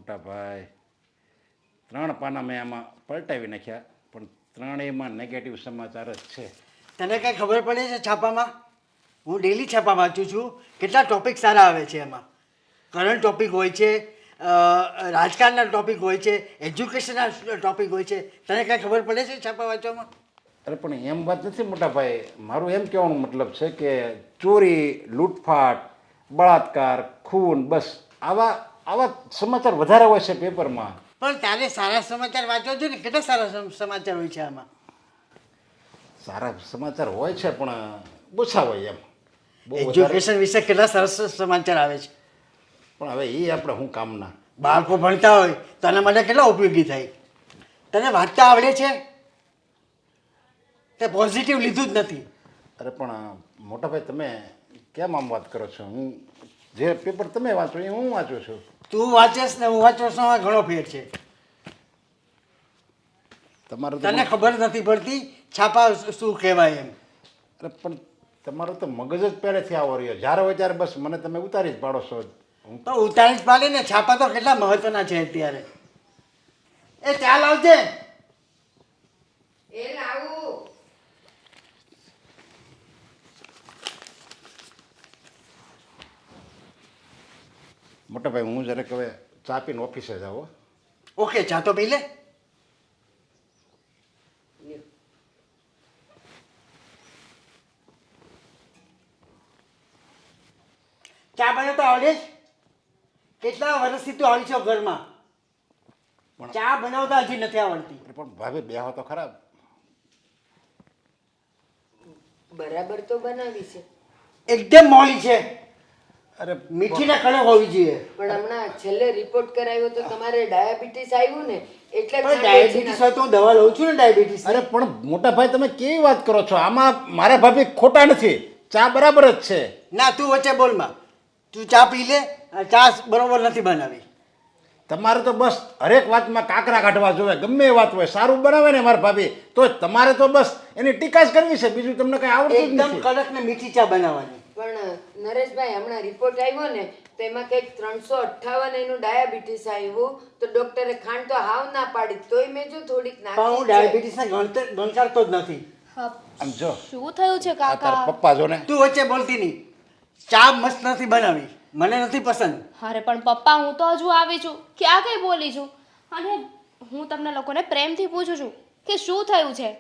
મોટા ભાઈ 3 પાના મેં આમાં પલટાવી નાખ્યા પણ ત્રણેયમાં નેગેટિવ સમાચાર જ છે. તને કઈ ખબર પડે છે છાપામાં? હું ડેલી છાપા વાંચું છું. કેટલા ટોપિક સારા આવે છે એમાં. કરંટ ટોપિક હોય છે, રાજકારણના ટોપિક હોય છે, એજ્યુકેશનના ટોપિક હોય છે. તને કઈ ખબર પડે છે છાપા વાંચવામાં? અરે પણ એમ વાત નથી મોટા ભાઈ, મારું એમ કહેવાનું મતલબ છે કે ચોરી, લૂંટફાટ, બળાત્કાર, ખૂન, બસ આવા આવા સમાચાર વધારે હોય છે પેપરમાં. પણ તારે સારા સમાચાર વાંચવા જોઈએ ને. કેટલા સારા સમાચાર હોય છે આમાં. સારા સમાચાર હોય છે પણ ઓછા હોય એમ. બહુ વધારે એજ્યુકેશન વિશે કેટલા સરસ સમાચાર આવે છે. પણ હવે એ આપણે શું કામના. બાળકો ભણતા હોય તો આના માટે કેટલા ઉપયોગી થાય. તને વાંચતા આવડે છે? તે પોઝિટિવ લીધું જ નથી. અરે પણ મોટાભાઈ તમે કેમ આમ વાત કરો છો? હું જે પેપર તમે વાંચો એ હું વાંચું છું. તું વાંચેસ ને હું વાંચું છું, એમાં ઘણો ફેર છે. તમારું તો તને ખબર નથી પડતી છાપા શું કહેવાય એમ. અરે પણ તમારો તો મગજ જ પહેલેથી આવો રહ્યો. જ્યારે હોય ત્યારે બસ મને તમે ઉતારી જ પાડો છો. હું તો ઉતારી જ પાડે ને. છાપા તો કેટલા મહત્વના છે અત્યારે. એ ચાલ આવજે. એ લાવું. મોટાભાઈ હું જરાક હવે ચા પીને ઓફિસે જાઉં. ઓકે, ચા તો પી લે. ચા બનાવતા આવડે છે? કેટલા વર્ષથી તું આવી છો ઘરમાં? ચા બનાવતા હજી નથી આવડતી. પણ ભાભી બેહો તો ખરાબ. બરાબર તો બનાવી છે, એકદમ મોડી છે. અરે મીઠી ના કણક હોવી જોઈએ. પણ હમણાં છેલ્લે રિપોર્ટ કરાવ્યો તો તમારે ડાયાબિટીસ આવ્યું ને, એટલે પણ ખાંડ ડાયાબિટીસ હોય તો હું દવા લઉં છું ને ડાયાબિટીસ. અરે પણ મોટાભાઈ તમે કેવી વાત કરો છો? આમાં મારા ભાભી ખોટા નથી. ચા બરાબર જ છે. ના, તું વચ્ચે બોલમાં. તું ચા પી લે. ચા બરોબર નથી બનાવી. તમારે તો બસ હરેક વાતમાં કાકરા કાઢવા જોઈએ. ગમે એ વાત હોય સારું બનાવે ને મારા ભાભી, તો તમારે તો બસ એની ટીકા જ કરવી છે. બીજું તમને કઈ આવડતું જ એકદમ નથી. કડક ને મીઠી ચા બનાવવાની. પણ નરેશભાઈ હમણાં રિપોર્ટ આવ્યો ને તો એમાં કંઈક 358 એનું ડાયાબિટીસ આવ્યું, તો ડોક્ટરે ખાંડ તો હાવ ના પાડી, તોય મેં જો થોડીક પણ હું નાખી છે. ડાયાબિટીસને ગણકારતો જ નથી. આમ જો શું થયું છે આ તારા કાકા? પપ્પા જો ને. તું વચ્ચે બોલતી નહીં. ચા મસ્ત નથી બનાવી, મને નથી પસંદ. અરે પણ પપ્પા, હું તો હજુ આવી છું, ક્યાં કઈ બોલી છું? અને હું તમને લોકોને પ્રેમથી પૂછું છું કે શું થયું છે.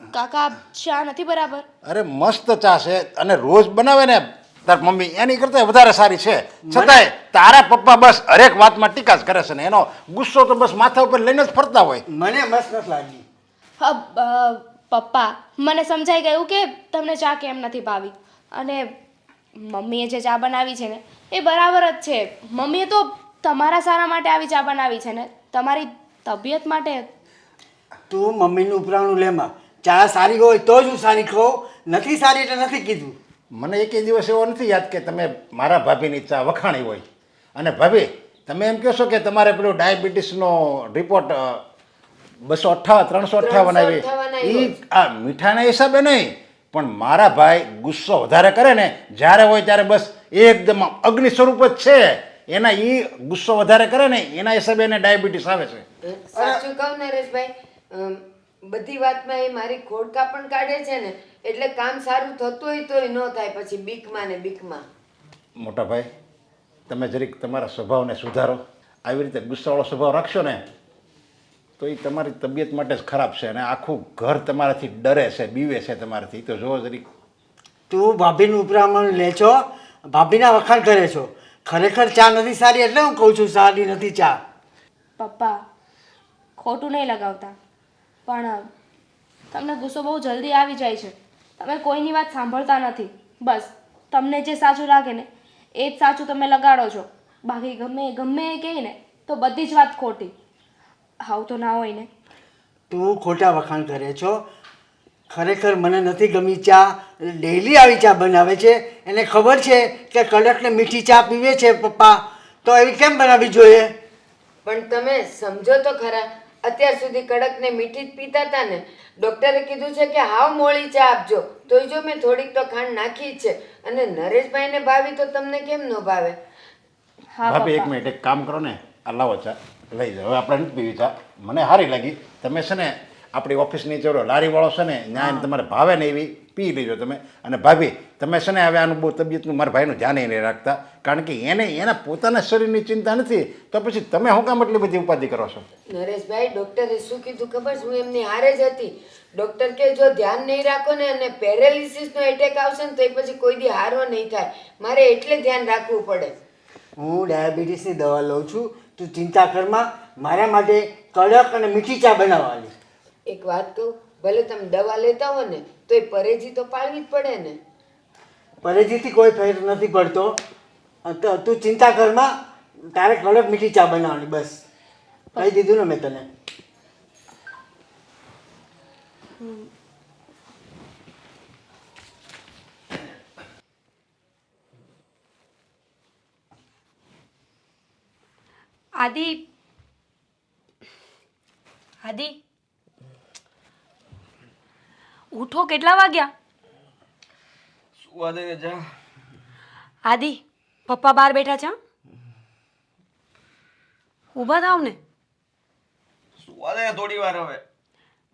કાકા, ચા નથી બરાબર? અરે મસ્ત ચા છે અને રોજ બનાવે ને તાર મમ્મી એની કરતા વધારે સારી છે. છતાંય તારા પપ્પા બસ હરેક વાતમાં ટીકા જ કરે છે ને એનો ગુસ્સો તો બસ માથા ઉપર લઈને જ ફરતા હોય. મને મસ્ત નથી લાગી. પપ્પા, મને સમજાઈ ગયું કે તમને ચા કેમ નથી ભાવી. અને મમ્મીએ જે ચા બનાવી છે ને એ બરાબર જ છે. મમ્મીએ તો તમારા સારા માટે આવી ચા બનાવી છે ને, તમારી તબિયત માટે. તું મમ્મીનું ઉપરાણું લેમાં. ચા સારી હોય તો જ હું સારી કહું, નથી સારી એટલે નથી કીધું. મને એકેય દિવસ એવો નથી યાદ કે તમે મારા ભાભીની ચા વખાણી હોય. અને ભાભી તમે એમ કહો છો કે તમારે પેલું ડાયાબિટીસનો રિપોર્ટ 358 આવી, 358 એ આ મીઠાના હિસાબે નહીં, પણ મારા ભાઈ ગુસ્સો વધારે કરે ને જ્યારે હોય ત્યારે બસ એકદમ અગ્નિ સ્વરૂપ જ છે એના. એ ગુસ્સો વધારે કરે ને એના હિસાબે એને ડાયાબિટીસ આવે છે. સાચું કહું નરેશભાઈ, બધી વાતમાં એ મારી ખોડકા પણ કાઢે છે ને, એટલે કામ સારું થતું હોય તોય ન થાય, પછી બીકમાં ને બીકમાં. મોટા ભાઈ તમે જરીક તમારા સ્વભાવને સુધારો. આવી રીતે ગુસ્સાવાળો સ્વભાવ રાખશો ને તો એ તમારી તબિયત માટે જ ખરાબ છે. અને આખું ઘર તમારાથી ડરે છે, બીવે છે તમારાથી. તો જુઓ જરીક. તું ભાભીનું ઉપરાણું લે છો, ભાભીના વખાણ કરે છો. ખરેખર ચા નથી સારી એટલે હું કહું છું સારી નથી ચા. પપ્પા, ખોટું નહીં લગાવતા, પણ તમને ગુસ્સો બહુ જલ્દી આવી જાય છે. તમે કોઈની વાત સાંભળતા નથી. બસ તમને જે સાચું લાગે ને એ જ સાચું તમે લગાડો છો. બાકી ગમે એ કહે ને તો બધી જ વાત ખોટી. આવું તો ના હોય ને. તું ખોટા વખાણ કરે છો. ખરેખર મને નથી ગમી ચા. ડેઈલી આવી ચા બનાવે છે. એને ખબર છે કે કડક ને મીઠી ચા પીવે છે પપ્પા, તો એવી કેમ બનાવવી જોઈએ? પણ તમે સમજો તો ખરા, અત્યાર સુધી કડક ને મીઠી જ પીતા હતા ને. ડોક્ટરે કીધું છે કે હાવ મોળી ચા આપજો, તોય જો મેં થોડીક તો ખાંડ નાખી જ છે. અને નરેશભાઈને ભાવી તો તમને કેમ ન ભાવે? હા ભાભી એક પપ્પા. મિનિટ એક કામ કરો ને, આ લાવો ચા લઈ જાઓ. હવે આપણે નથી પીવી ચા, મને સારી લાગી. તમે છે ને આપણી ઓફિસની ચોરો લારીવાળો છે ને ત્યાં એને તમારે ભાવે ને એવી પી લેજો તમે. અને ભાભી તમે છે ને હવે આનું બહુ તબિયતનું મારા ભાઈનું ધ્યાન નહીં રાખતા, કારણ કે એના પોતાના શરીરની ચિંતા નથી તો પછી તમે શું કામ એટલી બધી ઉપાધિ કરો છો? નરેશભાઈ, ડૉક્ટરે શું કીધું ખબર છે? હું એમની હારે જ હતી. ડૉક્ટર કે જો ધ્યાન નહીં રાખો ને અને પેરેલિસિસનો એટેક આવશે ને તો એ પછી કોઈ દી હારો નહીં થાય. મારે એટલે ધ્યાન રાખવું પડે. હું ડાયાબિટીસની દવા લઉં છું, તું ચિંતા કરમાં. મારા માટે કડક અને મીઠી ચા બનાવવાની. એક વાત કહું, ભલે તમે દવા લેતા હો ને તો એ પરેજી તો પાળવી જ પડે ને. પરેજીથી કોઈ ફેર નથી પડતો. તો તું ચિંતા કરમાં, તારે કડક મીઠી ચા બનાવવાની, બસ કહી દીધું ને મેં તને. આદિ આદિ ઉઠો, કેટલા વાગ્યા? સુવા દે જા. આદિ, પપ્પા બહાર બેઠા છે. ઊભા થાવ ને. સુવા દે થોડી વાર. હવે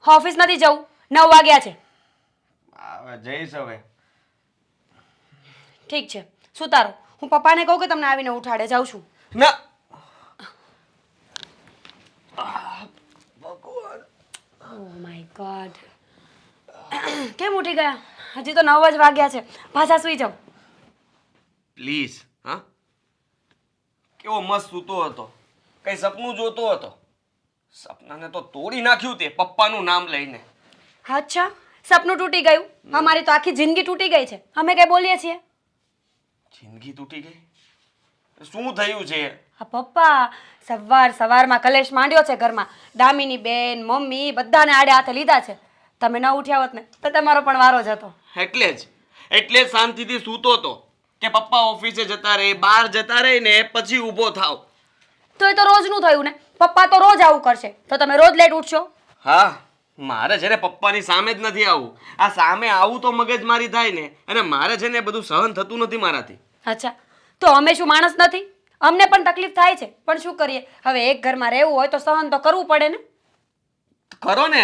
ઓફિસ નથી જવું, 9 વાગ્યા છે. હવે જઈશ. હવે ઠીક છે, સુતા રહો. હું પપ્પાને કહું કે તમને આવીને ઉઠાડે. જાઉં છું. ના. ઓ માય ગોડ, કેમ ઉઠી ગયા? હજી તો 9 જ વાગ્યા છે. પાછા સૂઈ જાઓ પ્લીઝ. હા, કેવો મસ્ત સૂતો હતો, કઈ સપનું જોતો હતો. સપનાને તો તોડી નાખ્યું તે પપ્પાનું નામ લઈને. અચ્છા, સપનું તૂટી ગયું. અમારી તો આખી જિંદગી તૂટી ગઈ છે. અમે કઈ બોલીએ છીએ? જિંદગી તૂટી ગઈ? શું થયું છે? આ પપ્પા સવારમાં કલેશ માંડ્યો છે ઘરમાં. દામિની બેન, મમ્મી બધાને આડે હાથે લીધા છે. તમે ન ઉઠ્યા હોત ને તો તમારો પણ વારો જ હતો. એટલે જ શાંતિથી સૂતો હતો કે પપ્પા ઓફિસે જતા રહે, બહાર જતા રહે ને પછી ઊભો થાવ. તો એ તો રોજનું થયું ને. પપ્પા તો રોજ આવું કરશે તો તમે રોજ લેટ ઉઠશો. હા, મારે છે ને પપ્પાની સામે જ નથી આવવું. આ સામે આવું તો મગજમારી થાય ને, અને મારે છે ને બધું સહન થતું નથી મારાથી. અચ્છા, તો અમે શું માણસ નથી? અમને પણ તકલીફ થાય છે, પણ શું કરીએ? હવે એક ઘરમાં રહેવું હોય તો સહન તો કરવું પડે ને. કરો ને,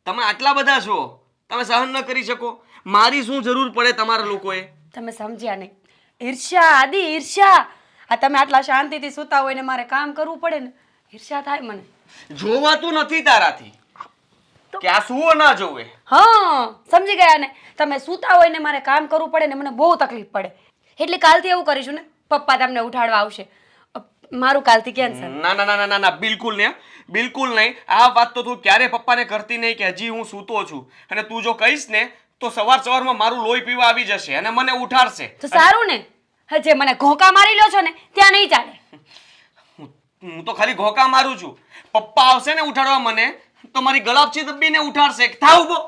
તમે આટલા બધા છો, તમે સહન ન કરી શકો? મારી શું જરૂર પડે તમારા લોકોએ? તમે સમજ્યા નહીં. ઈર્ષ્યા આદિ, ઈર્ષ્યા. આ તમે આટલા શાંતિથી સૂતા હોય ને મારે કામ કરવું પડે ને, ઈર્ષ્યા થાય મને. જોવાતું નથી તારાથી કે આ સુવો ના જોવે. હા, સમજી ગયા ને. તમે સૂતા હોય ને મારે કામ કરવું પડે ને મને બહુ તકલીફ પડે. એટલે કાલથી એવું કરીશું ને, પપ્પા તમને ઉઠાડવા આવશે. મારું કાલથી કેન્સલ. ના ના ના ના ના, બિલકુલ નહીં, બિલકુલ નહીં. આ વાત તો તું ક્યારે પપ્પાને કરતી નહીં કે હજી હું સૂતો છું. અને તું જો કહીશ ને તો સવારમાં મારું લોહી પીવા આવી જશે અને મને ઉઠાડશે. તો સારું ને. જે મને ઘોંકા મારી લ્યો છો ને ત્યાં નહીં ચાલે. હું તો ખાલી ઘોંકા મારું છું. પપ્પા આવશે ને ઉઠાડવા મને તો મારી ગળાપચી દબીને ઉઠાડશે. થાવ ઉભો.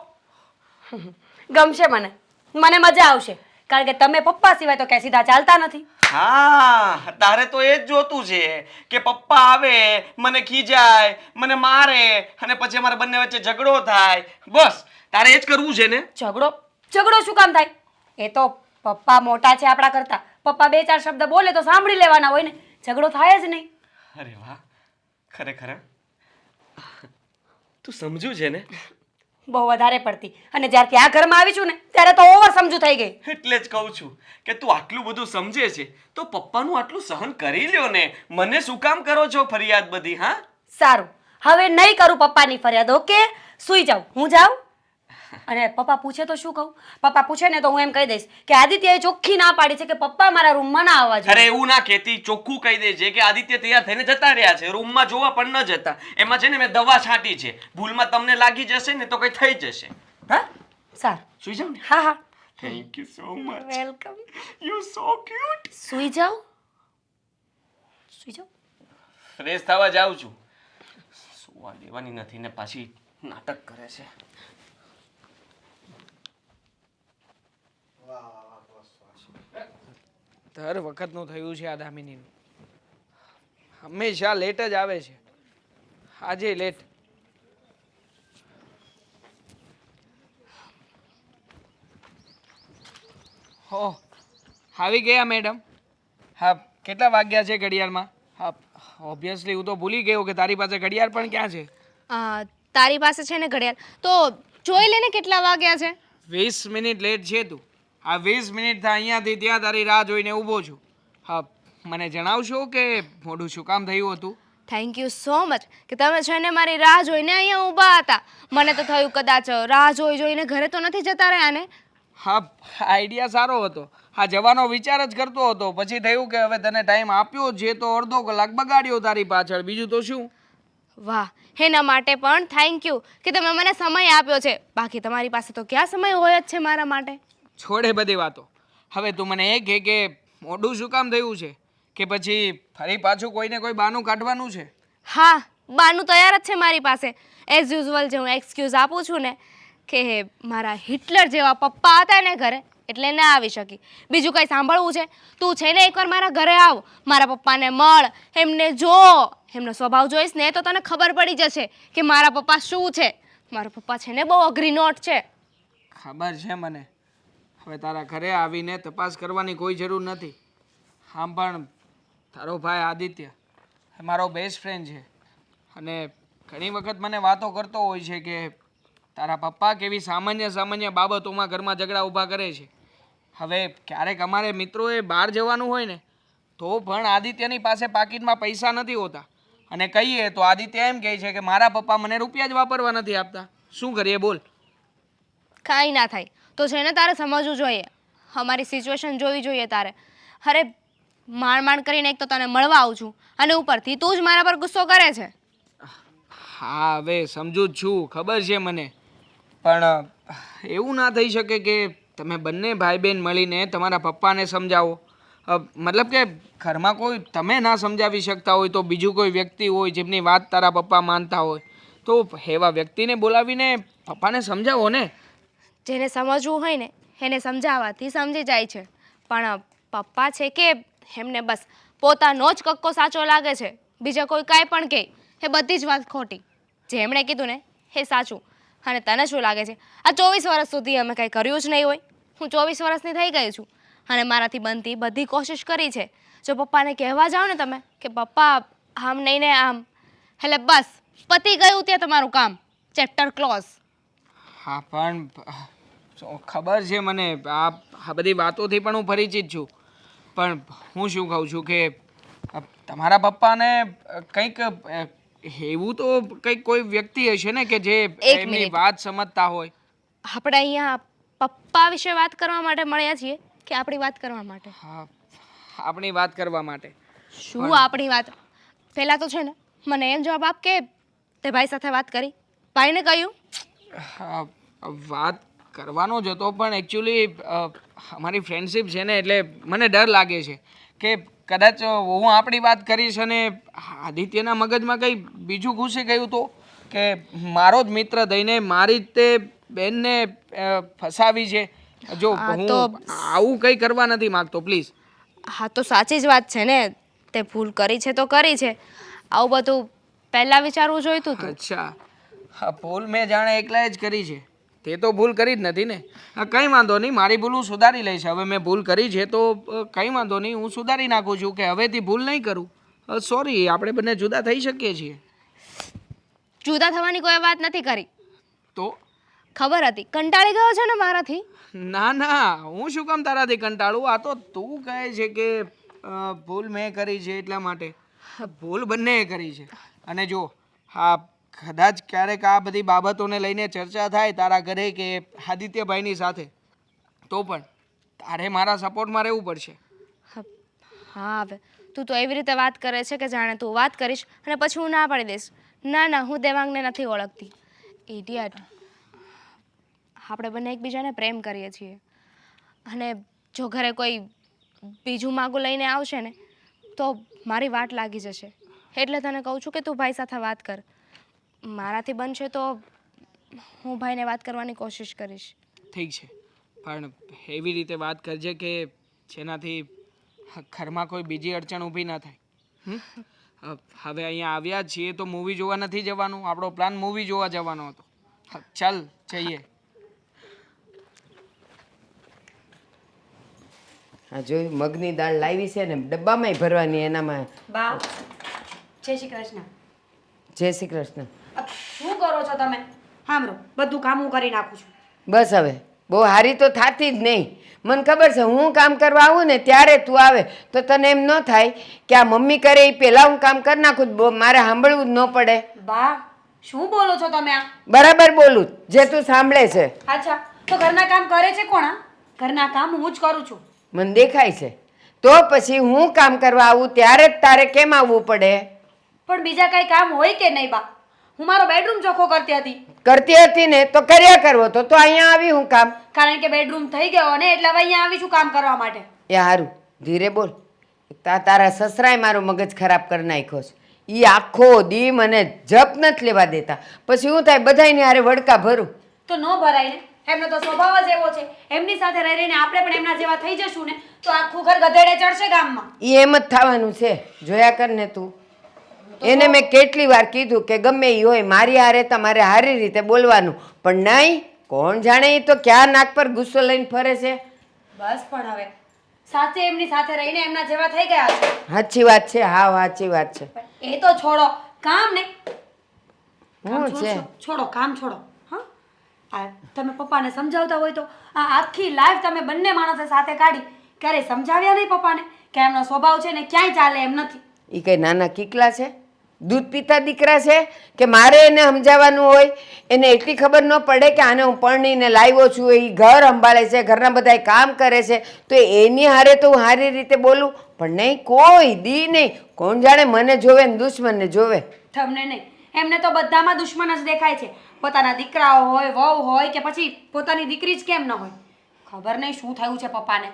ગમશે મને, મને મજા આવશે. કારણ કે તમે પપ્પા સિવાય તો ક્યાંય સીધા ચાલતા નથી. હા, તારે તો એ જ જોતું છે કે પપ્પા આવે, મને ખીજાય, મને મારે અને પછી અમારા બંને વચ્ચે ઝઘડો થાય. બસ તારે એ જ કરવું છે ને? ઝઘડો શું કામ થાય? એ તો પપ્પા મોટા છે આપણા કરતા. પપ્પા 2-4 શબ્દ બોલે તો સાંભળી લેવાના હોય ને. ઝઘડો થાય જ નહીં. અરે વાહ, ખરેખર તું સમજુ છે ને? બહુ વધારે પડતી. અને જ્યારથી આ ઘરમાં આવી છું ને ત્યારે તો ઓવર સમજુ થઈ ગઈ. એટલે જ કહું છું કે તું આટલું બધું સમજે છે તો પપ્પાનું આટલું સહન કરી લ્યો ને. મને શું કામ કરો છો ફરિયાદ બધી? હા, સારું, હવે નહીં કરું પપ્પાની ફરિયાદ. ઓકે, સૂઈ જાઉં. હું જાઉં. અને પપ્પા પૂછે તો શું કહું? પપ્પા પૂછે ને તો હું એમ કહી દઈશ કે આદિત્યએ ચોખ્ખી ના પાડી છે કે પપ્પા મારા રૂમમાં ના આવવા જોઈએ. અરે એવું ના કહેતી, ચોખ્ખું કહી દેજે કે આદિત્ય તૈયાર થઈને જતા રહ્યા છે, રૂમમાં જોવા પણ ન જતા. એમાં છે ને મેં દવા છાંટી છે, ભૂલમાં તમને લાગી જશે ને તો કઈ થઈ જશે. હા, સારું, સુઈ જાવ ને. હા હા, thank you so much. Welcome. You so cute. સૂઈ જાઓ, સૂઈ જાઓ. ફ્રેશ થવા જાઉં છું. સુવા દેવાની નથી ને પાછી નાટક કરે છે. દર વખતનું થયું છે આ દામિનીનું. હંમેશા લેટ જ આવે છે. આજે લેટ. હો, આવી ગયા મેડમ? હા, કેટલા વાગ્યા છે ઘડિયાળમાં? હા, ઓબ્વિયસલી હું તો ભૂલી ગયો કે તારી પાસે ઘડિયાળ પણ ક્યાં છે. તારી પાસે છે ને ઘડિયાળ તો જોઈ લે ને કેટલા વાગ્યા છે. 20 મિનિટ લેટ છે તું. આ 20 મિનિટ થાય અહીંયાથી ત્યાં તારી રાહ જોઈને ઊભો છું. હા, મને જણાવશો કે મોડું શું કામ થયું હતું? થેન્ક યુ સો મચ કે તમે છે ને મારી રાહ જોઈને અહીંયા ઊભા હતા. મને તો થયું કદાચ રાહ જોઈને ઘરે તો નથી જતા રહ્યા ને. હા, આઈડિયા સારો હતો. હા, જવાનો વિચાર જ કરતો હતો. પછી થયું કે હવે તને ટાઈમ આપ્યો છે તો અડધો કલાક બગાડ્યો તારી પાછળ. બીજું તો શું. વાહ, એના માટે પણ થેન્ક યુ કે તમે મને સમય આપ્યો છે. બાકી તમારી પાસે તો ક્યાં સમય હોય જ છે મારા માટે. છોડે બધી વાતો. હવે તું મને એ કહે કે મોડું શું કામ થયું છે, કે પછી ફરી પાછું કોઈને કોઈ બહાનું કાઢવાનું છે? હા, બાનું તૈયાર જ છે મારી પાસે. એઝ યુઝ્યુઅલ જે હું એક્સક્યુઝ આપું છું ને કે મારા હિટલર જેવા પપ્પા હતા ને ઘરે એટલે ના આવી શકી. બીજું કંઈ સાંભળવું છે? તું છે ને એકવાર મારા ઘરે આવ, મારા પપ્પાને મળ, એમને જો, એમનો સ્વભાવ જોઈશ ને તો તને ખબર પડી જશે કે મારા પપ્પા શું છે. મારા પપ્પા છે ને બહુ અઘરી નોટ છે. ખબર છે મને. હવે તારા ઘરે આવીને તપાસ કરવાની કોઈ જરૂર નથી. હા, પણ તારો ભાઈ આદિત્ય એ મારો બેસ્ટ ફ્રેન્ડ છે અને ઘણી વખત મને વાતો કરતો હોય છે કે તારા પપ્પા કેવી સામાન્ય બાબતોમાં ઘરમાં ઝઘડા ઊભા કરે છે. હવે ક્યારેક અમારે મિત્રોએ બહાર જવાનું હોય ને તો પણ આદિત્યની પાસે પાકીટમાં પૈસા નથી હોતા અને કહીએ તો આદિત્ય એમ કહે છે કે મારા પપ્પા મને રૂપિયા જ વાપરવા નથી આપતા. શું કરીએ બોલ? કાંઈ ના થાય તો છે ને તારે સમજવું જોઈએ. અમારી સિચ્યુએશન જોવી જોઈએ તારે. અરે માંડ કરીને એક તો તને મળવા આવું છું અને ઉપરથી તું જ મારા પર ગુસ્સો કરે છે. હા, હવે સમજુ જ છું, ખબર છે મને. પણ એવું ના થઈ શકે કે તમે બંને ભાઈ બહેન મળીને તમારા પપ્પાને સમજાવો. મતલબ કે ઘરમાં કોઈ તમે ના સમજાવી શકતા હોય તો બીજું કોઈ વ્યક્તિ હોય જેમની વાત તારા પપ્પા માનતા હોય તો એવા વ્યક્તિને બોલાવીને પપ્પાને સમજાવો ને. જેને સમજવું હોય ને એને સમજાવવાથી સમજી જાય છે. પણ પપ્પા છે કે એમને બસ પોતાનો જ કક્કો સાચો લાગે છે. બીજા કોઈ કાંઈ પણ કહે એ બધી જ વાત ખોટી. જે એમણે કીધું ને એ સાચું. અને તને શું લાગે છે આ 24 વર્ષ સુધી અમે કંઈ કર્યું જ નહીં હોય? હું 24 વર્ષની થઈ ગઈ છું અને મારાથી બનતી બધી કોશિશ કરી છે. જો પપ્પાને કહેવા જાઓ ને તમે કે પપ્પા આમ નહીં ને આમ, એટલે બસ પતી ગયું ત્યાં તમારું કામ. Chapter close. હા, પણ ખબર છે મને. આ બધી વાતોથી પણ હું પરિચિત છું. પણ હું શું કહું છું કે તમારા પપ્પાને કંઈક એવું તો કંઈક કોઈ વ્યક્તિ હશે ને કે જે એમની મિનિટ. વાત સમજતા હોય. આપણે અહીંયા પપ્પા વિશે વાત કરવા માટે મળ્યા છીએ કે આપણી વાત કરવા માટે? હા, આપણી વાત કરવા માટે. શું આપણી વાત? પહેલાં તો છે ને મને એમ જવાબ આપ કે તે ભાઈ સાથે વાત કરી? ભાઈને કહ્યું? હા, વાત કરવાનો જ હતો પણ એકચ્યુઅલી અમારી ફ્રેન્ડશિપ છે ને એટલે મને ડર લાગે છે કે કદાચ હું આપણી વાત કરીશ અને આદિત્યના મગજમાં કંઈ બીજું ઘૂસી ગયું તો કે મારો જ મિત્ર થઈને મારી જ તે બેનને ફસાવી છે. જો હું આવું કંઈ કરવા નથી માગતો, પ્લીઝ. હા, તો સાચી જ વાત છે ને. તે ભૂલ કરી છે તો કરી છે. આવું બધું પહેલાં વિચારવું જોઈતું હતું. અચ્છા, હા, ભૂલ મેં જાણે એકલાએ જ કરી છે. તે તો ભૂલ કરી જ નથી ને. કંઈ વાંધો નહીં, મારી ભૂલ હું સુધારી લઈશ. હવે મેં ભૂલ કરી છે તો કંઈ વાંધો નહીં, હું સુધારી નાખું છું કે હવેથી ભૂલ નહીં કરું. સોરી, આપણે બંને જુદા થઈ શકીએ છીએ. જુદા થવાની કોઈ વાત નથી કરી. તો ખબર હતી કંટાળી ગયો છે ને મારાથી? ના ના, હું શું કામ તારાથી કંટાળું? આ તો તું કહે છે કે ભૂલ મેં કરી છે એટલા માટે. ભૂલ બંનેએ કરી છે. અને જો હા, કદાચ ક્યારેક આ બધી બાબતોને લઈને ચર્ચા થાય તારા ઘરે કે આદિત્યભાઈની સાથે તો પણ તારે મારા સપોર્ટમાં રહેવું પડશે. હા, હવે તું તો એવી રીતે વાત કરે છે કે જાણે તું વાત કરીશ અને પછી હું ના પાડી દઈશ. ના ના, હું દેવાંગને નથી ઓળખતી. ઇડિયટ. આપણે બંને એકબીજાને પ્રેમ કરીએ છીએ અને જો ઘરે કોઈ બીજું માગું લઈને આવશે ને તો મારી વાટ લાગી જશે. એટલે તને કહું છું કે તું ભાઈ સાથે વાત કર. મારાથી બનશે તો હું ભાઈને વાત કરવાની કોશિશ કરીશ. ઠીક છે, પણ એવી રીતે વાત કરજે કે જેનાથી ઘરમાં કોઈ બીજી અડચણ ઊભી ના થાય. હવે અહીંયા આવ્યા છીએ તો મૂવી જોવા નથી જવાનું. આપણો પ્લાન મૂવી જોવા જવાનો હતો. ચાલ જઈએ. હા, જોયું મગની દાળ લાવી છે ને ડબ્બામાંય ભરવાની એનામાં. બા જય શ્રી કૃષ્ણ. જય શ્રી કૃષ્ણ. શું કરો છો તમે? સાંભળો, બધું કામ હું કરી નાખું છું. બસ હવે બહુ હારી તો થાતી જ નહીં. મને ખબર છે હું કામ કરવા આવું ને ત્યારે તું આવે તો તને એમ ન થાય કે આ મમ્મી કરે એ પહેલાં હું કામ કરી નાખું મારે સાંભળવું જ ન પડે. બા, શું બોલો છો તમે આ? બરાબર બોલું જે તું સાંભળે છે. અચ્છા, તો ઘરના કામ કરે છે કોણ? ઘરના કામ હું જ કરું છું. મને દેખાય છે. તો પછી હું કામ કરવા આવું ત્યારે જ તારે કેમ આવવું પડે? પણ બીજા કઈ કામ હોય કે નહીં બા? હું મારો બેડરૂમ ચોખ્ખો કરતી હતી. કરતી હતી ને તો કર્યા કરવો તો અહીંયા આવી હું કામ. કારણ કે બેડરૂમ થઈ ગયો ને એટલે હવે અહીંયા આવી છું કામ કરવા માટે. એ હારું ધીરે બોલ. તારા સસરાએ મારો મગજ ખરાબ કરી નાખ્યો છે. એ આખો દી મને જપ નથી લેવા દેતા. પછી હું થાય બધાયની હારે વડકા ભરું. તો ન ભરાય ને, એમનો તો સ્વભાવ જ એવો છે. એમની સાથે રહી રહીને આપણે પણ એમના જેવા થઈ જશું ને તો આખું ઘર ગધેડે ચડશે ગામમાં. એ એમ જ થવાનું છે. જોયા કર ને તું. એને મેં કેટલી વાર કીધું કે ગમે એ હોય મારી હારે તમારે સારી રીતે બોલવાનું, પણ નહીં. કોણ જાણે એ તો ક્યાં નાક પર ગુસ્સો લઈને ફરે છે. બસ પણ હવે સાચે એમની સાથે રહીને એમના જેવા થઈ ગયા છે. સાચી વાત છે. હા સાચી વાત છે. એ તો છોડો કામ ને. કામ શું છે? છોડો કામ છોડો. હા, આ તમે પપ્પાને સમજાવતા હોય તો આ આખી લાઈફ તમે બંને માણસે સાથે કાઢી, ક્યારેય સમજાવ્યા નહીં પપ્પાને કે એમનો સ્વભાવ છે ને ક્યાંય ચાલે એમ નથી. એ કઈ નાના કીકલા છે? દૂધ પીતા દીકરા છે કે મારે એને સમજાવવાનું હોય? એને એટલી ખબર ન પડે કે આને હું પરણીને લાવ્યો છું, એ ઘર સંભાળે છે, ઘરના બધા કામ કરે છે, તો એની હારે તો હું સારી રીતે બોલું. પણ નહીં, કોઈ દી નહીં. કોણ જાણે મને જોવે ને દુશ્મનને જોવે. તમને નહીં, એમને તો બધામાં દુશ્મન જ દેખાય છે. પોતાના દીકરાઓ હોય, વહુ હોય કે પછી પોતાની દીકરી જ કેમ ન હોય. ખબર નહીં શું થયું છે પપ્પાને.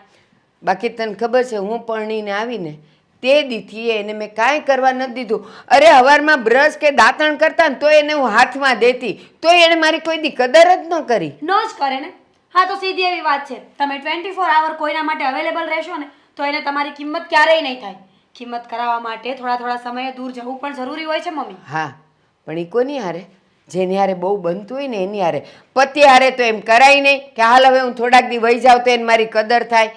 બાકી તને ખબર છે હું પરણીને આવીને તે દીથી એને મેં કાંઈ કરવા નથી દીધું. અરે હવારમાં બ્રશ કે દાંતણ કરતા ને તો એને હું હાથમાં દેતી, તો એણે મારી કોઈ દી કદર જ ન કરી. ન જ કરે ને. હા, તો સીધી એવી વાત છે. તમે 24 આવર કોઈના માટે અવેલેબલ રહેશો ને તો એને તમારી કિંમત ક્યારેય નહીં થાય. કિંમત કરાવવા માટે થોડા સમયે દૂર જવું પણ જરૂરી હોય છે મમ્મી. હા, પણ એ કોની હારે? જેની હારે બહુ બનતું હોય ને એની હારે. પતિ હારે તો એમ કરાય નહીં કે હાલ હવે હું થોડાક દી વહી જાઉં તો એને મારી કદર થાય.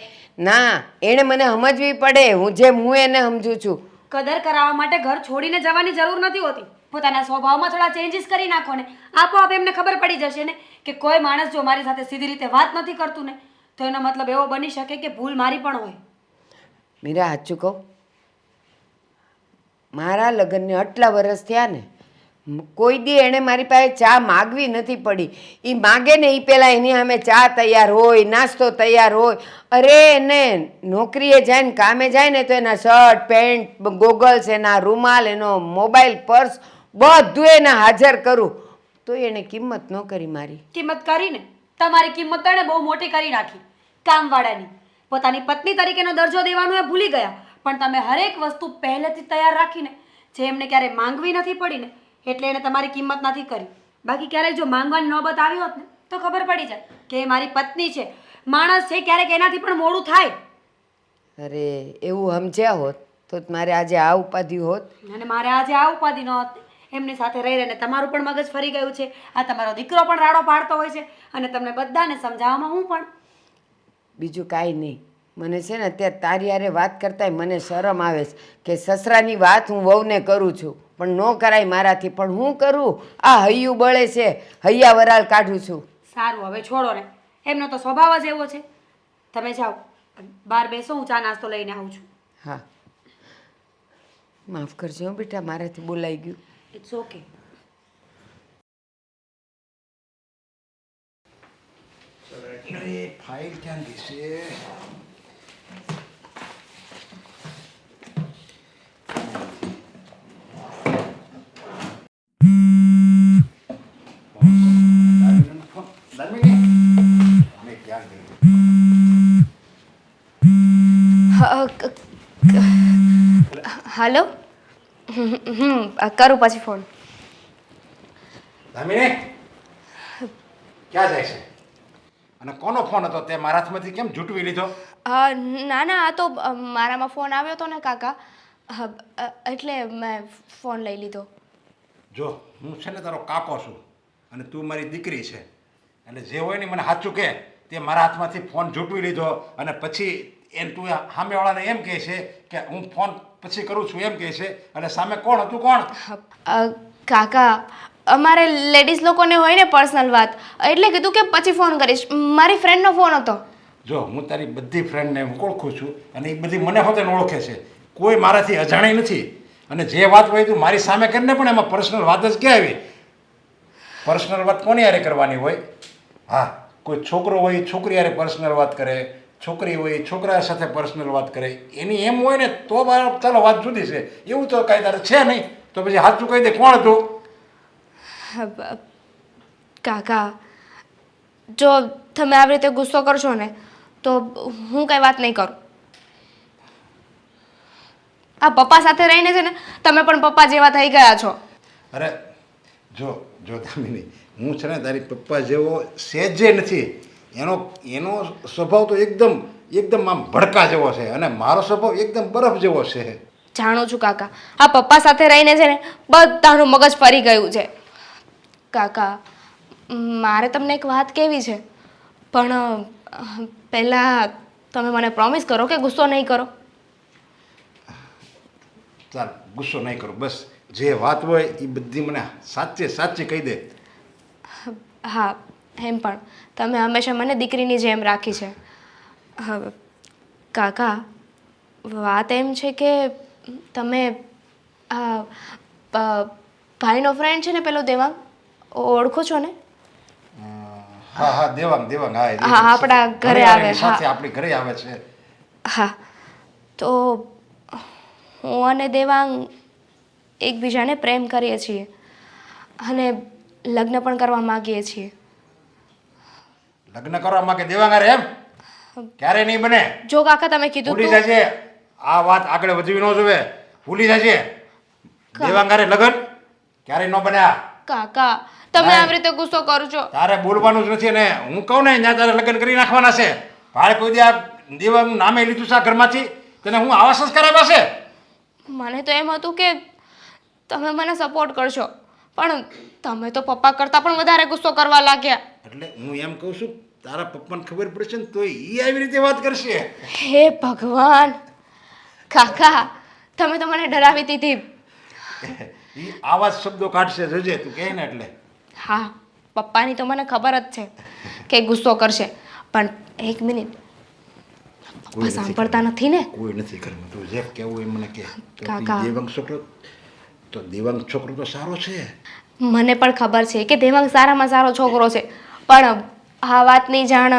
ના, એણે મને સમજવી પડે. હું એને સમજું છું. કદર કરાવવા માટે ઘર છોડીને જવાની જરૂર નથી હોતી. પોતાના સ્વભાવમાં થોડા ચેન્જીસ કરી નાખો ને આપોઆપ એમને ખબર પડી જશે ને કે કોઈ માણસ જો મારી સાથે સીધી રીતે વાત નથી કરતું ને તો એનો મતલબ એવો બની શકે કે ભૂલ મારી પણ હોય. મીરા, સાચું કહું, મારા લગ્નને આટલા વર્ષ થયા ને કોઈ દી એણે મારી પાસે ચા માગવી નથી પડી. એ માગે ને એ પહેલાં એની સામે ચા તૈયાર હોય, નાસ્તો તૈયાર હોય. અરે એને નોકરીએ જાય ને કામે જાય ને તો એના શર્ટ પેન્ટ ગોગલ્સ, એના રૂમાલ, એનો મોબાઈલ, પર્સ બધું એને હાજર કરું તો એણે કિંમત ન કરી મારી. કિંમત કરીને તમારી કિંમત તો એણે બહુ મોટી કરી નાખી. કામવાળાની પોતાની પત્ની તરીકેનો દરજ્જો દેવાનું એ ભૂલી ગયા. પણ તમે હરેક વસ્તુ પહેલેથી તૈયાર રાખીને જે એમને ક્યારેય માંગવી નથી પડી ને એટલે એને તમારી કિંમત નથી કરી. બાકી ક્યારેક જો માંગવાની નોબત આવી હોત ને તો ખબર પડી જાય કે એ મારી પત્ની છે, માણસ છે, ક્યારેક એનાથી પણ મોડું થાય. અરે એવું સમજ્યા હોત તો મારે આજે આ ઉપાધિ હોત. અને મારે આજે આ ઉપાધિ ન હોત. એમની સાથે રહી રહીને તમારું પણ મગજ ફરી ગયું છે. આ તમારો દીકરો પણ રાડો પાડતો હોય છે અને તમને બધાને સમજાવવામાં હું પણ. બીજું કાંઈ નહીં. મને છે ને અત્યારે તારી હારે વાત કરતાંય મને શરમ આવે છે કે સસરાની વાત હું વહુને કરું છું પણ ન કરાય મારાથી. પણ હું કરું? આ હૈયું બળે છે, હૈયા વરાળ કાઢું છું. સારું, હવે છોડો ને. એમનો તો સ્વભાવ જ એવો છે. તમે જાઓ બહાર બેસો, હું ચા નાસ્તો લઈને આવું છું. હા, માફ કરજો બેટા, મારાથી બોલાઈ ગયું. It's okay. અરે ફાઇલ ક્યાં ગઈ છે? હાલો. કરું પછી ફોન. દામિની ક્યાં જાય છે? અને કોનો ફોન હતો તે મારા હાથમાંથી કેમ ઝૂંટવી લીધો? ના ના, આ તો મારામાં ફોન આવ્યો હતો ને કાકા, એટલે મેં ફોન લઈ લીધો. જો હું છે ને તારો કાકો છું અને તું મારી દીકરી છે એટલે જે હોય ને મને સાચું કહે. તે મારા હાથમાંથી ફોન ઝૂંટવી લીધો અને પછી તું સામેવાળાને એમ કહે છે કે હું ફોન પછી કરું છું એમ કહે છે. અને સામે કોણ હતું કોણ? કાકા અમારે લેડીઝ લોકોને હોય ને પર્સનલ વાત, એટલે કીધું કે પછી ફોન કરીશ. મારી ફ્રેન્ડનો ફોન હતો. જો હું તારી બધી ફ્રેન્ડને હું ઓળખું છું અને એ બધી મને હોતે ઓળખે છે. કોઈ મારાથી અજાણી નથી. અને જે વાત હોય તું મારી સામે કરીને પણ એમાં પર્સનલ વાત જ ક્યાં આવી? પર્સનલ વાત કોની હારે કરવાની હોય? હા, કોઈ છોકરો હોય છોકરી હારે પર્સનલ વાત કરે, છોકરી હોય છોકરા સાથે પર્સનલ વાત કરે. એની એમ હોય ને તો ચાલો વાત જુદી છે. એવું તો કાંઈ તારે છે નહીં. તો પછી સાચું કહી દે કોણ હતું? કાકા જો તમે આવી રીતે ગુસ્સો કરશો ને તો હું કંઈ વાત નહીં કરું. આ પપ્પા સાથે રહીને છે ને તમે પણ પપ્પા જેવા થઈ ગયા છો. અરે જો દામિની, હું છે ને તારી પપ્પા જેવો સહેજે નથી. એનો સ્વભાવ તો એકદમ આમ ભડકા જેવો છે અને મારો સ્વભાવ એકદમ બરફ જેવો છે. જાણું છું કાકા, આ પપ્પા સાથે રહીને છે ને બધાનું મગજ ફરી ગયું છે. કાકા મારે તમને એક વાત કહેવી છે, પણ પહેલાં તમે મને પ્રોમિસ કરો કે ગુસ્સો નહીં કરો. ચાલ ગુસ્સો નહીં કરું. બસ જે વાત હોય એ બધી મને સાચી કહી દે. હા, એમ પણ તમે હંમેશા મને દીકરીની જેમ રાખી છે. હવે કાકા વાત એમ છે કે તમે આ ભાઈનો ફ્રેન્ડ છે ને પેલો દેવાંગ, ઓળખો છો ને? હા દેવાંગ હા, આપણા ઘરે આવે. સાથે આપણી ઘરે આવે છે. હા, તો હું અને દેવાંગ એકબીજાને પ્રેમ કરીએ છીએ અને લગ્ન પણ કરવા માગીએ છીએ. લગ્ન કરવા માંગે દેવાંગ હારે એમ? ક્યારે નહીં બને. જો કાકા તમે કીધું ભૂલી તો જજે. આ વાત આગળ વધવી ન જોવે. ભૂલી જજે. દેવાંગ હારે લગ્ન ક્યારે ન બન્યા. કાકા તમે આવી રીતે ગુસ્સો કરો છો. તારે બોલવાનું જ નથી. ને હું કહું ને ત્યાં તારે લગ્ન કરી નાખવાના છે. ભાઈ કોઈ દી આ દેવાંગ નામે લીધું છે આ ઘરમાંથી? તને હું આવા સંસ્કાર આપ્યા છે? મને તો એમ હતું કે તમે મને સપોર્ટ કરશો, પણ તમે તો પપ્પા કરતાં પણ વધારે ગુસ્સો કરવા લાગ્યા. એટલે હું એમ કહું છું તારા પપ્પાને ખબર પડશે ને તો એ આવી રીતે વાત કરશે. હે ભગવાન! કાકા તમે તો મને ડરાવી દીધી. એ આવા જ શબ્દો કાઢશે જોજે તું કહે ને એટલે. હા, પપ્પાની તો મને ખબર જ છે કે ગુસ્સો કરશે, પણ એક મિનિટ, પપ્પા સાંભળતા નથી ને? કોઈ નથી ઘરમાં. તું જે કહેવું એ મને કહે. કાકા. દેવાંગ છોકરો તો સારો છે. મને પણ ખબર છે કે દેવાંગ સારામાં સારો છોકરો છે, પણ આ વાતની જાણ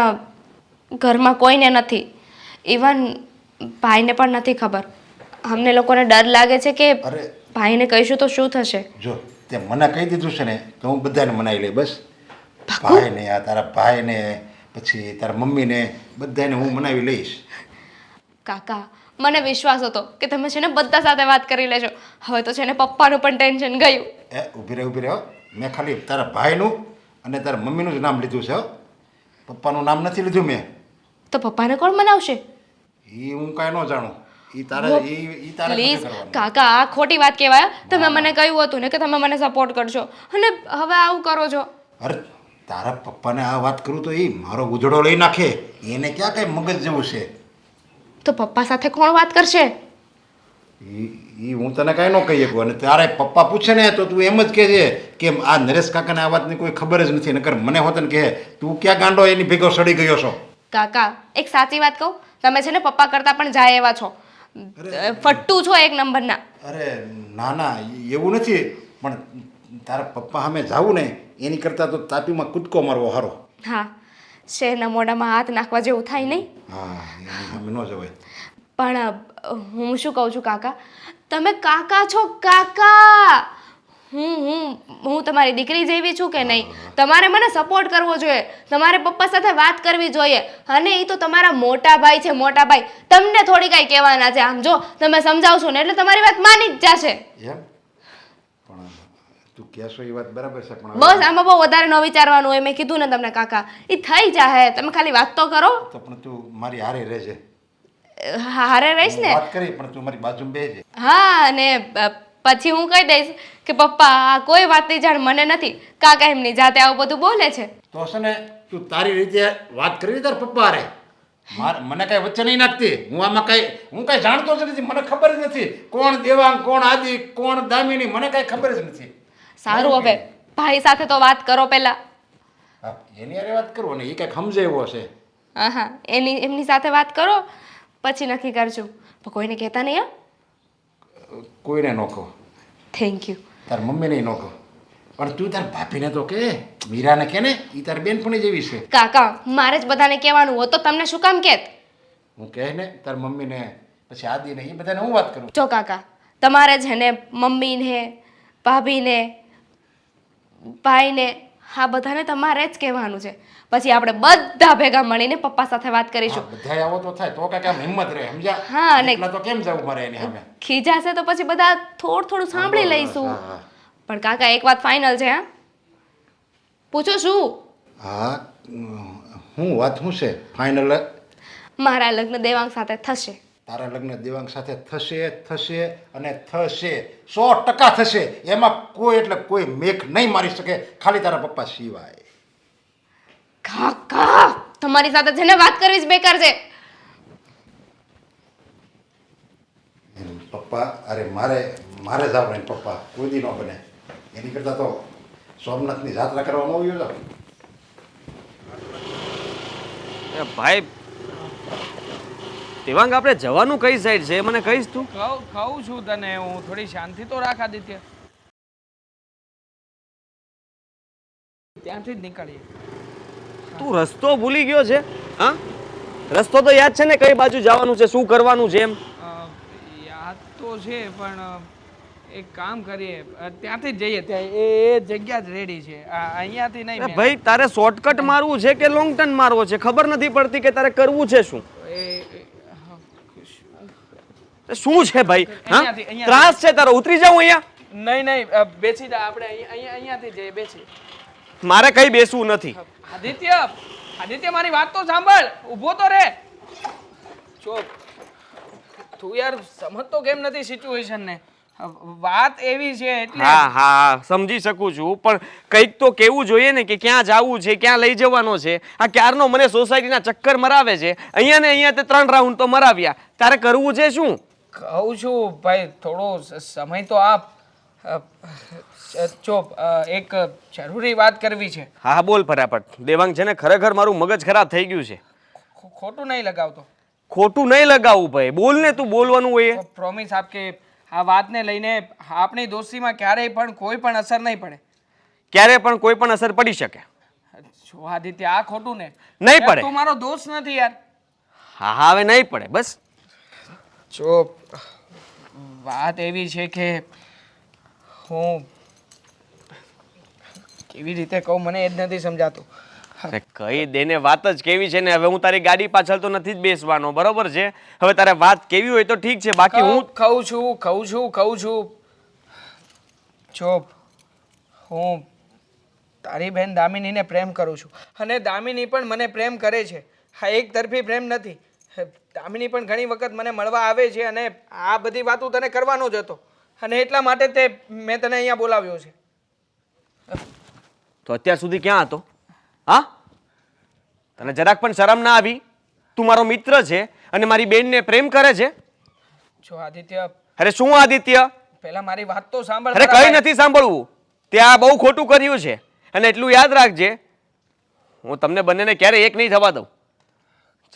ઘરમાં કોઈને નથી. ઇવન ભાઈને પણ નથી ખબર. અમને લોકોને ડર લાગે છે કે અરે ભાઈને કહીશું તો શું થશે. જો તે મને કહી દીધું છે ને તો હું બધાને મનાવી લઈ. બસ ભાઈને, આ તારા ભાઈને, પછી તારા મમ્મીને, બધાને હું મનાવી લઈશ. કાકા મને વિશ્વાસ હતો કે તમે છે ને બધા સાથે વાત કરી લેજો. હવે તો છે ને પપ્પાનું પણ ટેન્શન ગયું. ઊભી રહે. મેં ખાલી તારા ભાઈનું અને તારા મમ્મીનું જ નામ લીધું છે. પપ્પાનું નામ નથી લીધું મેં. તો પપ્પાને કોણ મનાવશે? એ હું કાંઈ ન જાણું. એ તારે પ્લીઝ કાકા, આ ખોટી વાત કહેવાય. તમે મને કહ્યું હતું ને કે તમે મને સપોર્ટ કરશો અને હવે આવું કરો છો. અરે તારા પપ્પાને આ વાત કરું તો એ મારો ઉજળો લઈ નાખે. એને ક્યાં કઈ મગજ જેવું છે? તો પપ્પા સાથે કોણ વાત કરશે? એ હું તને કાંઈ ન કહી શકું. અને તારે પપ્પા પૂછે ને તો તું એમ જ કહેજે કે આ નરેશ કાકાને આ વાતની કોઈ ખબર જ નથી. નકર મને હોત ને કહે તું ક્યાં ગાંડો એની ભેગો સડી ગયો છો. કાકા એક સાચી વાત કહું, તમે છે ને પપ્પા કરતાં પણ જાય એવા છો. ફટ્ટુ છો એક નંબરના. અરે ના એવું નથી. પણ તારા પપ્પા સામે જાવું ને એની કરતાં તો તાપીમાં કૂદકો મારવો સારો. હા, શેરના મોઢામાં હાથ નાખવા જેવું થાય નહીં. હા, એની સામે ન જવાય. પણ હું શું કહું છું કાકા, તમે કાકા છો કાકા. હું તમારી દીકરી જેવી છું કે નહીં? તમારે મને સપોર્ટ કરવો જોઈએ. તમારે પપ્પા સાથે વાત કરવી જોઈએ. અને એ તો તમારા મોટા ભાઈ છે, મોટા ભાઈ. તમને થોડી કાંઈ કહેવાના છે. આમ જો તમે સમજાવશો ને એટલે તમારી વાત માની જ જશે. એમ પણ તું કહેશો એ વાત બરાબર છે. પણ બસ આમાં બહુ વધારે ન વિચારવાનું હોય. મેં કીધું ને તમને કાકા, એ થઈ જાહે. તમે ખાલી વાત તો કરો. તો પણ તું મારી હારે રહેજે. હારે રહીશ ને? વાત કરી પણ તું મારી બાજુમાં બેસજે. હા, અને પછી હું કહી દઈશ કે પપ્પા આ કોઈ વાતની જાણ મને નથી. કાકા એમની જાતે આવું બધું બોલે છે. તો છે ને તું તારી રીતે વાત કરી તાર પપ્પા હારે. મને કઈ વચ્ચે નહીં નાખતી. હું કઈ જાણતો જ નથી. મને ખબર જ નથી કોણ દેવાંગ, કોણ આદિ, કોણ દામિની, મને કઈ ખબર જ નથી. સારું, હવે ભાઈ સાથે તો વાત કરો પહેલા. હા, એની હારે વાત કરું ને એ કઈક સમજે એવો છે. હા, એમની સાથે વાત કરો, પછી નક્કી કરજો. પણ કોઈને કહેતા નહીં હા. કોઈને ન કહો. Thank you. તાર મમ્મીને ન કહો. પણ તું તાર ભાભીને તો કે, મીરાને કે ને, એ તાર બેનપણી જેવી છે. કાકા, મારે જ બધાને કહેવાનું હોય તો તમને શું કામ કહેત? હું કહે ને તાર મમ્મીને, પછી આદિને, એ બધાને હું વાત કરું. જો કાકા, તમારે છે ને મમ્મીને, ભાભીને, ભાઈને, હા બધાને તમારે જ કહેવાનું છે. પછી આપણે બધા ભેગા મળીને પપ્પા સાથે વાત કરીશું. બધા આવો તો થાય તો કાંઈક આમ હિંમત રહે, સમજ્યા? હા, અને એકલા તો કેમ જવું મારે એની સામે? ખીજાશે તો પછી બધા થોડું સાંભળી લઈશું. પણ કાકા, એક વાત ફાઇનલ છે. હા, પૂછો શું? હા, હું વાત શું છે ફાઇનલ? મારા લગ્ન દેવાંગ સાથે થશે. તારા લગ્ન દેવાંગ સાથે થશે અને થશે. 100% થશે. એમાં કોઈ એટલે કોઈ મેઘ નહીં મારી શકે, ખાલી તારા પપ્પા સિવાય. કાકા, તમારી સાથે છે ને વાત કરવી જ બેકાર છે. પપ્પા, અરે મારે જ આવે પપ્પા, કોઈ દી ન બને. એની કરતાં તો સોમનાથની યાત્રા કરવામાં આવ્યું તો. એ ભાઈ દેવાંગ, આપણે જવાનું કઈ સાઈડ છે મને કહીશ તું? કહું છું તને, હું થોડી શાંતિ તો રાખ આદિત્ય. ત્યાંથી જ નીકળીએ. તું રસ્તો ભૂલી ગયો છે? હા, રસ્તો તો યાદ છે ને, કઈ બાજુ જવાનું છે, શું કરવાનું છે એમ? યાદ તો છે, પણ એક કામ કરીએ, ત્યાંથી જ જઈએ. ત્યાં એ જગ્યા જ રેડી છે. અહીંયાથી નહીં. અરે ભાઈ, તારે શોર્ટકટ મારવું છે કે લોંગ ટર્ન મારવો છે? ખબર નથી પડતી કે તારે કરવું છે શું? શું છે ભાઈ? હા, ત્રાસ છે તારો? ઉતરી જાઉં અહીંયા? નહીં, બેસી જા. આપણે અહીંયાથી જઈએ, બેસી. મારે કઈ બેસવું નથી. આદિત્ય, મારી વાત તો સાંભળ. ઊભો તો રે. ચૂપ. તું યાર સમજતો કેમ નથી સિચ્યુએશન ને? વાત એવી છે એટલે. હા, સમજી શકું છું, પણ કંઈક તો કેવું જોઈએ ને કે ક્યાં જવું છે, ક્યાં લઈ જવાનો છે. આ ક્યારનો મને સોસાયટીના ચક્કર મરાવે છે. અહીંયા ને અહીંયા તે 3 રાઉન્ડ તો મરાવ્યા. તારે કરવું છે શું? કહું છું ભાઈ, થોડો સમય તો આપ. ચોપ, એક જરૂરી વાત કરવી છે. હા, બોલ ફટાફટ. દેવાંગ, છે ને ખરેખર મારું મગજ ખરાબ થઈ ગયું છે. ખોટું નહીં લગાવતો. ખોટું નહીં લગાવવું ભાઈ, બોલ ને, તું બોલવાનું હોય. પ્રોમિસ આપ કે આ વાતને લઈને આપણી દોસ્તીમાં ક્યારેય પણ કોઈ પણ અસર નહીં પડે. ક્યારે પણ કોઈ પણ અસર પડી શકે. જો આદિત્ય, આ ખોટું ને નહીં પડે. તું મારો દોસ્ત નથી યાર. હા, હવે નહીં પડે બસ. જો વાત એવી છે કે હું કેવી રીતે કહું, મને એ જ નથી સમજાતું. અરે કહી દેને, વાત જ કેવી છે ને. હવે હું તારી ગાડી પાછળ તો નથી જ બેસવાનો, બરોબર છે? હવે તારે વાત કેવી હોય તો ઠીક છે, બાકી હું કહું છું. જો હું તારી બહેન દામિનીને પ્રેમ કરું છું, અને દામિની પણ મને પ્રેમ કરે છે. હા, એક તરફી પ્રેમ નથી. દામિની પણ ઘણી વખત મને મળવા આવે છે, અને આ બધી વાતો તને કરવાનો જ હતો, અને એટલા માટે મેં તને અહીંયા બોલાવ્યો છે. તો અત્યાર સુધી ક્યાં હતો? હા, તને જરાક પણ શરમ ના આવી? તું મારો મિત્ર છે અને મારી બેનને પ્રેમ કરે છે? જો આદિત્ય. અરે શું આદિત્ય? પહેલા મારી વાત તો સાંભળ. અરે કઈ નથી સાંભળવું. ત્યાં બહુ ખોટું કર્યું છે, અને એટલું યાદ રાખજે, હું તમને બંનેને ક્યારે એક નહીં થવા દઉં.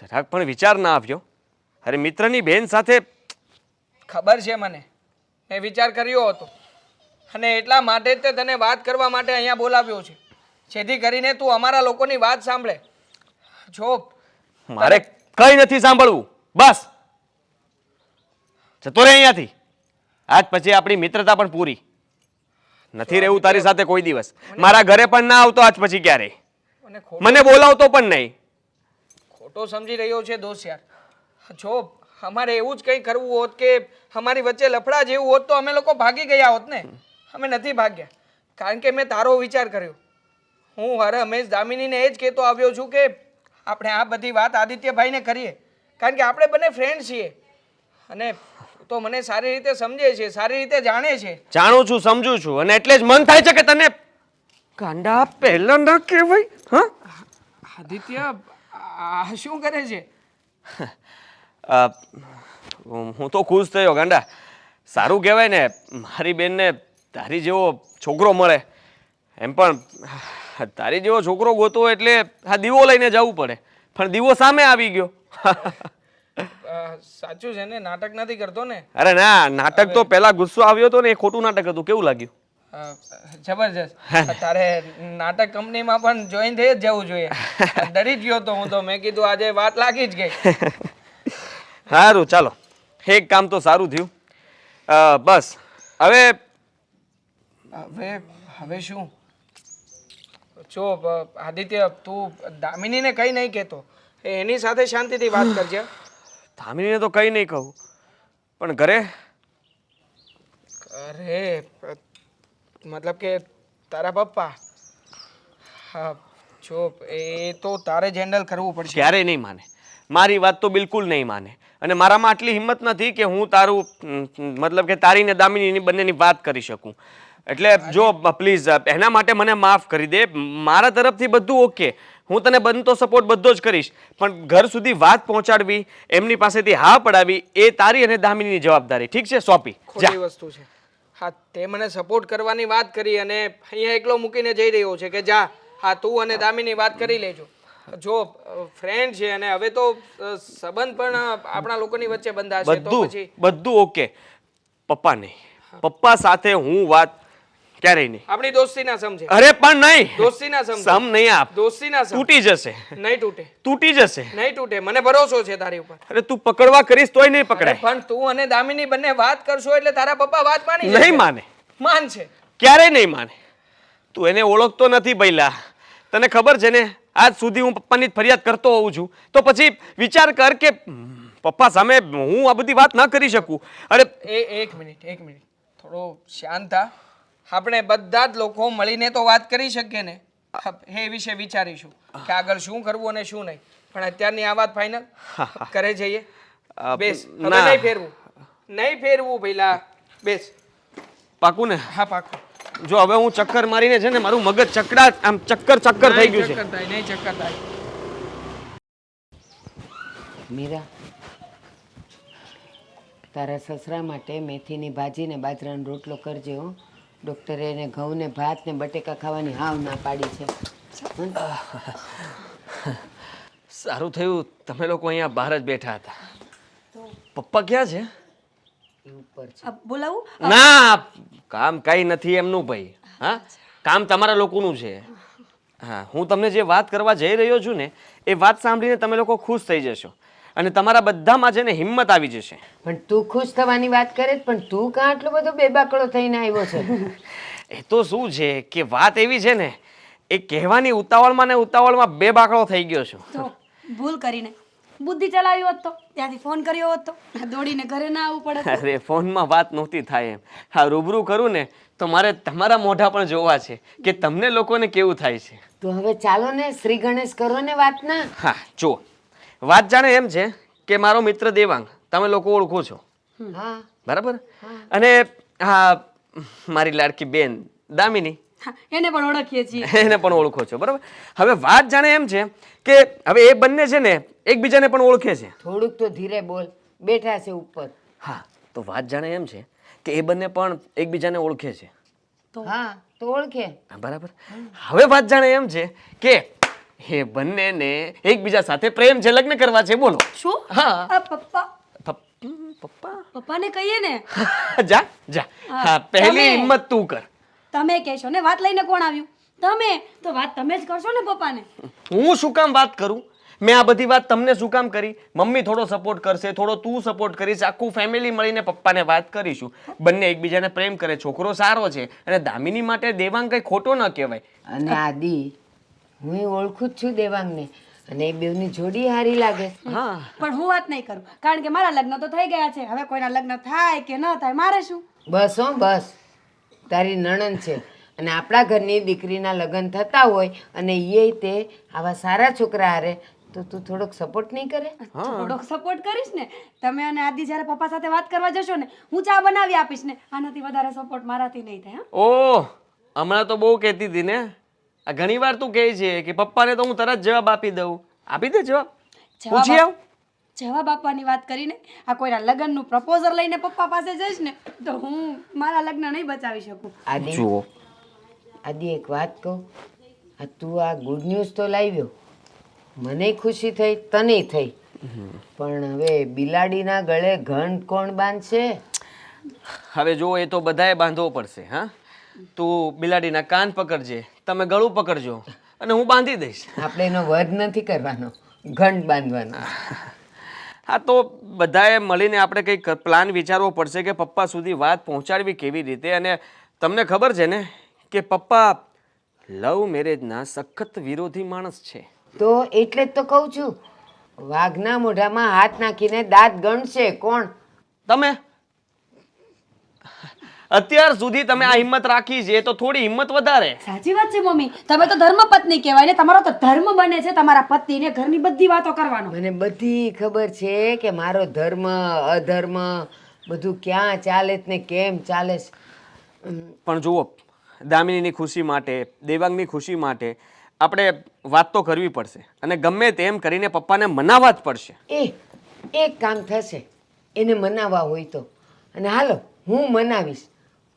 જરાક પણ વિચાર ના આવ્યો? અરે મિત્રની બેન સાથે. ખબર છે મને, મેં વિચાર કર્યો હતો, અને એટલા માટે જ તને વાત કરવા માટે અહીંયા બોલાવ્યો છે, જેથી કરીને તું અમારા લોકોની વાત સાંભળે. જો મારે કઈ નથી સાંભળવું, બસ જતો રહે અહીંયાથી. આજ પછી આપણી મિત્રતા પણ પૂરી. નથી રહેવું તારી સાથે કોઈ દિવસ. મારા ઘરે પણ ના આવતો આજ પછી ક્યારેય. મને બોલાવતો પણ નહીં. ખોટો સમજી રહ્યો છે દોસ્ત યાર. જો અમારે એવું જ કંઈ કરવું હોત કે અમારી વચ્ચે લફડા જેવું હોત તો અમે લોકો ભાગી ગયા હોત ને. અમે નથી ભાગ્યા, કારણ કે મેં તારો વિચાર કર્યો. હું હર હંમેશ દામિનીને એ જ કહેતો આવ્યો છું કે આપણે આ બધી વાત આદિત્યભાઈને કરીએ, કારણ કે આપણે બંને ફ્રેન્ડ છીએ, અને તો મને સારી રીતે સમજે છે, સારી રીતે જાણે છે. જાણું છું, સમજુ છું, અને એટલે જ મન થાય છે કે તને કાંડા પહેલા ના કહેવાય. હા આદિત્ય, આ શું કરે છે? હું તો ખુશ થયો ગાંડા. સારું કહેવાય ને મારી બેનને તારી જેવો છોકરો મળે. એમ પણ તારી જેવો છોકરો ગોતવો એટલે આ દીવો લઈને જવું પડે, પણ દીવો સામે આવી ગયો. સાચું છે ને, નાટક નથી કરતો ને? અરે ના, નાટક તો પહેલા ગુસ્સો આવ્યો હતો ને એ ખોટું નાટક હતું. કેવું લાગ્યું? જબરજસ્ત. તારે નાટક કંપનીમાં પણ જોઈન થઈ જ જવું જોઈએ. ડરી જ ગયો તો હું તો. મેં કીધું આજે વાત લાગી જ ગઈ. સારું, ચાલો, એક કામ તો સારું થયું. બસ હવે હવે હવે શું? જો આદિત્ય, તું દામિનીને કંઈ નહીં કહેતો. એની સાથે શાંતિથી વાત કરજે. ધામીને તો કંઈ નહીં કહું, પણ ઘરે અરે મતલબ કે તારા પપ્પા, હા, જો એ તો તારે જ હેન્ડલ કરવું પડશે. ક્યારેય નહીં માને. મારી વાત તો બિલકુલ નહીં માને. અને મારામાં આટલી હિંમત નથી કે હું તારું મતલબ કે તારી ને દામિનીની બંનેની વાત કરી શકું. એટલે જો પ્લીઝ એના માટે મને માફ કરી દે. મારા તરફથી બધું ઓકે. હું તને બનતો સપોર્ટ બધો જ કરીશ, પણ ઘર સુધી વાત પહોંચાડવી, એમની પાસેથી હા પડાવી, એ તારી અને દામિનીની જવાબદારી. ઠીક છે? સોંપી જા. ખોટી વસ્તુ છે. હા, તે મને સપોર્ટ કરવાની વાત કરી અને અહીંયા એકલો મૂકીને જઈ રહ્યો છે કે જા, હા, તું અને દામિની વાત કરી લેજો. જો ફ્રેન્ડ છે અને હવે તો સંબંધ પણ આપણા લોકોની વચ્ચે બંધાશે તો પછી બધું ઓકે. પપ્પા નહીં, પપ્પા સાથે હું વાત ક્યારેય નહીં. આપણી દોસ્તી ના સમજે. અરે પણ નહીં, દોસ્તી ના સમજે. સમ નહીં આપ. દોસ્તી ના સમજે. તૂટી જશે. નહીં તૂટે. તૂટી જશે. નહીં તૂટે. મને ભરોસો છે તારી ઉપર. અરે તું પકડવા કરીશ તોય નહીં પકડાય. પણ તું અને દામિની બંને વાત કરશો એટલે તારા પપ્પા વાત માની જશે. નહીં માને. માનશે. ક્યારેય નહીં માને. તું એને ઓળખતો નથી ભઈલા. તને ખબર છે ને, આજ સુધી હું પપ્પાની ફરિયાદ કરતો હોઉં છું, તો પછી વિચાર કર કે પપ્પા સામે હું આ બધી વાત ન કરી શકું. અરે એક મિનિટ થોડો શાંત થા. આપણે બધા જ લોકો મળીને તો વાત કરી શકીએ ને. એ વિશે વિચારીશું કે આગળ શું કરવું અને શું નહીં. પણ અત્યારની આ વાત ફાઇનલ કરે જઈએ. બેસ. હવે નહીં ફેરવું પહેલા. બેસ. પાકું ને? હા, પાકું. જો હવે હું ચક્કર મારીને છે ને મારું મગજ આમ ચક્કર થઈ ગયું છે. નહીં ચક્કર થાય. મીરા, તારા સસરા માટે મેથીની ભાજી ને બાજરાનો રોટલો કરજે હો. ડૉક્ટરે એને ઘઉં ને ભાત ને બટેકા ખાવાની હાવ ના પાડી છે. સારું થયું તમે લોકો અહીંયા બહાર જ બેઠા હતા. પપ્પા ક્યાં છે? ઉપર છે. બોલાવું? ના, કામ કઈ નથી એમનું ભાઈ. હા, કામ તમારા લોકોનું છે. હા, હું તમને જે વાત કરવા જઈ રહ્યો છું ને, એ વાત સાંભળીને તમે લોકો ખુશ થઈ જશો અને તમારા બધામાં છે ને હિંમત આવી જશે. પણ તું ખુશ થવાની વાત કરે પણ તું કાં આટલો બધો બેબાકળો થઈને આવ્યો છે? એ તો શું છે કે વાત એવી છે ને, એ કહેવાની ઉતાવળમાં ને ઉતાવળમાં બે બાકડો થઈ ગયો છું. તો ભૂલ કરીને બુદ્ધિ ચલાવી હોત તો ત્યાંથી ફોન કર્યો હોત તો દોડીને ઘરે ના આવવું પડે. અરે ફોનમાં વાત નહોતી થાય એમ. હા, રૂબરૂ કરું ને તો મારે તમારા મોઢા પણ જોવા છે કે તમને લોકોને કેવું થાય છે. તો હવે ચાલો ને શ્રી ગણેશ કરો ને વાત ના. હા, જો વાત જાણે એમ છે કે મારો મિત્ર દેવાંગ તમે લોકો ઓળખો છો, હા, બરાબર? અને હા, મારી લાડકી બેન દામિની, હા, એને પણ ઓળખીએ છીએ. એને પણ ઓળખો છો, બરાબર? હવે વાત જાણે એમ છે કે હવે એ બંને છે ને એકબીજાને પણ ઓળખે છે. થોડુંક તો ધીરે બોલ, બેઠા છે ઉપર. હા, તો વાત જાણે એમ છે કે એ બંને પણ એકબીજાને ઓળખે છે. હા, તો ઓળખે. હા, બરાબર. હવે વાત જાણે એમ છે કે એ બંનેને એકબીજા સાથે પ્રેમ છે, લગ્ન કરવા છે. બોલો શું? હા. આ પપ્પા પપ્પા પપ્પાને કહીએ ને. જા જા. હા, પહેલી તમે. હિંમત તું કર. તમે કહેશો ને વાત લઈને કોણ આવ્યું? તમે તો વાત તમે જ કરશો ને પપ્પાને. હું શું કામ વાત કરું? મેં આ બધી વાત તમને શું કામ કરી? મમ્મી થોડો સપોર્ટ કરશે, થોડો તું સપોર્ટ કરીશ, આખું ફેમિલી મળીને પપ્પાને વાત કરીશું. બંને એકબીજાને પ્રેમ કરે, છોકરો સારો છે અને દામિની માટે દેવાંગ કઈ ખોટો ન કહેવાય. અને આદિ, હું ઓળખું જ છું દેવાંગને અને એ બેવની જોડી હારી લાગે. હા, પણ હું વાત નહીં કરું કારણ કે મારા લગ્ન તો થઈ ગયા છે. હવે કોઈના લગ્ન થાય કે ન થાય મારે શું? બસ હો બસ, તારી નણંદ છે અને આપણા ઘરની દીકરીના લગ્ન થતા હોય અને એ તે આવા સારા છોકરા હારે, તો તું થોડોક સપોર્ટ નહીં કરે? થોડોક સપોર્ટ કરીશ ને. તમે અને આદિ જ્યારે પપ્પા સાથે વાત કરવા જશો ને, હું ચા બનાવી આપીશ ને. આનાથી વધારે સપોર્ટ મારાથી નહીં થાય. ઓહ, હમણાં તો બહુ કહેતી હતી ને. આ ઘણી વાર તું કહે છે કે પપ્પાને તો હું તરત જવાબ આપી દઉં. આપી દે જવાબ. પૂછી આવ. જવાબ આપવાની વાત કરીને આ કોઈના લગ્નનું પ્રપોઝલ લઈને પપ્પા પાસે જઈશ ને તો હું મારા લગ્ન નહીં બચાવી શકું. આદિ જુઓ આદિ એક વાત કહું, આ તું આ ગુડ ન્યૂઝ તો લાવ્યો, મને ખુશી થઈ, તને થઈ, પણ હવે બિલાડીના ગળે ઘંટ કોણ બાંધશે? હવે જો એ તો બધાએ બાંધવો પડશે. હા, તું બિલાડીના કાન પકડજે, તમે ગળું પકડજો અને હું બાંધી દઈશ. આપણે એનો વધ નથી કરવાનો, ઘંટ બાંધવાનો. હા, તો બધાએ મળીને આપણે કંઈક પ્લાન વિચારવો પડશે કે પપ્પા સુધી વાત પહોંચાડવી કેવી રીતે. અને તમને ખબર છે ને કે પપ્પા લવ મેરેજના સખત વિરોધી માણસ છે. તો એટલે જ તો કહું છું, વાઘના મોઢામાં હાથ નાખીને દાંત ગણશે કોણ? તમે અત્યાર સુધી તમે આ હિંમત રાખી છે તો થોડી હિંમત વધારે. સાચી વાત છે મમ્મી, તમે તો ધર્મપત્ની કહેવાય ને, તમારો તો ધર્મ બને છે તમારા પતિને ઘરની બધી વાતો કરવાનો. મને બધી ખબર છે કે મારો ધર્મ અધર્મ બધું ક્યાં ચાલે છે ને કેમ ચાલે છે. પણ જુઓ, દામિનીની ખુશી માટે, દેવાંગની ખુશી માટે આપણે વાત તો કરવી પડશે અને ગમે તેમ કરીને પપ્પાને મનાવવા જ પડશે. એક કામ થશે, એને મનાવવા હોય તો. અને હાલો હું મનાવીશ,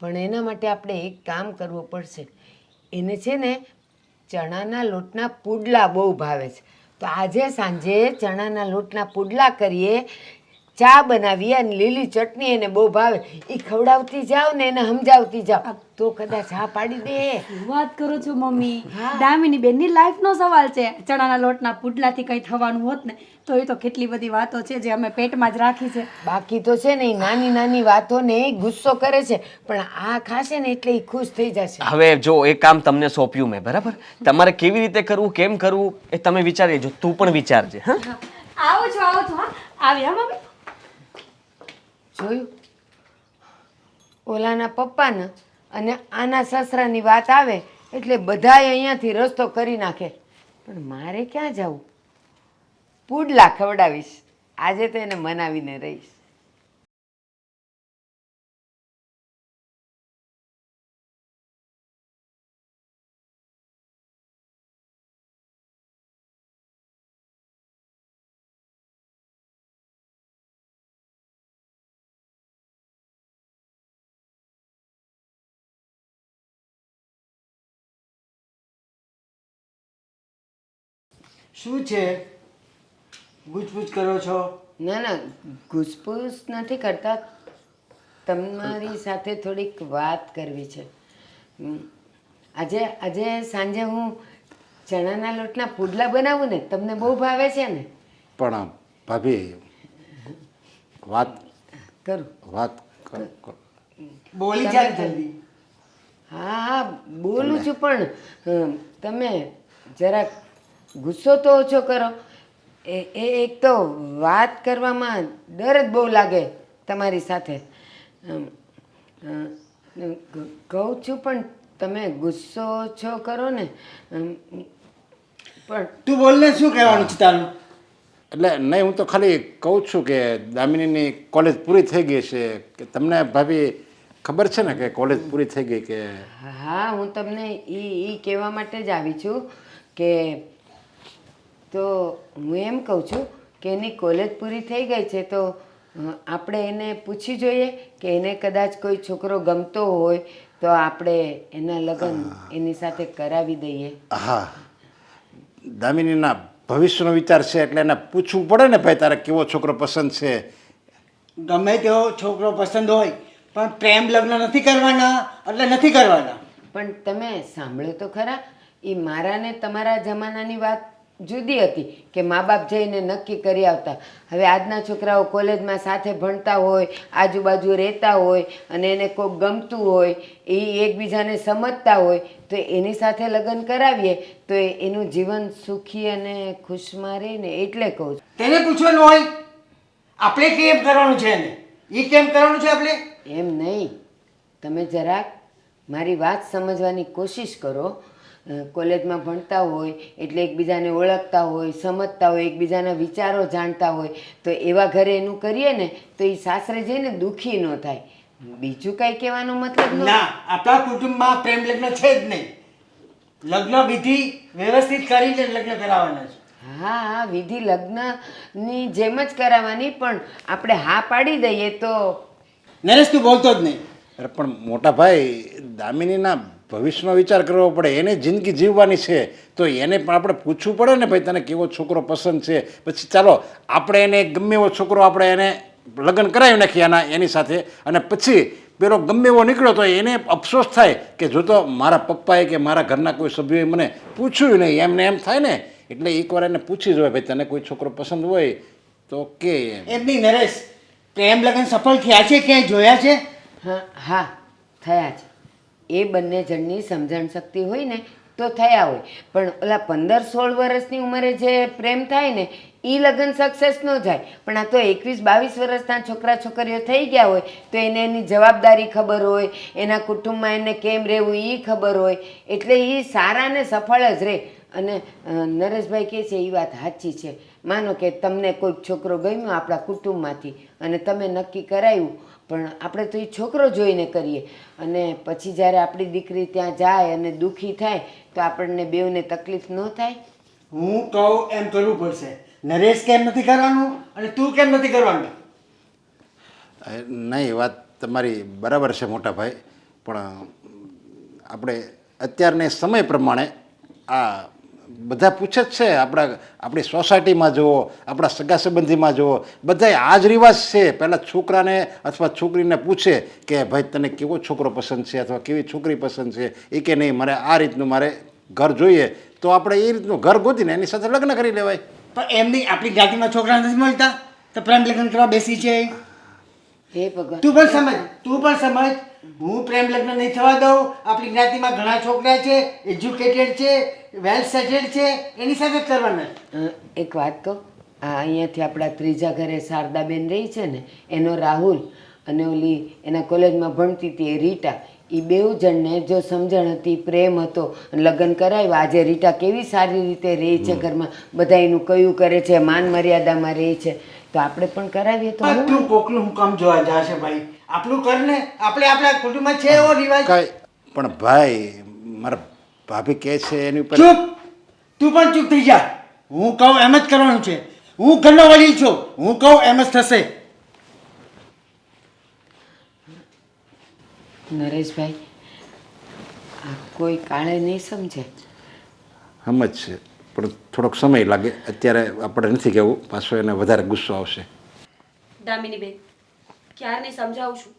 પણ એના માટે આપણે એક કામ કરવું પડશે. એને છે ને ચણાના લોટના પુડલા બહુ ભાવે છે, તો આજે સાંજે ચણાના લોટના પુડલા કરીએ, ચા બનાવીએ અને લીલી ચટણી એને બહુ ભાવે, એ ખવડાવતી જાઓ ને એને સમજાવતી જાઓ તો કદાચ હા પાડી દે. વાત કરો છો મમ્મી, દામિની બેનની લાઈફનો સવાલ છે. ચણાના લોટના પુડલાથી કંઈ થવાનું હોત ને તો એ તો કેટલી બધી વાતો છે જે અમે પેટમાં જ રાખી છે. બાકી તો છે ને એ નાની નાની વાતોને ગુસ્સો કરે છે, પણ આ ખાશે ને એટલે એ ખુશ થઈ જશે. હવે જો એ કામ તમને સોંપ્યું મેં, બરાબર? તમારે કેવી રીતે કરવું, કેમ કરવું એ તમે વિચારી લેજો. તું પણ વિચારજે. હા, આવો છો હા, આવ્યા મમ્મી. જોયું, ઓલાના પપ્પાના અને આના સસરાની વાત આવે એટલે બધાય અહીંયાથી રસ્તો કરી નાખે. પણ મારે ક્યાં જવું? પુડલા ખવડાવીશ, આજે તો એને મનાવીને રહીશ. શું છે? પૂછપૂછ કરો છો? ના ના, ઘૂસપૂસ નથી કરતા, તમારી સાથે થોડીક વાત કરવી છે. આજે સાંજે હું ચણાના લોટના પુડલા બનાવું ને, તમને બહુ ભાવે છે ને? પણ ભાભી વાત કરું? બોલી જાય જલ્દી. હા બોલું છું, પણ તમે જરાક ગુસ્સો તો ઓછો કરો. એક તો વાત કરવામાં ડર જ બહુ લાગે તમારી સાથે. કહું છું પણ તમે ગુસ્સો ઓછો કરો ને. પણ તું બોલને, શું કહેવાનું છે તારું? એટલે નહીં, હું તો ખાલી કહું છું કે દામિનીની કોલેજ પૂરી થઈ ગઈ છે. કે તમને ભાભી ખબર છે ને કે કોલેજ પૂરી થઈ ગઈ કે? હા, હું તમને એ કહેવા માટે જ આવી છું કે તો હું એમ કહું છું કે એની કોલેજ પૂરી થઈ ગઈ છે તો આપણે એને પૂછી જોઈએ કે એને કદાચ કોઈ છોકરો ગમતો હોય તો આપણે એના લગ્ન એની સાથે કરાવી દઈએ. હા, દામિનીના ભવિષ્યનો વિચાર છે એટલે એને પૂછવું પડે ને, ભાઈ તારે કેવો છોકરો પસંદ છે? ગમે તેવો છોકરો પસંદ હોય પણ પ્રેમ લગ્ન નથી કરવાના એટલે નથી કરવાના. પણ તમે સાંભળ્યું તો ખરા, એ મારા ને તમારા જમાનાની વાત જુદી હતી કે મા બાપ જઈને નક્કી કરી આવતા. હવે આજના છોકરાઓ કોલેજમાં સાથે ભણતા હોય, આજુબાજુ રહેતા હોય અને એને કોઈક ગમતું હોય, એ એકબીજાને સમજતા હોય તો એની સાથે લગ્ન કરાવીએ તો એનું જીવન સુખી અને ખુશમાં રહે ને, એટલે કહું છું. તેને પૂછવાનું હોય આપણે કેમ કરવાનું છે એને, એ કેમ કરવાનું છે આપણે? એમ નહીં, તમે જરાક મારી વાત સમજવાની કોશિશ કરો. કોલેજમાં ભણતા હોય એટલે એકબીજાને ઓળખતા હોય, સમજતા હોય, એકબીજાના વિચારો જાણતા હોય તો એવા ઘરે એનું કરીએ ને તો એ સાસરે જઈને દુઃખી ન થાય. બીજું કાંઈ કહેવાનો મતલબ ના, આપણા કુટુંબમાં પ્રેમ લગ્ન છે જ નહીં. લગ્ન વિધિ વ્યવસ્થિત કરીને લગ્ન કરાવવાના છે. હા હા વિધિ લગ્નની જેમ જ કરાવવાની, પણ આપણે હા પાડી દઈએ તો નરેશ તું બોલતો જ નહીં. અરે પણ મોટા ભાઈ, દામિનીના ભવિષ્યનો વિચાર કરવો પડે, એને જિંદગી જીવવાની છે, તો એને પણ આપણે પૂછવું પડે ને ભાઈ તને કેવો છોકરો પસંદ છે. પછી ચાલો આપણે એને ગમે એવો છોકરો આપણે એને લગ્ન કરાવી નાખીએ એની સાથે, અને પછી પેલો ગમે એવો નીકળ્યો તો એને અફસોસ થાય કે જો તો મારા પપ્પાએ કે મારા ઘરના કોઈ સભ્યોએ મને પૂછ્યું નહીં, એમને એમ થાય ને. એટલે એકવાર એને પૂછી જોવાય ભાઈ તને કોઈ છોકરો પસંદ હોય તો કે એમ. એમ નહીં નરેશ, પ્રેમ લગ્ન સફળ થયા છે ક્યાંય જોયા છે? હા હા થયા છે. એ બંને જણની સમજણ શક્તિ હોય ને તો થયા હોય, પણ ઓલા 15-16 વર્ષની ઉંમરે જે પ્રેમ થાય ને એ લગ્ન સક્સેસ ન જાય. પણ આ તો 21-22 વર્ષના છોકરા છોકરીઓ થઈ ગયા હોય તો એને એની જવાબદારી ખબર હોય, એના કુટુંબમાં એને કેમ રહેવું એ ખબર હોય, એટલે એ સારા ને સફળ જ રહે. અને નરેશભાઈ કહે છે એ વાત સાચી છે. માનો કે તમને કોઈક છોકરો ગમ્યો આપણા કુટુંબમાંથી અને તમે નક્કી કરાવ્યું, પણ આપણે તો એ છોકરો જોઈને કરીએ, અને પછી જ્યારે આપણી દીકરી ત્યાં જાય અને દુઃખી થાય તો આપણને બેઉને તકલીફ ન થાય? હું કહું એમ કરવું પડશે. નરેશ કેમ નથી કરવાનું અને તું કેમ નથી કરવાનું? નહીં, વાત તમારી બરાબર છે મોટા ભાઈ, પણ આપણે અત્યારને સમય પ્રમાણે આ બધા પૂછે જ છે. આપણી સોસાયટીમાં જુઓ, આપણા સગા સંબંધીમાં જુઓ, બધા આ જ રિવાજ છે. પહેલાં છોકરાને અથવા છોકરીને પૂછે કે ભાઈ તને કેવો છોકરો પસંદ છે અથવા કેવી છોકરી પસંદ છે. એ કે નહીં મારે આ રીતનું મારે ઘર જોઈએ, તો આપણે એ રીતનું ઘર ગોતીને એની સાથે લગ્ન કરી લેવાય. પણ એમની આપણી જ્ઞાતિમાં છોકરા નથી મળતા તો પ્રેમ લગ્ન કરવા બેસી છે. હે ભગવાન, તું પણ સમજ. હું પ્રેમ લગ્ન નહીં થવા દઉં. આપણી જ્ઞાતિમાં ઘણા છોકરા છે, એજ્યુકેટેડ છે, વેલ સેટેડ છે, એની સાથે જ કરવાના. એક વાત કહું, આ અહીંયાથી આપણા ત્રીજા ઘરે શારદાબેન રહી છે ને, એનો રાહુલ અને ઓલી એના કોલેજમાં ભણતી હતી એ રીટા, એ બેઉ જણને જો સમજણ હતી, પ્રેમ હતો, લગ્ન કરાવ્યા. આજે રીટા કેવી સારી રીતે રહે છે ઘરમાં, બધા એનું કયું કરે છે, માન મર્યાદામાં રહે છે. તો આપણે પણ કરાવીએ તો પણ તું કોકનું હું કામ જોવા જશે ભાઈ? આપણું કર ને. આપણે આપણા કુટુંબમાં છે એવો રિવાજ. કાંઈ પણ ભાઈ, મારા ભાભી કહે છે એની ઉપર ચૂપ. તું પણ ચૂપ થઈ જા. હું કહું એમ જ કરવાનું છે. હું ઘરનો વડીલ છું, હું કહું એમ જ થશે. નરેશભાઈ, આ કોઈ કાળે નહીં સમજે. સમજ છે, પણ થોડોક સમય લાગે. અત્યારે આપણે નથી કહેવું, પાછો એને વધારે ગુસ્સો આવશે. દામિની બેન, ક્યારની સમજાવું છું,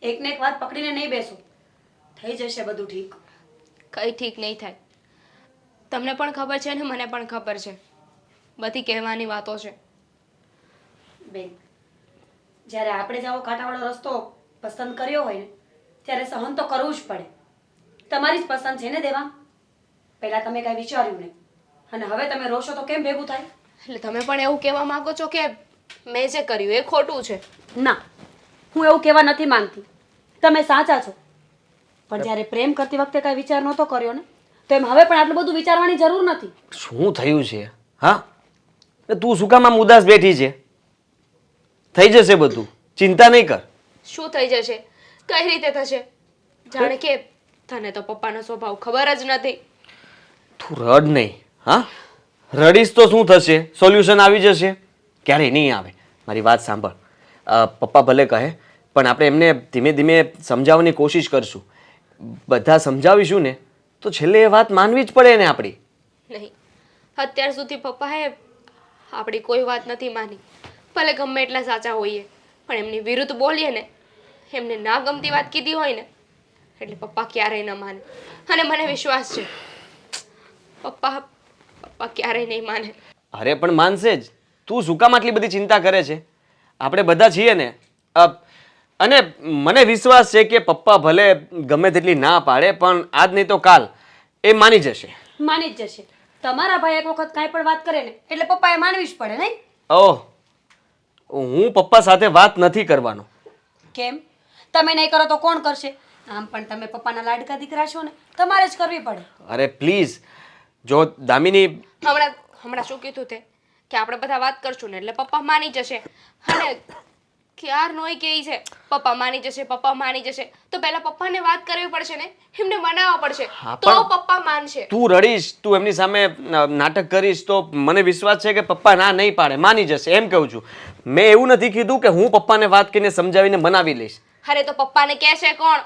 એકને એક વાત પકડીને નહીં બેસો. થઈ જશે બધું ઠીક. કંઈ ઠીક નહીં થાય. તમને પણ ખબર છે ને મને પણ ખબર છે, બધી કહેવાની વાતો છે. બેન, જ્યારે આપણે જ આવો કાંટાવાળો રસ્તો પસંદ કર્યો હોય ને ત્યારે સહન તો કરવું જ પડે. તમારી જ પસંદ છે ને દેવા? પહેલાં તમે કાંઈ વિચાર્યું નહીં અને હવે તમે રોશો તો કેમ ભેગું થાય? એટલે તમે પણ એવું કહેવા માંગો છો કે મેં જે કર્યું એ ખોટું છે? ના, હું એવું કહેવા નથી માંગતી. તમે સાચા છો, પણ જ્યારે પ્રેમ કરતી વખતે કાંઈ વિચાર નહોતો કર્યો ને, તો એમ હવે પણ આટલું બધું વિચારવાની જરૂર નથી. શું થયું છે? હા, તું શું કામ આમ ઉદાસ બેઠી છે? થઈ જશે બધું, ચિંતા નહીં કર. શું થઈ જશે? કઈ રીતે થશે? જાણે કે તને તો પપ્પાનો સ્વભાવ ખબર જ નથી. તું રડ નહીં. હા, રડીશ તો શું થશે? સોલ્યુશન આવી જશે. ક્યારેય નહીં આવે. મારી વાત સાંભળ. પપ્પા ભલે કહે, પણ આપણે એમને ધીમે ધીમે સમજાવવાની કોશિશ કરશું. બધા સમજાવીશું ને તો છેલ્લે એ વાત માનવી જ પડે ને આપણી. નહીં, અત્યાર સુધી પપ્પાએ આપણી કોઈ વાત નથી માની. ભલે ગમે એટલા સાચા હોઈએ, પણ એમની વિરુદ્ધ બોલીએ ને, એમને ના ગમતી વાત કીધી હોય ને, એટલે પપ્પા ક્યારેય ન માને. અને મને વિશ્વાસ છે પપ્પા ક્યારેય નહીં માને. અરે પણ માનશે જ. તું શું કામ આટલી બધી ચિંતા કરે છે? આપણે બધા છીએ ને. અને મને વિશ્વાસ છે કે પપ્પા ભલે ગમે તેટલી ના પાડે, પણ આજ નહીં તો કાલ એ માની જશે. માની જ જશે. તમારા ભાઈ એક વખત કાંઈ પણ વાત કરે ને એટલે પપ્પાએ માનવી જ પડે નહીં? ઓહ, હું પપ્પા સાથે વાત નથી કરવાનો. કેમ? તમે નહીં કરો તો કોણ કરશે? આમ પણ તમે પપ્પાના લાડકા દીકરા છો ને, તમારે જ કરવી પડે. અરે પ્લીઝ, જો દામિની હમણાં શું કીધું તે કે આપણે બધા વાત કરશું ને એટલે પપ્પા માની જશે. અને ક્યારનોય કહે છે પપ્પા માની જશે, પપ્પા માની જશે. તો પહેલા પપ્પાને વાત કરવી પડશે ને, એમને મનાવવા પડશે, હા, તો પણ પપ્પા માનશે. તું રડીશ, તું એમની સામે નાટક કરીશ તો મને વિશ્વાસ છે કે પપ્પા ના નહીં પાડે, માની જશે. એમ કહું છું. મેં એવું નથી કીધું કે હું પપ્પાને વાત કરીને સમજાવીને મનાવી લઈશ. અરે તો પપ્પાને કહેશે કોણ?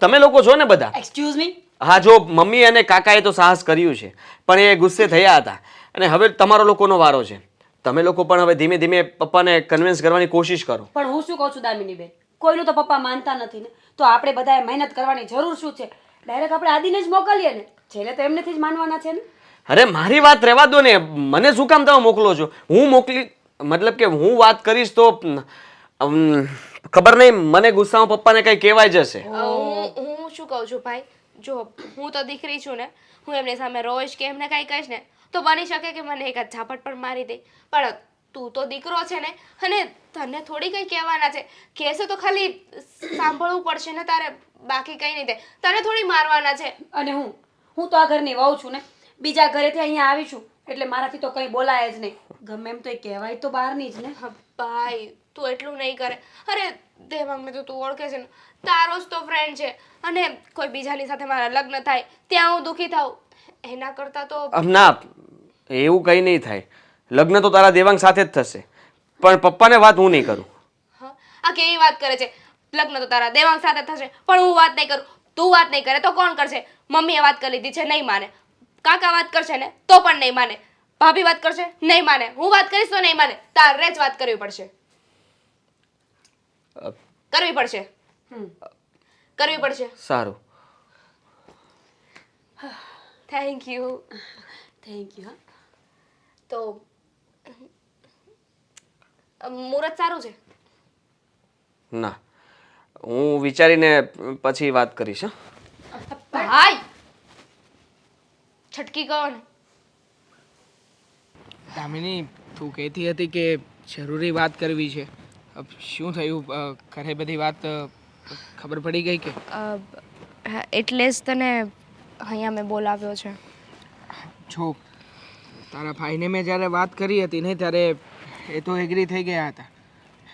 તમે લોકો છો ને બધા. Excuse me. હા, જો મમ્મી અને કાકાએ તો સાહસ કર્યું છે, પણ એ ગુસ્સે થયા હતા. અને હવે તમારો લોકોનો વારો છે. તમે લોકો પણ હવે ધીમે ધીમે પપ્પાને કન્વિન્સ કરવાની કોશિશ કરો. પણ હું શું કહું છું દામિની બેન, કોઈનું તો પપ્પા માનતા નથી ને, તો આપણે બધાએ મહેનત કરવાની જરૂર શું છે? ડાયરેક્ટ આપણે આદિને જ મોકલીએ ને, છેલ્લે તો એમનેથી જ માનવાના છે ને. અરે મારી વાત રહેવા દો ને, મને શું કામ તમે મોકલો છો? હું મતલબ કે હું વાત કરીશ તો ખબર નહીં, મને ગુસ્સામાં પપ્પાને કંઈ કહેવાય જશે. હું શું કહું છું ભાઈ, જો હું તો દીકરી છું ને, હું એમની સામે રોઈશ કે એમને કાંઈ કહીશ ને તો બની શકે કે મને એક ઝાપટ પણ મારી દે. પણ તું તો દીકરો છે ને, અને તને થોડી કંઈ કહેવાના છે. કહેશે તો ખાલી સાંભળવું પડશે ને તારે, બાકી કંઈ નહીં થાય. તને થોડી મારવાના છે. અને હું તો આ ઘરની વહુ છું ને, બીજા ઘરેથી અહીંયા આવી છું એટલે મારાથી તો કંઈ બોલાય જ નહીં. ગમે એમ તો એ કહેવાય તો બહારની જ ને. ભાઈ તું એટલું નહીં કરે. અરે દેવાંગને તો તું ઓળખે છે ને, તારો જ તો ફ્રેન્ડ છે, અને કોઈ બીજાની સાથે મારા લગ્ન થાય ત્યાં હું દુઃખી થાઉં એના કરતાં તો ના, એવું કંઈ નહીં થાય. લગ્ન તો તારા દેવાંગ સાથે જ થશે, પણ પપ્પાને વાત હું નહીં કરું. હા, આ કેવી વાત કરે છે? લગ્ન તો તારા દેવાંગ સાથે થશે, પણ હું વાત નહીં કરું. તું વાત નહીં કરે તો કોણ કરશે? મમ્મીએ વાત કરી લીધી છે, નહીં માને. કાકા વાત કરશે ને તો પણ નહીં માને. ભાભી વાત કરશે, નહીં માને. હું વાત કરીશ તો નહીં માને. તારે જ વાત કરવી પડશે. કરવી પડશે. કરવી પડશે. સારું. Thank you. Thank you. તો મુહૂર્ત સારું છે? ના, હું વિચારીને પછી વાત કરીશ. ભાઈ છટકી ગયો ને. દામિની, તું કહેતી હતી કે જરૂરી વાત કરવી છે. શું થયું? ઘરે બધી વાત ખબર પડી ગઈ કે? એટલે જ તને અહીંયા મેં બોલાવ્યો છે. જો તારા ભાઈને મેં જ્યારે વાત કરી હતી ને, ત્યારે એ તો એગ્રી થઈ ગયા હતા.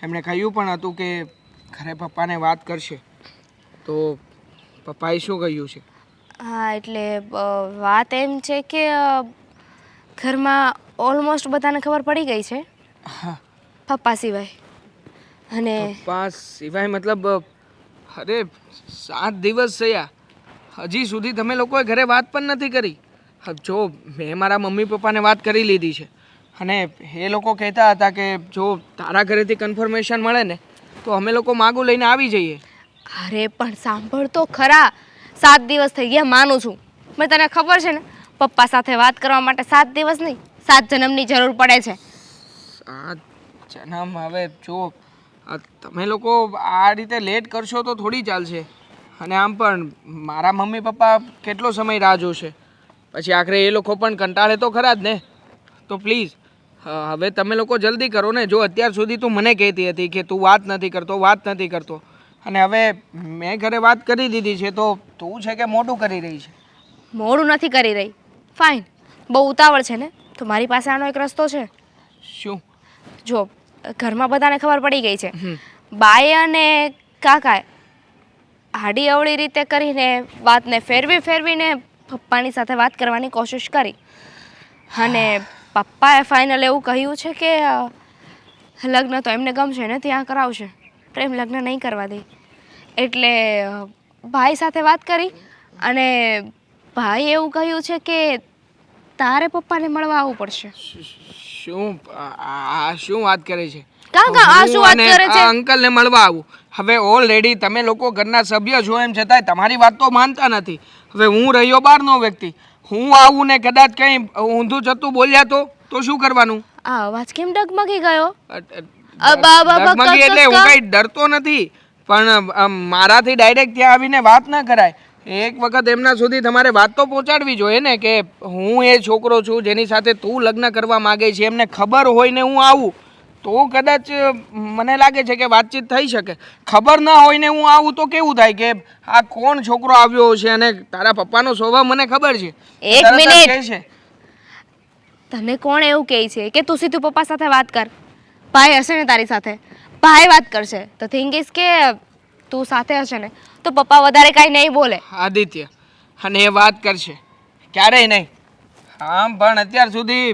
એમણે કહ્યું પણ હતું કે ઘરે પપ્પાને વાત કરશે. તો પપ્પાએ શું કહ્યું છે? હા, એટલે વાત એમ છે કે ઘરમાં ઓલમોસ્ટ બધાને ખબર પડી ગઈ છે, હા. પપ્પા સિવાય. અને પપ્પા સિવાય મતલબ? અરે 7 દિવસ થયા, હજી સુધી તમે લોકોએ ઘરે વાત પણ નથી કરી. જો મેં મારા મમ્મી પપ્પાને વાત કરી લીધી છે, અને એ લોકો કહેતા હતા કે જો તારા ઘરેથી કન્ફર્મેશન મળે ને તો અમે લોકો માગું લઈને આવી જઈએ. અરે પણ સાંભળ તો ખરા, 7 દિવસ થઈ ગયા માનું છું. મેં તને ખબર છે ને, પપ્પા સાથે વાત કરવા માટે 7 દિવસ નહીં 7 જન્મની જરૂર પડે છે. 7 જન્મ? હવે જો તમે લોકો આ રીતે લેટ કરશો તો થોડી ચાલશે. અને આમ પણ મારા મમ્મી પપ્પા કેટલો સમય રાહ જોશે? પછી આખરે એ લોકો પણ કંટાળે તો ખરા જ ને. તો પ્લીઝ હવે તમે લોકો જલ્દી કરો ને. જો અત્યાર સુધી તું મને કહેતી હતી કે તું વાત નથી કરતો, અને હવે મેં ઘરે વાત કરી દીધી છે, તો તું છે કે મોટું કરી રહી છે? મોડું નથી કરી રહી. ફાઇન, બહુ ઉતાવળ છે ને, તો મારી પાસે આનો એક રસ્તો છે. શું? જો ઘરમાં બધાને ખબર પડી ગઈ છે. બાએ અને કાકાએ આડી અવળી રીતે કરીને વાતને ફેરવીને પપ્પાની સાથે વાત કરવાની કોશિશ કરી, અને પપ્પાએ ફાઇનલ એવું કહ્યું છે કે લગ્ન તો એમને ગમશે ને ત્યાં કરાવશે, પ્રેમ લગ્ન નહીં કરવા દે. એટલે ભાઈ સાથે વાત કરી, અને ભાઈ એવું કહ્યું છે કે તારે પપ્પાને મળવા આવવું પડશે. શું આ શું વાત કરે છે? કાકા આ શું વાત કરે છે? અંકલને મળવા આવું? હવે ઓલરેડી તમે લોકો ઘરના સભ્ય છો, એમ છતાંય તમારી વાત તો માનતા નથી. હવે હું રહ્યો બહારનો વ્યક્તિ, હું આવું ને કદાચ કંઈ ઊંધું જતું બોલ્યા તો શું કરવાનું? આ અવાજ કેમ ડગમગી ગયો? ડગમગી એટલે હું કઈ ડરતો નથી, પણ મારાથી ડાયરેક્ટ ત્યાં આવીને વાત ના કરાય. એક વખત એમના સુધી તમારે વાત તો પહોંચાડવી જોઈએ ને, કે હું એ છોકરો છું જેની સાથે તું લગ્ન કરવા માંગે છે. એમને ખબર હોય ને હું આવું તો કદાચ મને લાગે છે કે વાતચીત થઈ શકે. ખબર ના હોય ને હું આવું તો કેવું થાય કે આ કોણ છોકરો આવ્યો છે? અને તારા પપ્પાનો સ્વભાવ મને ખબર છે. એક મિનિટ, તને કોણ એવું કહે છે કે તું સીધું પપ્પા સાથે વાત કર? ભાઈ હશે ને તારી સાથે, ભાઈ વાત કરશે તો થિંગ ઇઝ કે તું સાથે હશે ને તો પપ્પા વધારે કાંઈ નહીં બોલે. આદિત્ય અને એ વાત કરશે ક્યારેય નહીં. આમ પણ અત્યાર સુધી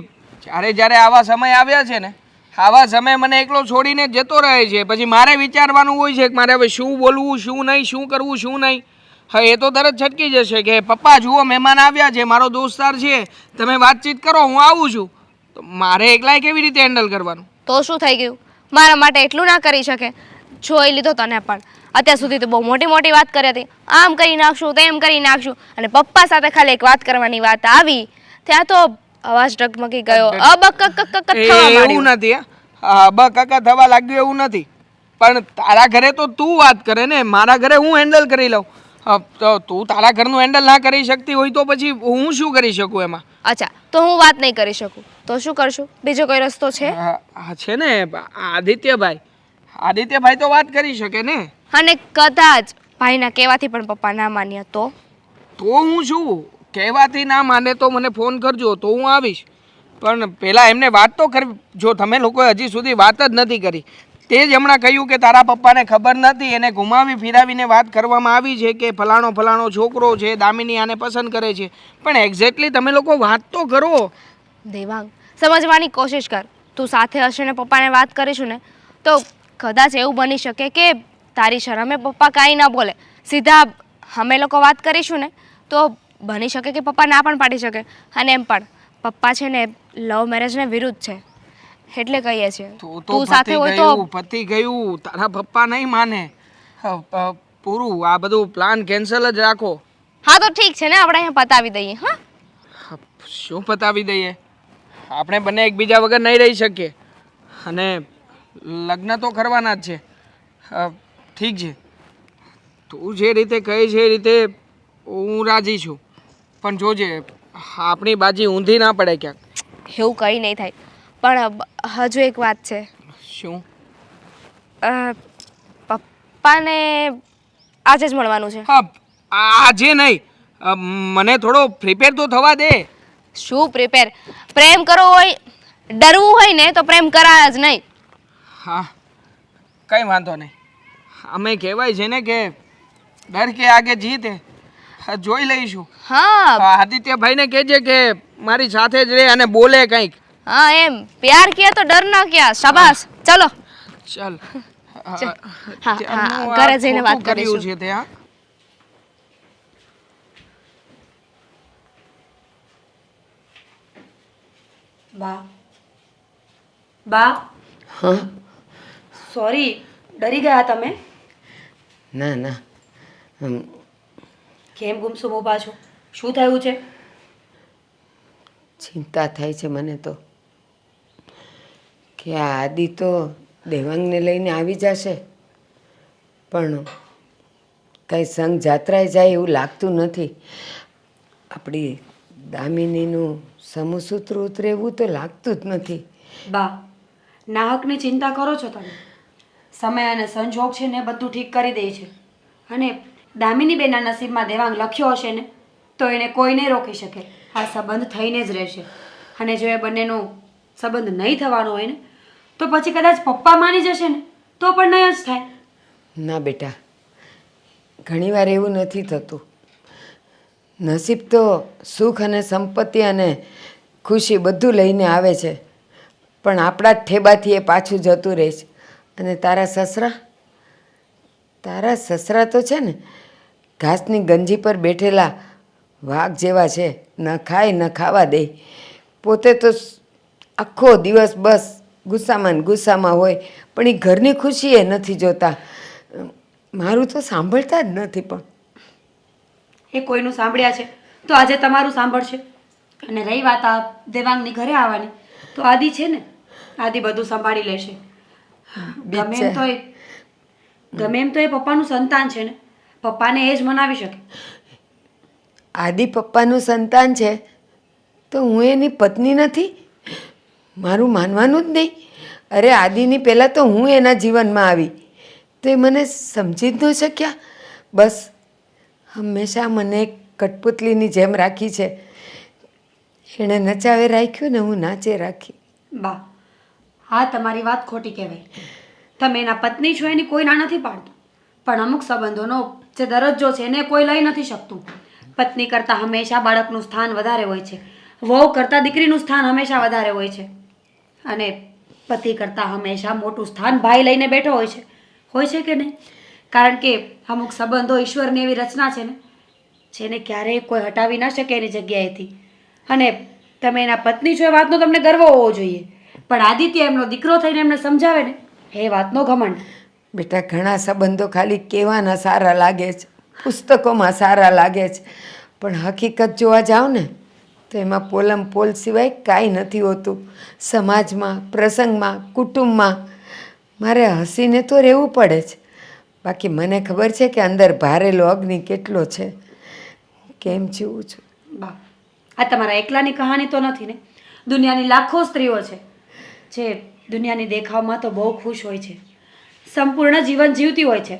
જ્યારે આવા સમય આવ્યા છે ને આવા સમય મને એકલો છોડીને જતો રહે છે. પછી મારે વિચારવાનું હોય છે કે મારે હવે શું બોલવું શું નહીં, શું કરવું શું નહીં. હા એ તો તરત છટકી જશે કે પપ્પા જુઓ મહેમાન આવ્યા છે, મારો દોસ્તાર છે, તમે વાતચીત કરો, હું આવું છું. તો મારે એકલાય કેવી રીતે હેન્ડલ કરવાનું? તો શું થઈ ગયું? મારા માટે એટલું ના કરી શકે? જોઈ લીધો તને પણ અત્યાર સુધી તો બહુ મોટી મોટી વાત કરી હતી, આમ કરી નાખશું તેમ કરી નાખશું, અને પપ્પા સાથે ખાલી એક વાત કરવાની વાત આવી ત્યાં તો અવાજ ડગમગી ગયો, અબકકકક થવા એવું માંડ્યું. નથી અબકક થવા લાગ્યું એવું નથી. પણ તારા ઘરે તો તું વાત કરે ને, મારા ઘરે હું હેન્ડલ કરી લઉં. તો તું તારા ઘરનું હેન્ડલ ના કરી શકતી હોય તો પછી હું શું કરી શકું એમાં? અચ્છા, તો હું વાત નહીં કરી શકું તો શું કરશું? બીજો કોઈ રસ્તો છે? છે ને આદિત્યભાઈ તો વાત કરી શકે ને. અને કદાચ ભાઈના કહેવાથી પણ પપ્પા ના માન્યા તો? તો હું શું કહેવાથી ના માને તો મને ફોન કરજો તો હું આવીશ. પણ પહેલાં એમને વાત તો કરવી. જો તમે લોકોએ હજી સુધી વાત જ નથી કરી, તે જ હમણાં કહ્યું કે તારા પપ્પાને ખબર નથી, એને ઘુમાવી ફિરાવીને વાત કરવામાં આવી છે કે ફલાણો છોકરો છે, દામિની આને પસંદ કરે છે. પણ એક્ઝેક્ટલી તમે લોકો વાત તો કરો. દેવાંગ, સમજવાની કોશિશ કર. તું સાથે હશે ને પપ્પાને વાત કરીશું ને તો કદાચ એવું બની શકે કે તારી શરમે પપ્પા કાંઈ ન બોલે, સીધા અમે લોકો વાત કરીશું ને તો બની શકે કે પપ્પા ના પણ પાડી શકે. અને એમ પણ પપ્પા છે ને લવ મેરેજને વિરુદ્ધ છે, એટલે કહીએ છીએ તું સાથે હોય તો. પતી ગયું, તારા પપ્પા નહીં માને. પૂરું, આ બધું પ્લાન કેન્સલ જ રાખો. હા તો ઠીક છે ને, આપણે અહીંયા પતાવી દઈએ. હા, શું પતાવી દઈએ? આપણે બંને એકબીજા વગર નહીં રહી શકીએ, અને લગ્ન તો કરવાના જ છે. ઠીક છે, તું જે રીતે કહે છે એ રીતે હું રાજી છું. પણ જોજે આપણી બાજી ઊંધી ના પડે ક્યાંક. એવું કંઈ નહીં થાય. પણ હજુ એક વાત છે. શું? પપ્પાને આજે જ મળવાનું છે. હા, આજે નહીં, મને થોડો પ્રિપેર તો થવા દે. શું પ્રિપેર? પ્રેમ કરવો હોય, ડરવું હોય ને તો પ્રેમ કરાય જ નહીં. હા, કંઈ વાંધો નહીં. અમે કહેવાય છે ને કે ડર કે આગે જીતે. જોઈ લઈશું. હા આદિત્યભાઈને કહેજે કે મારી સાથે જ રહે અને બોલે કંઈક. હા, એમ પ્યાર કિયા તો ડર ના કિયા. શાબાશ, ચલો ચાલ. હા, ઘરે જઈને વાત કરીશું. છે ત્યાં. બા હા? સોરી, ડરી ગયા તમે? ના ના, કેમ ગુમસુમ ઊભા છો? શું થયું છે? ચિંતા થાય છે મને તો કે આ આદિ તો દેવાંગને લઈને આવી જશે, પણ કંઈ સંઘ જાત્રાએ જાય એવું લાગતું નથી. આપણી દામિનીનું સમૂહસૂત્ર ઉતરે એવું તો લાગતું જ નથી. બા, નાહકની ચિંતા કરો છો તમે. સમય અને સંજોગ છે ને બધું ઠીક કરી દે છે. અને દામિની બેના નસીબમાં દેવાંગ લખ્યો હશે ને તો એને કોઈ નહીં રોકી શકે. આ સંબંધ થઈને જ રહેશે. અને જો એ બંનેનો સંબંધ નહીં થવાનો હોય ને તો પછી કદાચ પપ્પા માની જશે ને તો પણ નહીં જ થાય. ના બેટા, ઘણીવાર એવું નથી થતું. નસીબ તો સુખ અને સંપત્તિ અને ખુશી બધું લઈને આવે છે, પણ આપણા જ ઠેબાથી એ પાછું જતું રહે છે. અને તારા સસરા તો છે ને ઘાસની ગંજી પર બેઠેલા વાઘ જેવા છે. ન ખાય ન ખાવા દે. પોતે તો આખો દિવસ બસ ગુસ્સામાં ને ગુસ્સામાં હોય, પણ એ ઘરની ખુશી એ નથી જોતા. મારું તો સાંભળતા જ નથી. પણ એ કોઈનું સાંભળ્યા છે તો આજે તમારું સાંભળશે. અને રહી વાત આ દેવાંગની ઘરે આવવાની, તો આદિ છે ને, આદિ બધું સંભાળી લેશે. ગમે એમ તો એ પપ્પાનું સંતાન છે ને, પપ્પાને એ જ મનાવી શકે. આદિ પપ્પાનું સંતાન છે તો હું એની પત્ની નથી? મારું માનવાનું જ નહીં. અરે આદિની પહેલાં તો હું એના જીવનમાં આવી તો એ મને સમજી જ ન શક્યા. બસ હંમેશા મને કઠપુતલીની જેમ રાખી છે. એણે નચાવે રાખ્યું ને હું નાચે રાખી. બા, હા તમારી વાત ખોટી કહેવાય. તમે એના પત્ની છો એની કોઈ ના નથી પાડતું, પણ અમુક સંબંધોનો જે દરજ્જો છે એને કોઈ લઈ નથી શકતું. પત્ની કરતાં હંમેશા બાળકનું સ્થાન વધારે હોય છે, વહુ કરતાં દીકરીનું સ્થાન હંમેશા વધારે હોય છે, અને પતિ કરતાં હંમેશા મોટું સ્થાન ભાઈ લઈને બેઠો હોય છે કે નહીં? કારણ કે અમુક સંબંધો ઈશ્વરની એવી રચના છે ને જેને ક્યારેય કોઈ હટાવી ના શકે એની જગ્યાએથી. અને તમે એના પત્ની છો એ વાતનો તમને ગર્વ હોવો જોઈએ, પણ આદિત્ય એમનો દીકરો થઈને એમને સમજાવે ને એ વાતનો ઘમંડ. બેટા, ઘણા સંબંધો ખાલી કહેવાના સારા લાગે છે, પુસ્તકોમાં સારા લાગે છે, પણ હકીકત જોવા જાઓ ને તો એમાં પોલમ પોલ સિવાય કાંઈ નથી હોતું. સમાજમાં, પ્રસંગમાં, કુટુંબમાં મારે હસીને તો રહેવું પડે છે, બાકી મને ખબર છે કે અંદર ભારેલો અગ્નિ કેટલો છે. કેમ જીવું છું? બા, આ તમારા એકલાની કહાની તો નથી ને? દુનિયાની લાખો સ્ત્રીઓ છે જે દુનિયાની દેખાવમાં તો બહુ ખુશ હોય છે, સંપૂર્ણ જીવન જીવતી હોય છે,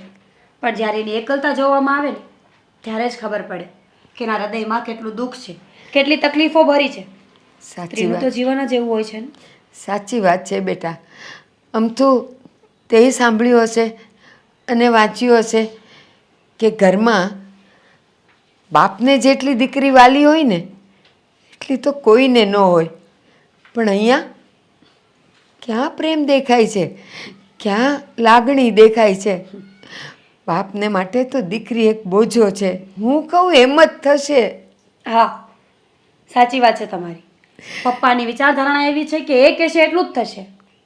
પણ જ્યારે એની એકલતા જોવામાં આવે ને ત્યારે જ ખબર પડે કે એના હૃદયમાં કેટલું દુઃખ છે, કેટલી તકલીફો ભરી છે. સાચી સ્ત્રીનું તો વાત, જીવન જ એવું હોય છે ને. સાચી વાત છે બેટા. આમ તો તે સાંભળ્યું હશે અને વાંચ્યું હશે કે ઘરમાં બાપને જેટલી દીકરી વાલી હોય ને એટલી તો કોઈને ન હોય, પણ અહીંયા ક્યાં પ્રેમ દેખાય છે, ક્યાં લાગણી દેખાય છે. બાપને માટે તો દીકરી એક બોજો છે. હું કહું એમ જ થશે. હા, સાચી વાત છે તમારી. પપ્પાની વિચારધારણા એવી છે કે એ કહેશે એટલું જ થશે,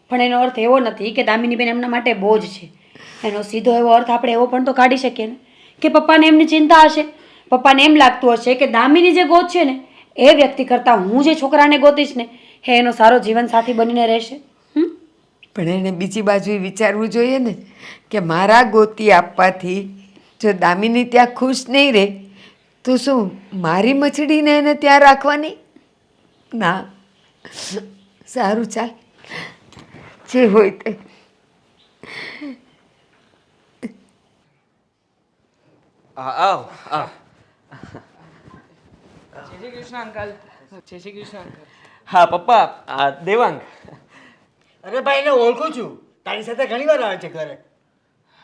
પણ એનો અર્થ એવો નથી કે દામિનીબેન એમના માટે બોજ છે. એનો સીધો એવો અર્થ આપણે એવો પણ તો કાઢી શકીએ ને કે પપ્પાને એમની ચિંતા હશે, પપ્પાને એમ લાગતું હશે કે દામિની જે ગોત છે ને એ વ્યક્તિ કરતાં હું જે છોકરાને ગોતીશ ને એ એનો સારો જીવનસાથી બનીને રહેશે. પણ એને બીજી બાજુ વિચારવું જોઈએ ને કે મારા ગોતી આપવાથી જો દામિની ત્યાં ખુશ નહીં રહે તો શું મારી મચડીને એને ત્યાં રાખવાની? ના, સારું, ચાલ જે હોય તે. આવ આવ. જય શ્રી કૃષ્ણ અંકલ. જય શ્રી કૃષ્ણ અંકલ. હા પપ્પા, આ દેવાંગ. અરે ભાઈ, એને ઓળખું છું, તારી સાથે ઘણી વાર આવે છે ઘરે.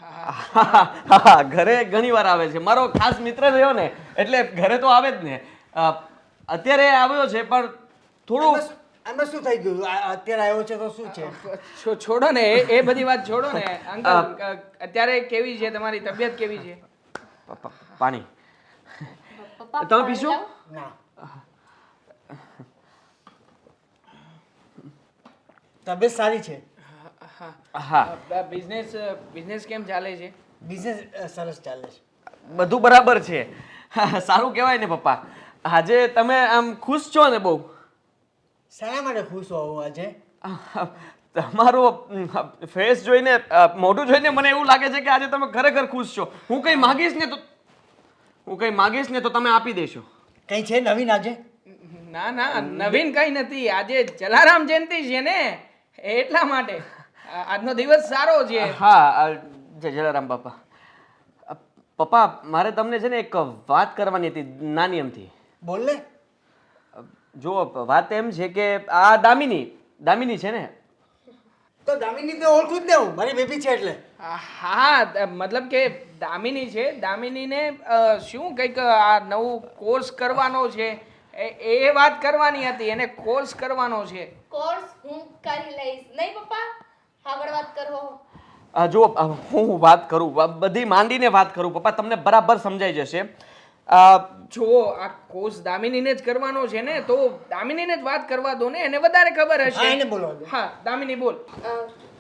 હા, ઘરે ઘણી વાર આવે છે, મારો ખાસ મિત્ર રહ્યો ને એટલે ઘરે તો આવે જ ને. અત્યારે આવ્યો છે પણ થોડું આમાં શું થઈ ગયું? અત્યારે આવ્યો છે તો શું છે? છોડો ને એ બધી વાત છોડો ને અંકલ. અત્યારે કેવી છે તમારી તબિયત? કેવી છે? પાણી તમે પીશો? ના, તબિયત સારી છે. હા, બિઝનેસ કેમ ચાલે છે? બિઝનેસ સરસ ચાલે છે. બધું બરાબર છે. સારું કહેવાય ને પપ્પા. આજે તમે આમ ખુશ છો ને બહુ? શાના માટે ખુશ હોવું આજે? તમારો ફેસ જોઈને, મોઢું જોઈને મને એવું લાગે છે કે આજે તમે ખરેખર ખુશ છો. હું કંઈ માગીશ ને તો તમે આપી દેશો. કઈ છે નવીન આજે? ના ના, નવીન કઈ નથી. આજે જલારામ જયંતિ છે ને એટલા માટે આજનો દિવસ સારો છે. હા, જય જલારામ બાપા. પપ્પા, મારે તમને છે ને એક વાત કરવાની હતી, નાની એમથી. બોલ ને. જો વાત એમ છે કે આ દામિની છે ને. તો દામિની તો ઓળખું જ ને હું, મારી બેબી છે એટલે. હા, મતલબ કે દામિની છે. દામિનીને શું કંઈક આ નવું કોર્સ કરવાનો છે, એ વાત કરવાની હતી. એને કોર્સ કરવાનો છે. કોર્સ હું કરી લઈશ નહીં પપ્પા, આગળ વાત કરો. જો હું વાત કરું, બધી માંડીને વાત કરું પપ્પા, તમને બરાબર સમજાઈ જશે. જો આ કોર્સ દામિનીને જ કરવાનો છે ને, તો દામિનીને જ વાત કરવા દો ને, એને વધારે ખબર હશે. હા, એને બોલવા દો. હા, દામિની બોલ.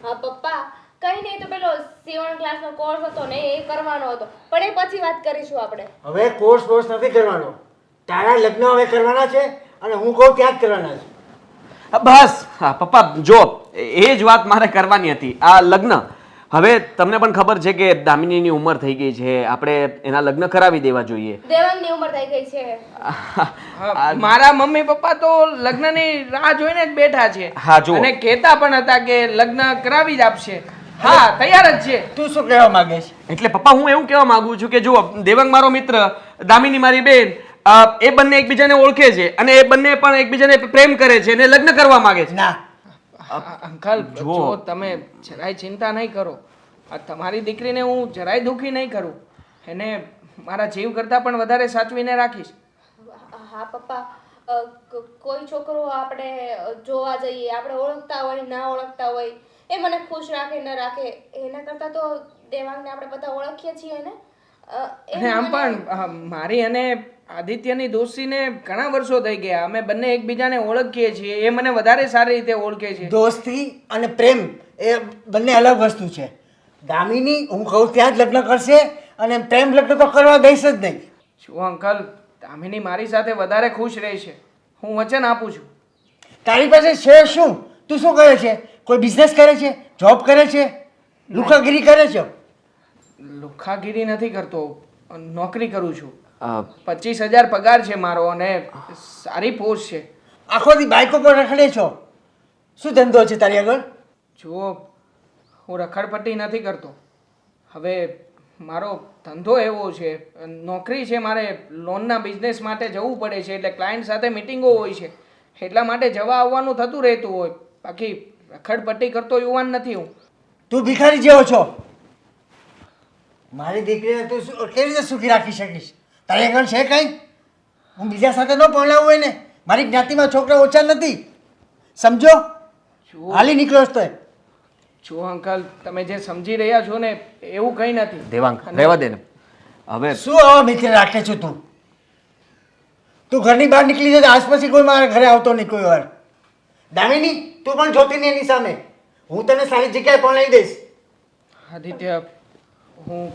હા પપ્પા, કઈ નહીં, તો પેલો સીવણ ક્લાસનો કોર્સ હતો ને એ કરવાનો હતો, પણ એ પછી વાત કરીશું આપણે. હવે કોર્સ નથી કરવાનો. તારા લગ્ન હવે કરવાના છે અને હું કહું ત્યાં જ કરવાના છે. બસ. હા પપ્પા, જો એ જ વાત મારે કરવાની હતી. આ લગ્ન, હવે તમને પણ ખબર છે કે દામિનીની ઉંમર થઈ ગઈ છે, આપણે એના લગ્ન કરાવી દેવા જોઈએ. દેવાંગની ઉંમર થઈ ગઈ છે. મારા મમ્મી પપ્પા તો લગ્નની રાહ જોઈને જ બેઠા છે. હા, જુઓ. અને કહેતા પણ હતા કે લગ્ન કરાવી જ આપશે. હા, તૈયાર જ છે. તું શું કહેવા માંગે છે? એટલે પપ્પા, હું એવું કહેવા માંગુ છું કે જુઓ, દેવાંગ મારો મિત્ર, દામિની મારી બેન, એ બંને એકબીજાને ઓળખે છે અને એ બંને પણ એકબીજાને પ્રેમ કરે છે અને લગ્ન કરવા માંગે છે. ના, અંકલ જો તમે જરાય ચિંતા નહીં કરો. આ તમારી દીકરીને હું જરાય દુઃખી નહીં કરું. એને મારા જીવ કરતાં પણ વધારે સાચવીને રાખીશ. હા પપ્પા, કોઈ છોકરો આપણે જોવા જઈએ, આપણે ઓળખતા હોય ના ઓળખતા હોય, એ મને ખુશ રાખે ન રાખે એના કરતાં તો દેવાંગને આપણે બધા ઓળખીએ છીએ ને. અને આમ પણ મારી અને આદિત્યની દોસ્તીને ઘણા વર્ષો થઈ ગયા. અમે બંને એકબીજાને ઓળખીએ છીએ. એ મને વધારે સારી રીતે ઓળખે છે. દોસ્તી અને પ્રેમ એ બંને અલગ વસ્તુ છે. દામિની હું કહું ત્યાં જ લગ્ન કરશે અને પ્રેમ લગ્ન તો કરવા દઈશ જ નહીં. શું અંકલ, દામિની મારી સાથે વધારે ખુશ રહેશે. હું વચન આપું છું. તારી પાસે છે શું? તું શું કરે છે? કોઈ બિઝનેસ કરે છે? જોબ કરે છે? લુખાગીરી કરે છે? લુખાગીરી નથી કરતો, નોકરી કરું છું. 25,000 પગાર છે મારો અને સારી પોસ્ટ છે. આખો દી બાઈકો પર રખડે છો. શું ધંધો છે તારી આગળ? જુઓ, હું રખડપટ્ટી નથી કરતો. હવે મારો ધંધો એવો છે, નોકરી છે, મારે લોનના બિઝનેસ માટે જવું પડે છે, એટલે ક્લાયન્ટ સાથે મિટિંગો હોય છે, એટલા માટે જવા આવવાનું થતું રહેતું હોય. બાકી રખડપટ્ટી કરતો યુવાન નથી હું. તું ભિખારી જેવો છો. મારી દીકરીને તું કેવી રીતે સુખી રાખી શકીશ? તારી આગળ છે કંઈ? હું બીજા સાથે ન પરણાવું હોય ને. મારી જ્ઞાતિમાં છોકરા ઓછા નથી, સમજો. હાલી નીકળો તો જો અંકલ, તમે જે સમજી રહ્યા છો ને એવું કંઈ નથી. દેવાંગ રહેવા દે ને હવે. શું આવા મિત્ર રાખે છો તું? તું ઘરની બહાર નીકળી જાય આસપાસ કોઈ મારા ઘરે આવતો નહીં કોઈ વાર. દામિની, તું પણ જોતી નહીં એની સામે. હું તને સારી જગ્યાએ પરણાવી દઈશ. આદિત્ય, હું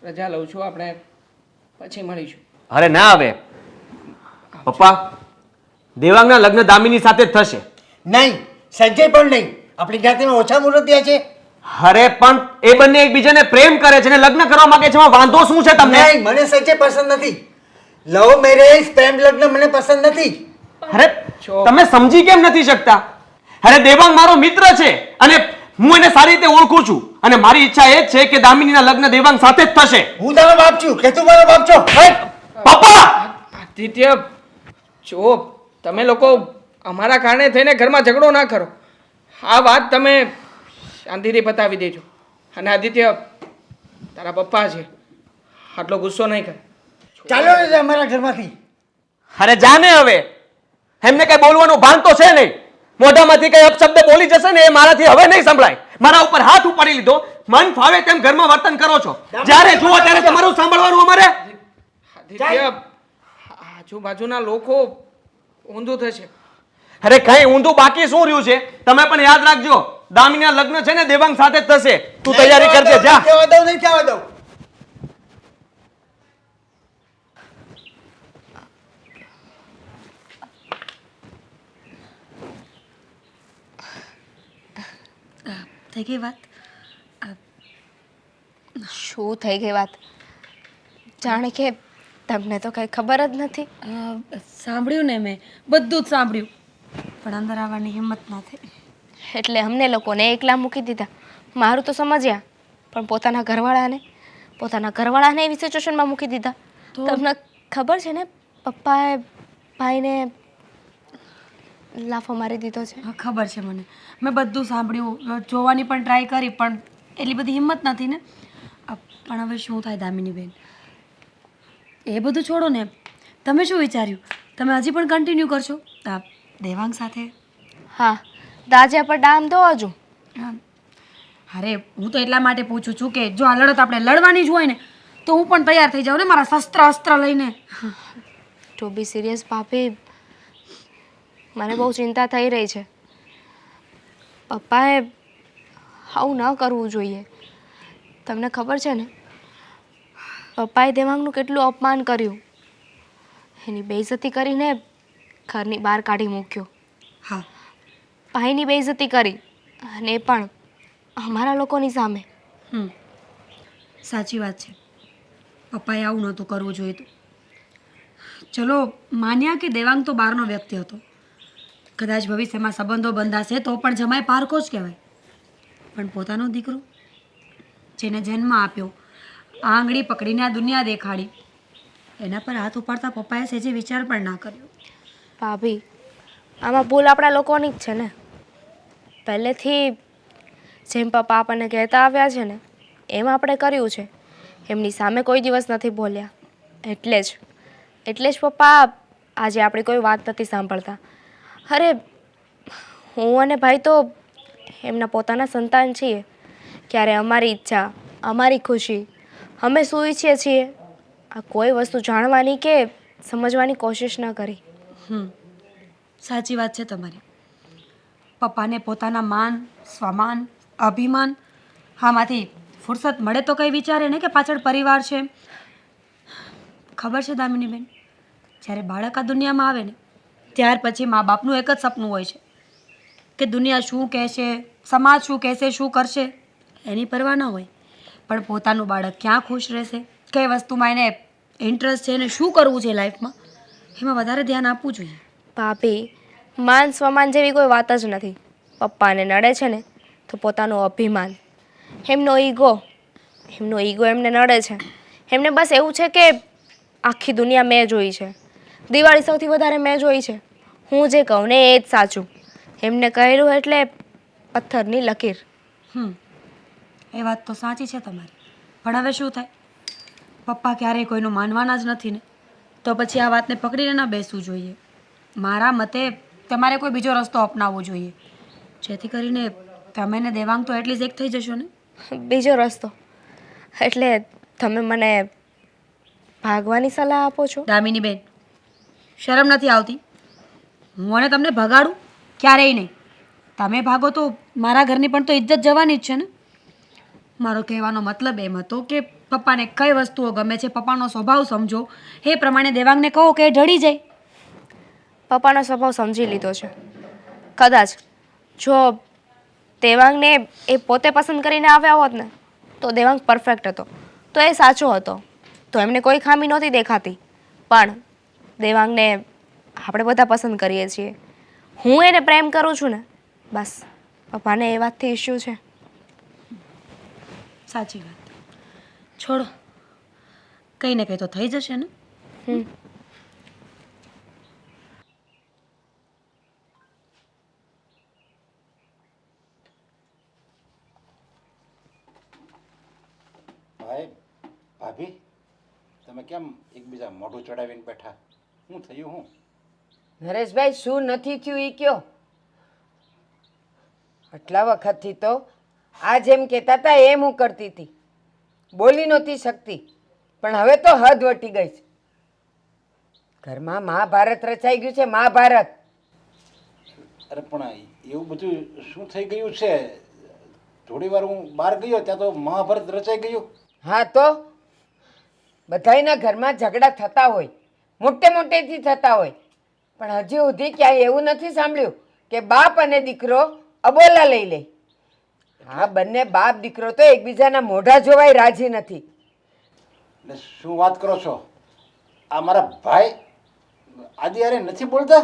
રજા લઉં છું. આપણે પછી મળીશું. અરે ના હવે પપ્પા, દેવાંગના લગ્ન દામિની સાથે જ થશે. નહીં, સંજય પણ નહીં. આપણી જ્ઞાતિમાં ઓછા મૂર્તિયા છે. અરે પણ એ બંને એકબીજાને પ્રેમ કરે છે ને લગ્ન કરવા માંગે છે, એમાં વાંધો શું છે તમને? નહીં, મને સંજય પસંદ નથી. લવ મેરેજ પ્રેમ લગ્ન મને પસંદ નથી. અરે તમે સમજી કેમ નથી શકતા? અરે દેવાંગ મારો મિત્ર છે અને હું એને સારી રીતે ઓળખું છું અને મારી ઈચ્છા એ જ છે કે દામિનીના લગ્ન દેવાંગ સાથે જ થશે. હું તારો બાપ છું કે તું મારો બાપ છો? પપ્પા, આદિત્ય, જો તમે લોકો અમારા કારણે થઈને ઘરમાં ઝઘડો ના કરો. આ વાત તમે શાંતિથી પતાવી દેજો. અને આદિત્ય, તારા પપ્પા છે, આટલો ગુસ્સો નહીં કર. ચાલો ને અમારા ઘરમાંથી. અરે જાને હવે, એમને કઈ બોલવાનું ભાન તો છે નહીં. મોઢામાંથી કઈ અપશબ્દ બોલી જશે ને એ મારાથી હવે નહીં સંભળાય. મારા ઉપર હાથ ઉપાડી લીધો. મન ફાવે તેમ ઘરમાં વર્તન કરો છો. જ્યારે જુઓ ત્યારે તમારું સાંભળવાનું અમારે. આદિત્ય, આજુબાજુના લોકો ઊંધું થશે. અરે કઈ ઊંધું બાકી શું રહ્યું છે? તમે પણ યાદ રાખજો, દામિનીના લગ્ન છે ને દેવાંગ સાથે જ થશે. તું તૈયારી કરજે, જા. કહેવા દઉં નહીં કહેવા દઉં. થઈ ગઈ વાત? શું થઈ ગઈ વાત? જાણે કે તમને તો કંઈ ખબર જ નથી. સાંભળ્યું ને, મેં બધું જ સાંભળ્યું, પણ અંદર આવવાની હિંમત ના થઈ. એટલે અમને લોકોને એકલા મૂકી દીધા. મારું તો સમજ્યા, પણ પોતાના ઘરવાળાને એવી સિચ્યુએશનમાં મૂકી દીધા. તમને ખબર છે ને, પપ્પાએ ભાઈને લાફો મારી દીધો છે. હા, ખબર છે મને. મેં બધું સાંભળ્યું, જોવાની પણ ટ્રાય કરી, પણ એટલી બધી હિંમત નથી ને. પણ હવે શું થાય દામિની બેન? એ બધું છોડો ને, તમે શું વિચાર્યું? તમે હજી પણ કન્ટિન્યુ કરશો દેવાંગ સાથે? હા, દાજ્યા પર ડામ દો હજુ. અરે હું તો એટલા માટે પૂછું છું કે જો આ લડત આપણે લડવાની જ હોય ને તો હું પણ તૈયાર થઈ જાઉં ને મારા અસ્ત્ર લઈને. ટુ બી સિરિયસ ભાભી, મને બહુ ચિંતા થઈ રહી છે. પપ્પાએ આવું ન કરવું જોઈએ. તમને ખબર છે ને, પપ્પાએ દેવાંગનું કેટલું અપમાન કર્યું. એની બેઇજ્જતી કરીને ઘરની બહાર કાઢી મૂક્યો. હા, ભાઈની બેઇજ્જતી કરી, અને એ પણ અમારા લોકોની સામે. સાચી વાત છે. પપ્પાએ આવું નહોતું કરવું જોઈતું. ચલો માન્યા કે દેવાંગ તો બહારનો વ્યક્તિ હતો, કદાચ ભવિષ્યમાં સંબંધો બંધાશે તો પણ જમાઈ પારકો જ કહેવાય. પણ પોતાનો દીકરો જેને જન્મ આપ્યો, આંગળી પકડીને આ દુનિયા દેખાડી, એના પર હાથ ઉપાડતા પપ્પાએ સેજે વિચાર પણ ના કર્યો. ભાભી, આમાં ભૂલ આપણા લોકોની જ છે ને. પહેલેથી જેમ પપ્પા આપણને કહેતા આવ્યા છે ને એમ આપણે કર્યું છે. એમની સામે કોઈ દિવસ નથી બોલ્યા. એટલે જ પપ્પા આજે આપણી કોઈ વાત નથી સાંભળતા. અરે હું અને ભાઈ તો એમના પોતાના સંતાન છીએ. ક્યારે અમારી ઈચ્છા, અમારી ખુશી, અમે શું ઈચ્છીએ છીએ આ કોઈ વસ્તુ જાણવાની કે સમજવાની કોશિશ ન કરી. સાચી વાત છે તમારી. પપ્પાને પોતાના માન, સ્વમાન, અભિમાન આમાંથી ફુરસત મળે તો કંઈ વિચારે ને કે પાછળ પરિવાર છે. ખબર છે દામિનીબેન, જ્યારે બાળક આ દુનિયામાં આવે ને ત્યાર પછી મા બાપનું એક જ સપનું હોય છે કે દુનિયા શું કહેશે, સમાજ શું કહેશે, શું કરશે એની પરવા ન હોય, પણ પોતાનું બાળક ક્યાં ખુશ રહેશે, કઈ વસ્તુમાં એને ઇન્ટરેસ્ટ છે અને શું કરવું છે લાઈફમાં એમાં વધારે ધ્યાન આપવું જોઈએ. ભાભી, માન સ્વમાન જેવી કોઈ વાત જ નથી. પપ્પાને નડે છે ને તો પોતાનું અભિમાન, એમનો ઈગો એમને નડે છે. એમને બસ એવું છે કે આખી દુનિયા મેં જોઈ છે, દિવાળી સૌથી વધારે મેં જોઈ છે, હું જે કહું ને એ જ સાચું. એમને કહેલું એટલે પથ્થરની લકીર. એ વાત તો સાચી છે તમારી, પણ હવે શું થાય? પપ્પા ક્યારેય કોઈનું માનવાના જ નથી ને, તો પછી આ વાતને પકડીને ન બેસવું જોઈએ. મારા મતે તમારે કોઈ બીજો રસ્તો અપનાવવો જોઈએ, જેથી કરીને તમે ને દેવાંગ તો એટલીસ્ટ એક થઈ જશો ને. બીજો રસ્તો એટલે તમે મને ભાગવાની સલાહ આપો છો? દામિની બેન, શરમ નથી આવતી? હું અને તમને ભગાડું? ક્યારેય નહીં. તમે ભાગો તો મારા ઘરની પણ તો ઇજ્જત જવાની જ છે ને. મારો કહેવાનો મતલબ એમ હતો કે પપ્પાને કઈ વસ્તુઓ ગમે છે, પપ્પાનો સ્વભાવ સમજો, એ પ્રમાણે દેવાંગને કહો કે એ ઢળી જાય. પપ્પાનો સ્વભાવ સમજી લીધો છે. કદાચ જો દેવાંગને એ પોતે પસંદ કરીને આવ્યા હોત ને તો દેવાંગ પરફેક્ટ હતો, તો એ સાચો હતો, તો એમને કોઈ ખામી નહોતી દેખાતી. પણ દેવાંગને આપણે બધા પસંદ કરીએ છીએ. હું એને પ્રેમ કરું છું ને, બસ પપ્પાને એ વાતથી ઇશ્યુ છે. સાચી વાત. છોડો, કંઈ ને કંઈ તો થઈ જશે ને. ભાઈ, ભાભી, તમે કેમ એકબીજા મોઢું ચડાવીને બેઠા? શું થયું? હું નરેશભાઈ, શું નથી થયું એ કયો? આટલા વખતથી તો આ જેમ કહેતા હતા એમ હું કરતી હતી, બોલી નહોતી શકતી, પણ હવે તો હદ વટી ગઈ છે. ઘરમાં મહાભારત રચાઈ ગયું છે, મહાભારત. અરે પણ એવું બધું શું થઈ ગયું છે? થોડી વાર હું બહાર ગયો ત્યાં તો મહાભારત રચાઈ ગયું. હા તો બધાયના ઘરમાં ઝઘડા થતા હોય, મોટે મોટેથી થતા હોય, પણ હજી સુધી ક્યાંય એવું નથી સાંભળ્યું કે બાપ અને દીકરો અબોલા લઈ લે. હા, બંને બાપ દીકરો તો એકબીજાના મોઢા જોવાય રાજી નથી. એટલે શું વાત કરો છો? આ મારા ભાઈ આદિ અરે નથી બોલતા?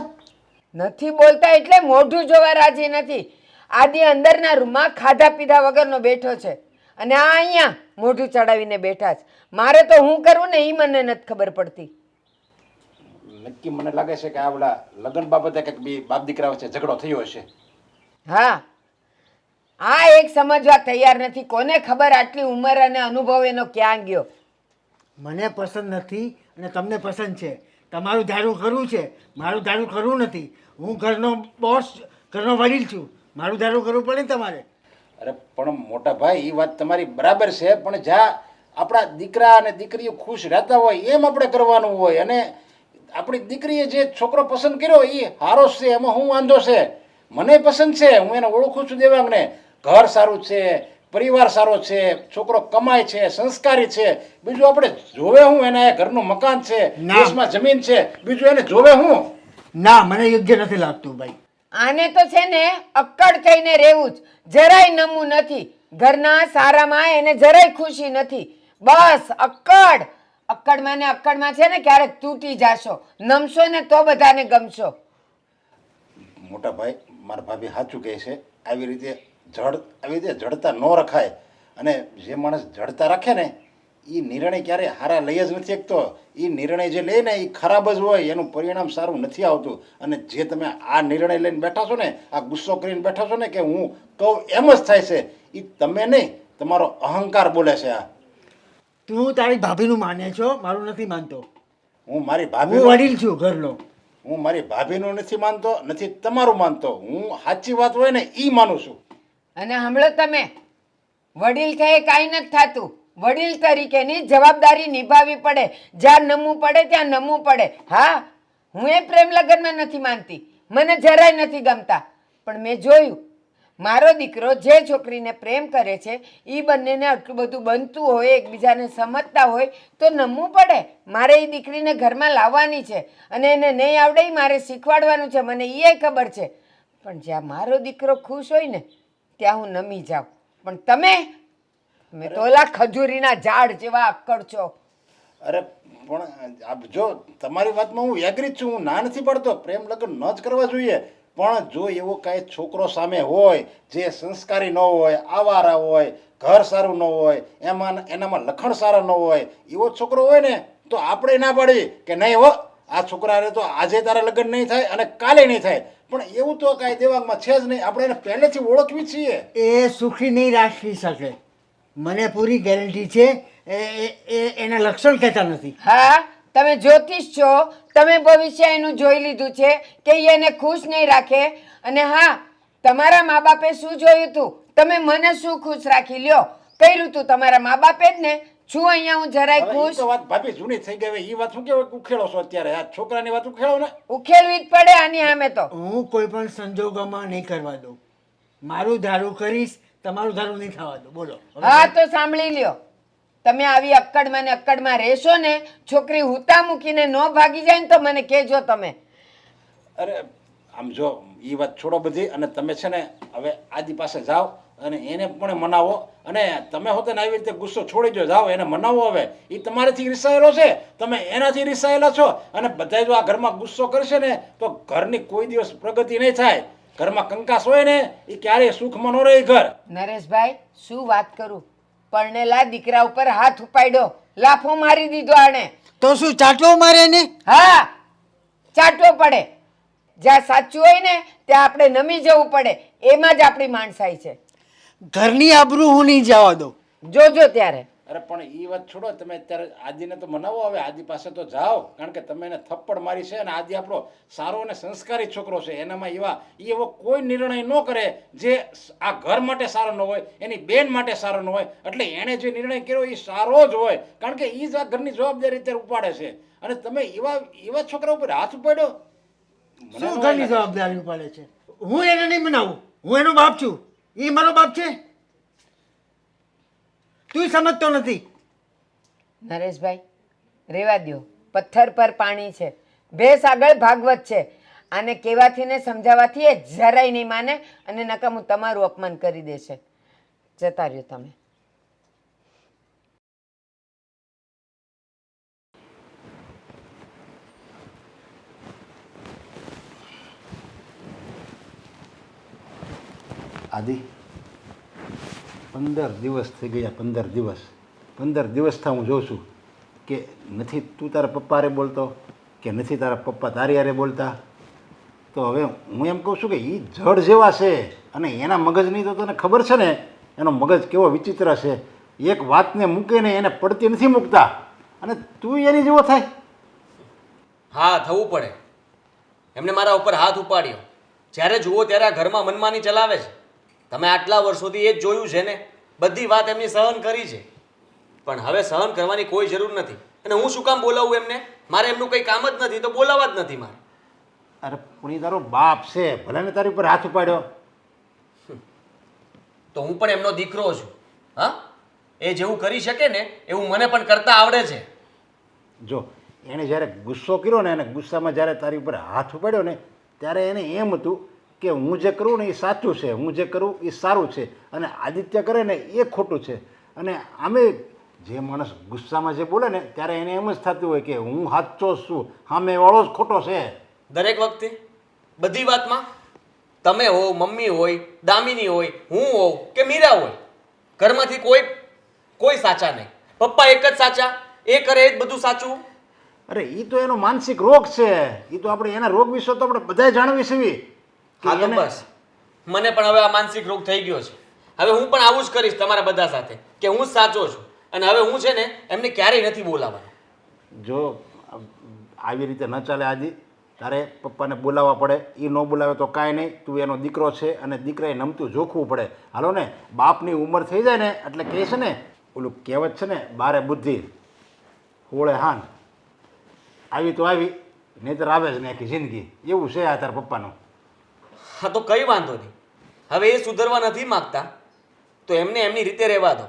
નથી બોલતા એટલે મોઢું જોવા રાજી નથી. આદિ અંદરના રૂમમાં ખાધા પીધા વગરનો બેઠો છે અને આ અહીંયા મોઢું ચડાવીને બેઠા છે. મારે તો હું કરું ને એ મને નથી ખબર પડતી. નક્કી મને લાગે છે કે આ બધા લગ્ન બાબતે કંઈક બે બાપ દીકરા વચ્ચે ઝઘડો થયો હશે. હા, આ એક સમજવા તૈયાર નથી. કોને ખબર આટલી ઉંમર અને અનુભવ એનો ક્યાં ગયો? મને પસંદ નથી અને તમને પસંદ છે. તમારું ધારું કરવું છે, મારું ધારું કરવું નથી. હું ઘરનો બોસ, ઘરનો વડીલ છું, મારું ધારું કરવું પડે ને તમારે. અરે પણ મોટા ભાઈ, એ વાત તમારી બરાબર છે, પણ જ્યાં આપણા દીકરા અને દીકરીઓ ખુશ રહેતા હોય એમ આપણે કરવાનું હોય. અને આપણી દીકરીએ જે છોકરો પસંદ કર્યો એ સારો છે, એમાં હું વાંધો છે? મને પસંદ છે, હું એને ઓળખું છું દેવાંગને. ઘર સારું છે, પરિવાર સારો છે, છોકરો કમાય છે, સંસ્કારી છે. બીજું આપણે જોવે હું? એના ઘરનું મકાન છે, દેશમાં જમીન છે, બીજું એને જોવે હું? ના, મને યોગ્ય નથી લાગતું ભાઈ. આને તો છે ને અક્કડ થઈને રહેવું જ, જરાય નમવું નથી. ઘરના સારામાં એને જરાય ખુશી નથી. બસ અક્કડ અક્કડમાં ને અક્કડમાં છે ને ક્યારેક તૂટી જાશો. નમશો ને તો બધાને ગમશો. મોટા ભાઈ, મારા ભાભી સાચું કહે છે. આવી રીતે જડતા ન રખાય. અને જે માણસ જડતા રાખે ને એ નિર્ણય ક્યારે હારા લઈ જ નથી શકતો. એ નિર્ણય જે લે ને એ ખરાબ જ હોય, એનું પરિણામ સારું નથી આવતું. અને જે તમે આ નિર્ણય લઈને બેઠા છો ને, આ ગુસ્સો કરીને બેઠા છો ને કે હું કહું એમ જ થાય છે, એ તમે નહીં, તમારો અહંકાર બોલે છે. આ તું તારી ભાભીનું માને છો, મારું નથી માનતો. હું મારી હું ભાભી વડીલ છું ઘરનો. હું મારી ભાભીનું નથી માનતો, નથી તમારું માનતો. હું સાચી વાત હોય ને એ માનું છું. અને સાંભળો તમે, વડીલ થાય કાંઈ નથી થતું. વડીલ તરીકેની જવાબદારી નિભાવવી પડે. જ્યાં નમવું પડે ત્યાં નમવું પડે. હા, હું એ પ્રેમ લગ્નમાં નથી માનતી, મને જરાય નથી ગમતા. પણ મેં જોયું, મારો દીકરો જે છોકરીને પ્રેમ કરે છે એ બંનેને આટલું બધું બનતું હોય, એકબીજાને સમજતા હોય તો નમવું પડે. મારે એ દીકરીને ઘરમાં લાવવાની છે અને એને નહીં આવડે ઈ મારે શીખવાડવાનું છે, મને એ ખબર છે. પણ જ્યાં મારો દીકરો ખુશ હોય ને ત્યાં હું નમી જાઉં. પણ તમે તો ઓલા ખજૂરીના ઝાડ જેવા અક્કડ છો. અરે પણ જો તમારી વાતમાં હું એગ્રી જ છું, હું ના નથી પડતો, પ્રેમ લગ્ન ન જ કરવા જોઈએ. પણ જો એવો કાંઈ છોકરો સામે હોય જે સંસ્કારી ન હોય, આવારા હોય, ઘર સારું ન હોય, એનામાં લખણ સારા ન હોય, એવો છોકરો હોય ને તો આપણે ના પાડીએ કે નહીં હો, આ છોકરાને તો આજે તારા લગ્ન નહીં થાય અને કાલે નહીં થાય. પણ એવું તો કાંઈ દિમાગમાં છે જ નહીં. આપણે એને પહેલેથી ઓળખવી છીએ. એ સુખી નહીં રાખી શકે, મને પૂરી ગેરંટી છે. એના લક્ષણ કહેતા નથી. હા, તમે જ્યોતિષ છો, તમે ભવિષ્ય એનું જોઈ લીધું છે કે ઈ એને ખુશ નહીં રાખે. અને હા, તમારા મા બાપે શું જોયું હતું, તમે મને શું ખુશ રાખી લ્યો, કર્યું તું તમારા મા બાપે જ ને. છું અહીંયા હું જરાય હવે ઈ ખુશ? તો વાત ભાભી જૂની થઈ ગઈ. હવે એ વાત શું કેવાય ઉખેડો છો અત્યારે? આ છોકરાની વાત ઉખેડો ને. ઉખેડવી જ પડે આની સામે તો. હું કોઈ પણ સંજોગોમાં નહીં કરવા દઉં. મારું ધારું કરીશ, તમારું ધારું નહીં થવા દઉં. બોલો. હા, તો સાંભળી લ્યો, તમે આવી અક્કડમાં ને અક્કડમાં રહેશો ને, છોકરી હુતા મૂકીને ન ભાગી જાય ને તો મને કહેજો તમે. અરે આમ જો એ વાત છોડો બધી, અને તમે છે ને હવે આદિ પાસે જાઓ અને એને પણ મનાવો. અને તમે હોતે ને આવી રીતે ગુસ્સો છોડી દો, જાઓ એને મનાવો. હવે એ તમારાથી રિસાયેલો છે, તમે એનાથી રિસાયેલા છો. અને બધા જો આ ઘરમાં ગુસ્સો કરશે ને તો ઘરની કોઈ દિવસ પ્રગતિ નહીં થાય. ઘરમાં કંકાસ હોય ને એ ક્યારેય સુખમાં ન રહે ઘર. નરેશભાઈ, શું વાત કરું, પરણેલા દીકરા ઉપર હાથ ઉપાડ્યો, લાફો મારી દીધો આણે. તો શું ચાટવો મારે ને? હા, ચાટવો પડે. જ્યાં સાચું હોય ને ત્યાં આપણે નમી જવું પડે. એમાં જ આપણી માણસાઈ છે. ઘરની આબરૂ હું નહીં જવા દઉં. જોજો ત્યારે. અરે પણ એ વાત છોડો, તમે અત્યારે આદિને તો મનાવો. હવે આદિ પાસે તો જાઓ, કારણ કે તમે એને થપ્પડ મારી છે. અને આદિ આપણો સારો અને સંસ્કારી છોકરો છે. એનામાં એવો કોઈ નિર્ણય ન કરે જે આ ઘર માટે સારો ન હોય, એની બેન માટે સારો ન હોય. એટલે એણે જે નિર્ણય કર્યો એ સારો જ હોય, કારણ કે એ જ આ ઘરની જવાબદારી અત્યારે ઉપાડે છે. અને તમે એવા છોકરા ઉપર હાથ ઉપાડ્યો. શું ઘરની જવાબદારી ઉપાડે છે? હું એને નહીં મનાવું. હું એનો બાપ છું, એ મારો બાપ છે. તું સમજતો નથી. નરેશભાઈ, રેવા દ્યો. પથ્થર પર પાણી છે, ભેંસ આગળ ભાગવત છે. આને કહેવાથી ને સમજાવવાથી એ જરાય નહીં માને અને નકામું તમારું અપમાન કરી દેશે. જતા રહ્યો તમે. આદિ 15 દિવસ થઈ ગયા. 15 દિવસથી હું જોઉં છું કે નથી તું તારા પપ્પા હારે બોલતો કે નથી તારા પપ્પા તારી હારે બોલતા. તો હવે હું એમ કહું છું કે એ જડ જેવા છે અને એના મગજની તો તને ખબર છે ને, એનો મગજ કેવો વિચિત્ર છે. એક વાતને મૂકીને એને પડતી નથી મૂકતા, અને તું એની જેવો થાય. હા, થવું પડે. એમને મારા ઉપર હાથ ઉપાડ્યો. જ્યારે જુઓ ત્યારે આ ઘરમાં મનમાની ચલાવે છે. તમે આટલા વર્ષોથી એ જ જોયું છે ને, બધી વાત એમની સહન કરી છે. પણ હવે સહન કરવાની કોઈ જરૂર નથી. અને હું શું કામ બોલાવું એમને? મારે એમનું કંઈ કામ જ નથી તો બોલાવવા જ નથી મારે. અરે પણ એ તારો બાપ છે, ભલે ને તારી ઉપર હાથ ઉપાડ્યો. તો હું પણ એમનો દીકરો છું. હા, એ જેવું કરી શકે ને એવું મને પણ કરતા આવડે છે. જો એણે જ્યારે ગુસ્સો કર્યો ને, અને ગુસ્સામાં જ્યારે તારી ઉપર હાથ ઉપાડ્યો ને, ત્યારે એને એમ હતું કે હું જે કરું ને એ સાચું છે, હું જે કરું એ સારું છે, અને આદિત્ય કરે ને એ ખોટું છે. અને આમે જે માણસ ગુસ્સામાં જે બોલે ને ત્યારે એને એમ જ થતું હોય કે હું સાચો છું, સામેવાળો જ ખોટો છે. દરેક વખતે બધી વાતમાં તમે હો, મમ્મી હોય, દામિની હોય, હું હોઉં કે મીરા હોય, ઘરમાંથી કોઈ સાચા નહીં. પપ્પા એક જ સાચા, એ કરે એ જ બધું સાચું. અરે એ તો એનો માનસિક રોગ છે. એ તો આપણે એના રોગ વિશે તો આપણે બધાય જાણવી છે. હા તો બસ, મને પણ હવે આ માનસિક રોગ થઈ ગયો છે. હવે હું પણ આવું જ કરીશ તમારા બધા સાથે કે હું જ સાચો છું. અને હવે હું છે ને એમને ક્યારેય નથી બોલાવવાનો. જો આવી રીતે ન ચાલે આદિ. તારે પપ્પાને બોલાવવા પડે. એ ન બોલાવે તો કાંઈ નહીં. તું એનો દીકરો છે અને દીકરાએ નમતું જોખવું પડે. હાલો ને, બાપની ઉંમર થઈ જાય ને એટલે કહે છે ને, ઓલું કહેવત છે ને, બારે બુદ્ધિ હોળે હાન. આવી તો આવી, નહીંતર આવે જ ને આખી જિંદગી. એવું છે આ તારા પપ્પાનું. હા તો કંઈ વાંધો નહીં. હવે એ સુધરવા નથી માગતા તો એમને એમની રીતે રહેવા દો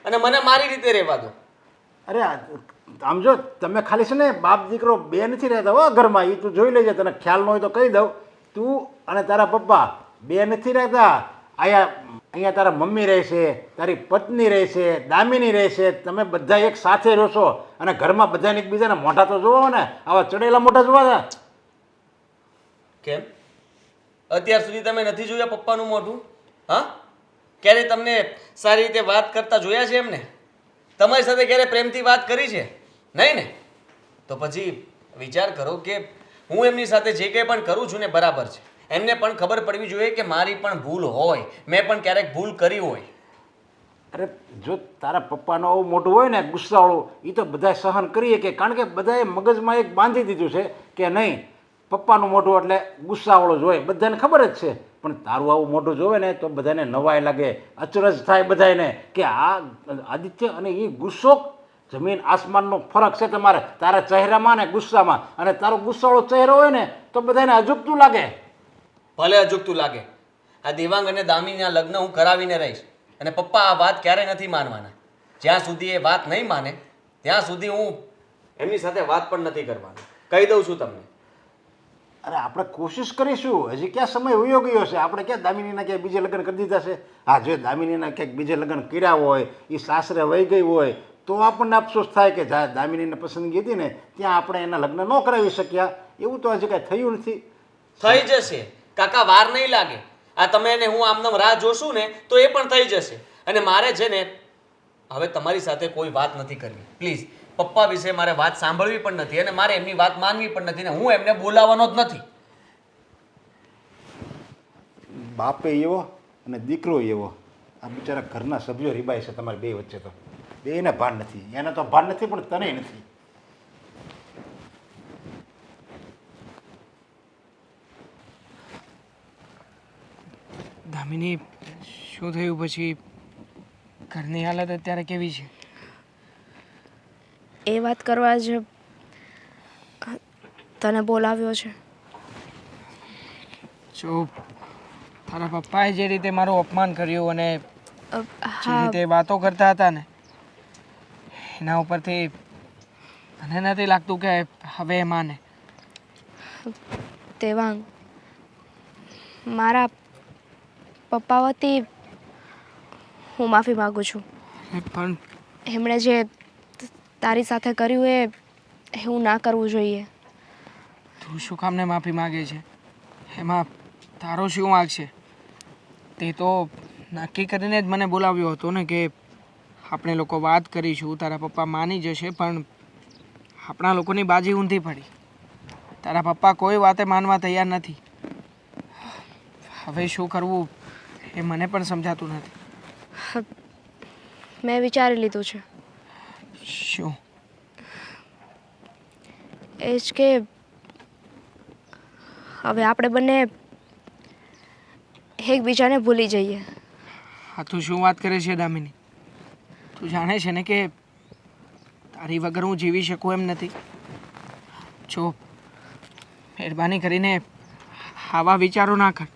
અને મને મારી રીતે રહેવા દો. અરે આમ જો, તમે ખાલી છે ને બાપ દીકરો બે નથી રહેતા હો ઘરમાં. એ તું જોઈ લેજે. તને ખ્યાલ ન હોય તો કહી દઉં. તું અને તારા પપ્પા બે નથી રહેતા. અહીંયા તારા મમ્મી રહેશે, તારી પત્ની રહેશે, દામિની રહેશે. તમે બધા એક સાથે રહો છો અને ઘરમાં બધાને એકબીજાના મોઢા તો જોવો ને. આવા ચડેલા મોઢા જોવા હતા. કેમ અત્યાર સુધી તમે નથી જોયા પપ્પાનું મોઢું? હા, ક્યારે તમને સારી રીતે વાત કરતા જોયા છે એમને? તમારી સાથે ક્યારે પ્રેમથી વાત કરી છે? નહીં ને? તો પછી વિચાર કરો કે હું એમની સાથે જે કંઈ પણ કરું છું ને બરાબર છે. એમને પણ ખબર પડવી જોઈએ કે મારી પણ ભૂલ હોય, મેં પણ ક્યારેક ભૂલ કરી હોય. અરે જો તારા પપ્પાનો આવું મોટું હોય ને ગુસ્સાવાળું, એ તો બધા સહન કરીએ કે, કારણ કે બધાએ મગજમાં એક બાંધી દીધું છે કે નહીં, પપ્પાનું મોઢું એટલે ગુસ્સાવાળું જ હોય. બધાને ખબર જ છે. પણ તારું આવું મોઢું જોવે ને તો બધાને નવાઈ લાગે, અચરજ થાય બધાને કે આ આદિત્ય અને એ ગુસ્સો, જમીન આસમાનનો ફરક છે તમારે તારા ચહેરામાં ને ગુસ્સામાં. અને તારો ગુસ્સાવાળો ચહેરો હોય ને તો બધાને અજુગતું લાગે. ભલે અજુગતું લાગે. આ દેવાંગ અને દામિનીના લગ્ન હું કરાવીને રહીશ. અને પપ્પા આ વાત ક્યારેય નથી માનવાના. જ્યાં સુધી એ વાત નહીં માને ત્યાં સુધી હું એમની સાથે વાત પણ નથી કરવાનો. કહી દઉં છું તમને. અરે આપણે કોશિશ કરીશું. હજી ક્યાં સમય વયો ગયો છે? આપણે ક્યાં દામિનીના ક્યાંય બીજે લગ્ન કરી દીધા છે? હા, જો દામિનીના ક્યાંક બીજે લગ્ન કર્યા હોય, એ સાસરે વહી ગઈ હોય તો આપણને અફસોસ થાય કે જ્યાં દામિનીને પસંદગી હતી ને ત્યાં આપણે એના લગ્ન ન કરાવી શક્યા. એવું તો હજી કાંઈ થયું નથી. થઈ જશે કાકા, વાર નહીં લાગે. આ તમે એને હું આમનામ રાહ જોશું ને તો એ પણ થઈ જશે. અને મારે છે ને હવે તમારી સાથે કોઈ વાત નથી કરવી. પ્લીઝ, પપ્પા વિશે મારે વાત સાંભળવી પણ નથી અને મારે એમની વાત માનવી પણ નથી ને હું એમને બોલાવવાનો જ નથી. બાપે એવો અને દીકરો એવો. આ બિચારા ઘરના સભ્યો રીબાય છે તમારી બે વચ્ચે. તો બેને ભાન નથી. એને તો ભાન નથી પણ તને નથી. દામિની, શું થયું પછી? ઘરની હાલત અત્યારે કેવી છે? એ વાત કરવા જ તને બોલાવ્યો છે. જો તારા પપ્પાએ જે રીતે મારું અપમાન કર્યું અને જે હા, રીતે વાતો કરતા હતા ને એના ઉપરથી મને નથી લાગતું કે હવે એ માને. દેવાંગ, મારા પપ્પા વતી હું માફી માગું છું. પણ એમણે જે તારી સાથે કર્યું એ એવું ના કરવું જોઈએ. તું શું કામને માફી માગે છે? એમાં તારો શું વાંક છે? તે તો નક્કી કરીને જ મને બોલાવ્યો હતો ને કે આપણે લોકો વાત કરીશું, તારા પપ્પા માની જશે. પણ આપણા લોકોની બાજી ઊંધી પડી. તારા પપ્પા કોઈ વાતે માનવા તૈયાર નથી. હવે શું કરવું એ મને પણ સમજાતું નથી. મેં વિચારી લીધું છે. શું? એ જ કે હવે આપણે બંને એકબીજાને ભૂલી જઈએ. હા, તું શું વાત કરે છે દામિની? તું જાણે છે ને કે તારી વગર હું જીવી શકું એમ નથી. જો મહેરબાની કરીને આવા વિચારો ના કર.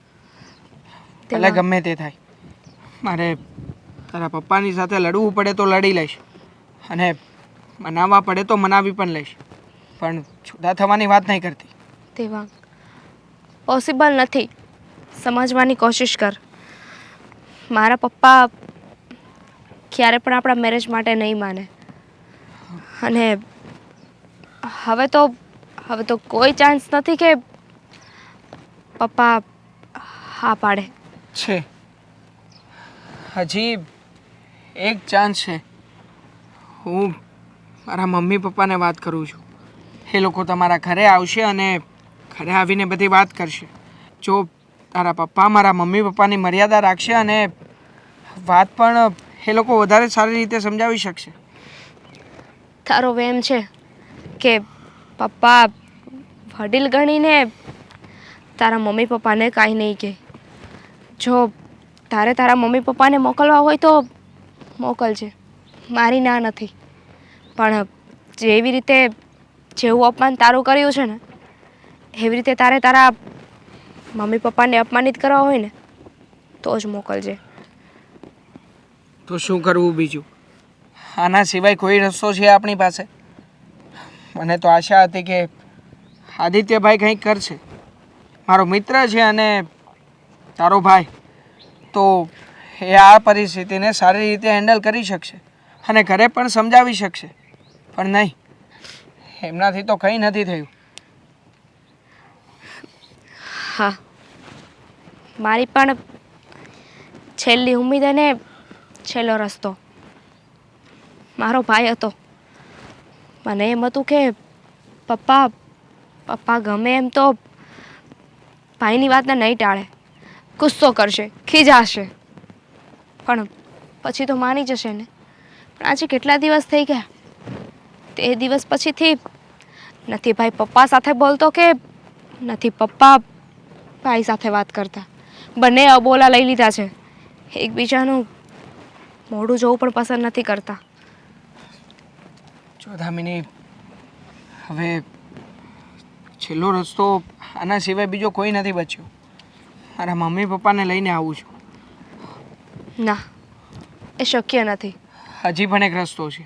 ભલે ગમે તે થાય, મારે તારા પપ્પાની સાથે લડવું પડે તો લડી લઈશ અને મનાવવા પડે તો મનાવી પણ લઈશ. પણ જુદા થવાની વાત નહીં કરતી. દેવાંગ, પોસિબલ નથી. સમજવાની કોશિશ કર. મારા પપ્પા ક્યારે પણ આપણા મેરેજ માટે નહીં માને. અને હવે તો કોઈ ચાન્સ નથી કે પપ્પા હા પાડે. છે હજી એક ચાન્સ છે. હું મારા મમ્મી પપ્પાને વાત કરું છું. એ લોકો તમારા ઘરે આવશે અને ઘરે આવીને બધી વાત કરશે. જો તારા પપ્પા મારા મમ્મી પપ્પાની મર્યાદા રાખશે અને વાત પણ એ લોકો વધારે સારી રીતે સમજાવી શકશે. તારો વહેમ છે કે પપ્પા વડીલ ગણીને તારા મમ્મી પપ્પાને કાંઈ નહીં કહે. જો તારે તારા મમ્મી પપ્પાને મોકલવા હોય તો મોકલજે, મારી ના નથી. પણ જેવી રીતે જેવું અપમાન તારું કર્યું છે ને એવી રીતે તારે તારા મમ્મી પપ્પાને અપમાનિત કરવા હોય ને તો જ મોકલજે. તો શું કરવું બીજું? આના સિવાય કોઈ રસ્તો છે આપણી પાસે? મને તો આશા હતી કે આદિત્યભાઈ કંઈક કરશે. મારો મિત્ર છે અને તારો ભાઈ, તો એ આ પરિસ્થિતિને સારી રીતે હેન્ડલ કરી શકશે અને ઘરે પણ સમજાવી શકશે. પણ નહીં, એમનાથી તો કંઈ નથી થયું. હા, મારી પણ છેલ્લી ઉમ્મીદ અને છેલ્લો રસ્તો મારો ભાઈ હતો. મને એમ હતું કે પપ્પા ગમે એમ તો ભાઈની વાતને નહીં ટાળે, ગુસ્સો કરશે, ખીજાશે, પણ પછી તો માની જશે ને. પણ આજે કેટલા દિવસ થઈ ગયા, તે દિવસ પછીથી નથી ભાઈ પપ્પા સાથે બોલતો કે નથી પપ્પા ભાઈ સાથે વાત કરતા. બંને અબોલા લઈ લીધા છે, એકબીજાનું મોઢું જોવું પણ પસંદ નથી કરતા. જો દામિની, હવે છેલ્લો રસ્તો આના સિવાય બીજો કોઈ નથી બચ્યો. મારા મમ્મી પપ્પાને લઈને આવું છું. ના, એ શક્ય નથી. હજી પણ એક રસ્તો છે.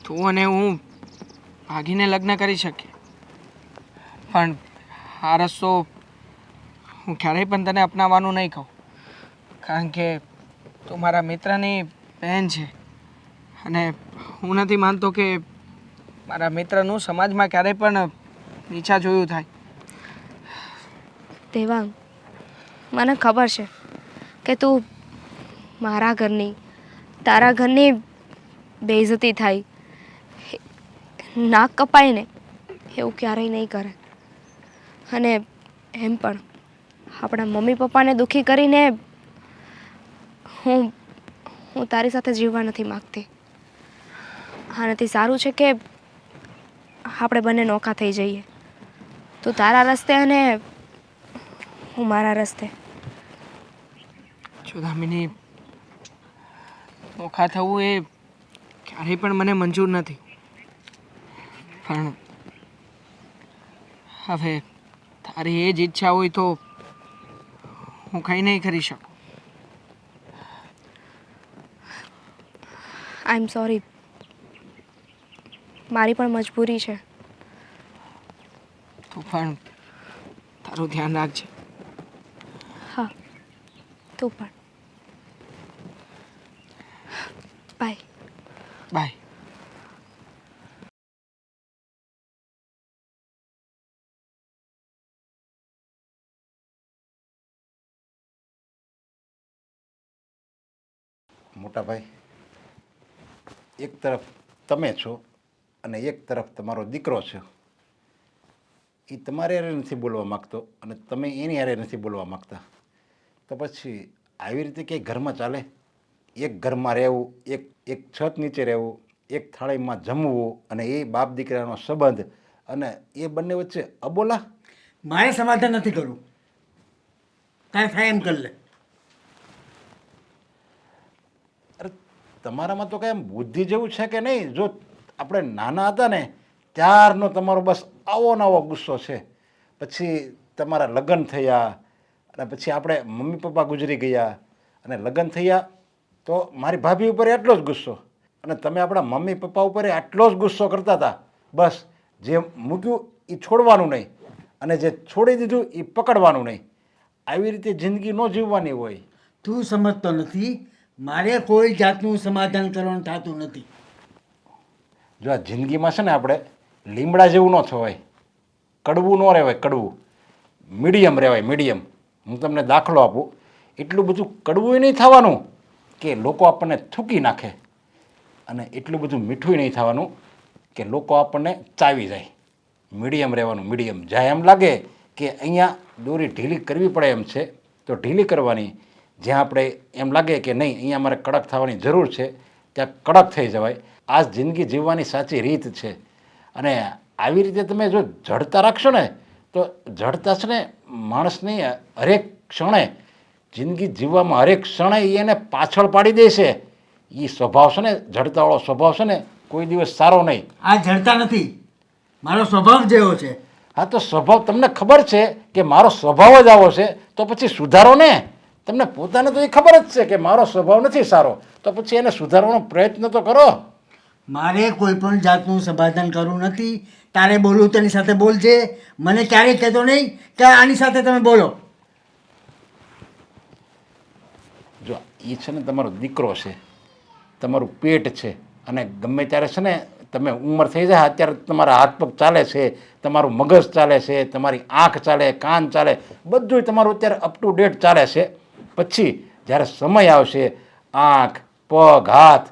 તું અને હું ભાગીને લગ્ન કરી શકીએ, પણ આ રસ્તો હું ક્યારેય પણ તને અપનાવવાનું નહીં કહું. કારણ કે તું મારા મિત્રની બહેન છે અને હું નથી માનતો કે મારા મિત્રનું સમાજમાં ક્યારેય પણ નીચા જોયું થાય. દેવાંગ, મને ખબર છે કે તું મારા ઘરની તારા ઘરની બેઇજ્જતી થાય, નાક કપાય ને એવું ક્યારેય નહીં કરે. અને એમ પણ આપણા મમ્મી પપ્પાને દુઃખી કરીને હું તારી સાથે જીવવા નથી માગતી. આનાથી સારું છે કે આપણે બંને નોખા થઈ જઈએ, તું તારા રસ્તે અને હું મારા રસ્તે. જો દામિની, નોખા થવું એ ક્યારેય પણ મને મંજૂર નથી. પણ હવે તારી એ જ ઈચ્છા હોય તો હું કંઈ નહીં કરી શકું. આઈ એમ સોરી, મારી પણ મજબૂરી છે. તું પણ તારું ધ્યાન રાખજે. હા, તું પણ. બાય. બાય. મોટા ભાઈ, એક તરફ તમે છો અને એક તરફ તમારો દીકરો છે. એ તમારે હારે નથી બોલવા માગતો અને તમે એની હારે નથી બોલવા માગતા, તો પછી આવી રીતે ક્યાંય ઘરમાં ચાલે? એક ઘરમાં રહેવું, એક છત નીચે રહેવું, એક થાળીમાં જમવું અને એ બાપ દીકરાનો સંબંધ અને એ બંને વચ્ચે અબોલા. મારે સમાધાન નથી કરવું. કાંઈ થાય એમ કરી લે. અરે તમારામાં તો કાંઈ એમ બુદ્ધિ જેવું છે કે નહીં? જો આપણે નાના હતા ને ત્યારનો તમારો બસ આવો નવો ગુસ્સો છે. પછી તમારા લગ્ન થયા અને પછી આપણે મમ્મી પપ્પા ગુજરી ગયા અને લગ્ન થયા તો મારી ભાભી ઉપર એટલો જ ગુસ્સો અને તમે આપણા મમ્મી પપ્પા ઉપર આટલો જ ગુસ્સો કરતા હતા. બસ જે મૂક્યું એ છોડવાનું નહીં અને જે છોડી દીધું એ પકડવાનું નહીં. આવી રીતે જિંદગી ન જીવવાની હોય. તું સમજતો નથી, મારે કોઈ જાતનું સમાધાન કરવાનું થતું નથી. જો આ જિંદગીમાં છે ને આપણે લીમડા જેવું ન થવાય, કડવું ન રહેવાય, કડવું મીડિયમ રહેવાય, મીડિયમ. હું તમને દાખલો આપું, એટલું બધું કડવું નહીં થવાનું કે લોકો આપણને થૂકી નાખે. અને એટલું બધું મીઠું નહીં થવાનું કે લોકો આપણને ચાવી જાય. મીડિયમ રહેવાનું, મીડિયમ. જાય એમ લાગે કે અહીંયા દોરી ઢીલી કરવી પડે એમ છે તો ઢીલી કરવાની. જ્યાં આપણે એમ લાગે કે નહીં અહીંયા મારે કડક થવાની જરૂર છે ત્યાં કડક થઈ જવાય. આ જ જિંદગી જીવવાની સાચી રીત છે. અને આવી રીતે તમે જો જડતા રાખશો ને તો જડતા છે ને માણસની હરેક ક્ષણે જિંદગી જીવવામાં હરેક ક્ષણે એને પાછળ પાડી દે છે. એ સ્વભાવ છે ને જડતાવાળો સ્વભાવ છે ને કોઈ દિવસ સારો નહીં. આ જડતા નથી, મારો સ્વભાવ જેવો છે. હા તો સ્વભાવ તમને ખબર છે કે મારો સ્વભાવ જ આવો છે તો પછી સુધારો ને. તમને પોતાને તો એ ખબર જ છે કે મારો સ્વભાવ નથી સારો તો પછી એને સુધારવાનો પ્રયત્ન તો કરો. મારે કોઈ પણ જાતનું સમાધાન કરવું નથી. તારે બોલવું તેની સાથે બોલજે. મને ક્યારેય કહેતો નહીં કે આની સાથે તમે બોલો. જો એ છે ને તમારો દીકરો છે, તમારું પેટ છે, અને ગમે ત્યારે છે ને તમે ઉંમર થઈ જાય અત્યારે તમારા હાથ પગ ચાલે છે, તમારું મગજ ચાલે છે, તમારી આંખ ચાલે, કાન ચાલે, બધું તમારું અત્યારે અપ ટુ ડેટ ચાલે છે. પછી જ્યારે સમય આવશે આંખ પગ હાથ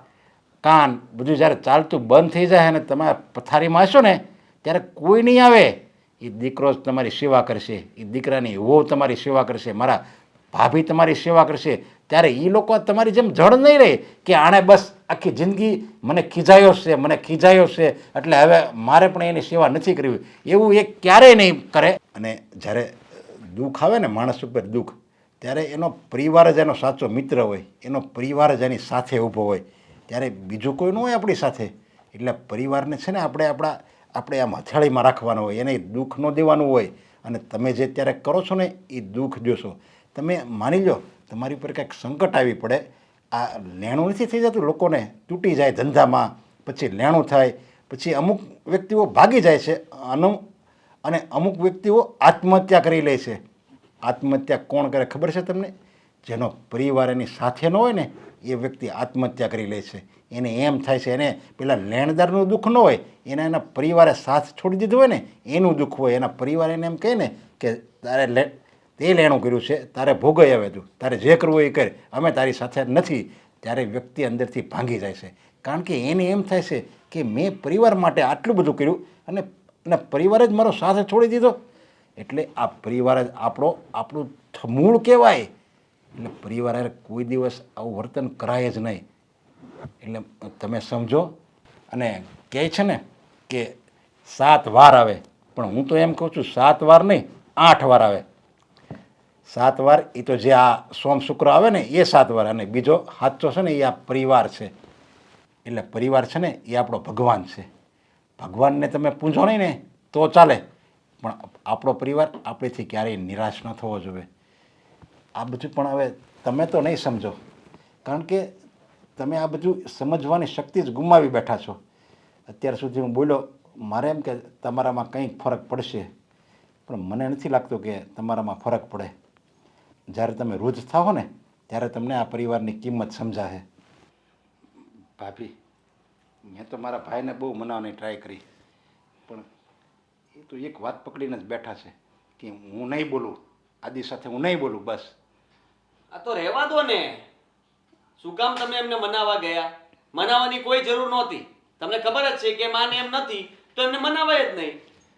કાન બધું જ્યારે ચાલતું બંધ થઈ જાય અને તમે પથારીમાં હશો ને ત્યારે કોઈ નહીં આવે. એ દીકરો જ તમારી સેવા કરશે, એ દીકરાની વહુ તમારી સેવા કરશે, મારા ભાભી તમારી સેવા કરશે. ત્યારે એ લોકો તમારી જેમ જડ નહીં રહે કે આણે બસ આખી જિંદગી મને ખીજાયો છે એટલે હવે મારે પણ એની સેવા નથી કરવી. એવું એ ક્યારેય નહીં કરે. અને જ્યારે દુઃખ આવે ને માણસ ઉપર દુઃખ ત્યારે એનો પરિવાર જ એનો સાચો મિત્ર હોય, એનો પરિવાર જ એની સાથે ઊભો હોય. ત્યારે બીજું કોઈ ન હોય આપણી સાથે. એટલે પરિવારને છે ને આપણે આમ હથેળીમાં રાખવાનો હોય, એને દુઃખ ન દેવાનું હોય. અને તમે જે અત્યારે કરો છો ને એ દુઃખ જોશો. તમે માની લો તમારી ઉપર કંઈક સંકટ આવી પડે, આ લેણું નથી થઈ જતું, લોકોને તૂટી જાય ધંધામાં, પછી લેણું થાય, પછી અમુક વ્યક્તિઓ ભાગી જાય છે અને અમુક વ્યક્તિઓ આત્મહત્યા કરી લે છે. આત્મહત્યા કોણ કરે ખબર છે તમને? જેનો પરિવાર એની સાથે ન હોય ને એ વ્યક્તિ આત્મહત્યા કરી લે છે. એને એમ થાય છે એને પેલા લેણદારનું દુઃખ ન હોય, એના પરિવારે સાથ છોડી દીધો હોય ને એનું દુઃખ હોય. એના પરિવાર એને એમ કહે ને કે તારે તે લેણું કર્યું છે, તારે ભોગવી આવે, તું તારે જે કરવું એ કરે, અમે તારી સાથે નથી. ત્યારે વ્યક્તિ અંદરથી ભાંગી જાય છે. કારણ કે એને એમ થાય છે કે મેં પરિવાર માટે આટલું બધું કર્યું અને પરિવારે જ મારો સાથ છોડી દીધો. એટલે આ પરિવાર જ આપણું મૂળ કહેવાય. એટલે પરિવારે કોઈ દિવસ આવું વર્તન કરાય જ નહીં. એટલે તમે સમજો. અને કહે છે ને કે 7 વાર આવે, પણ હું તો એમ કહું છું 7 વાર નહીં 8 વાર આવે. 7 વાર એ તો જે આ સોમ શુક્ર આવે ને એ 7 વાર, અને બીજો સાચો છે ને એ આ પરિવાર છે. એટલે પરિવાર છે ને એ આપણો ભગવાન છે. ભગવાનને તમે પૂંજો નહીં ને તો ચાલે, પણ આપણો પરિવાર આપણેથી ક્યારેય નિરાશ ન થવો જોઈએ. આ બધું પણ હવે તમે તો નહીં સમજો, કારણ કે તમે આ બધું સમજવાની શક્તિ જ ગુમાવી બેઠા છો. અત્યાર સુધી હું બોલ્યો મારે એમ કે તમારામાં કંઈક ફરક પડશે, પણ મને નથી લાગતું કે તમારામાં ફરક પડે. જ્યારે તમે રોજ થાઓ ને ત્યારે તમને આ પરિવારની કિંમત સમજાશે. ભાભી, મેં તો મારા ભાઈને બહુ મનાવવાની ટ્રાય કરી, પણ એ તો એક વાત પકડીને જ બેઠા છે કે હું નહીં બોલું, આદિ સાથે હું નહીં બોલું. બસ આ તો રહેવા દો ને. શું કામ તમે એમને મનાવવા ગયા? મનાવવાની કોઈ જરૂર નહોતી. તમને ખબર જ છે કે માને એમ નથી તો એમને મનાવાય જ નહીં.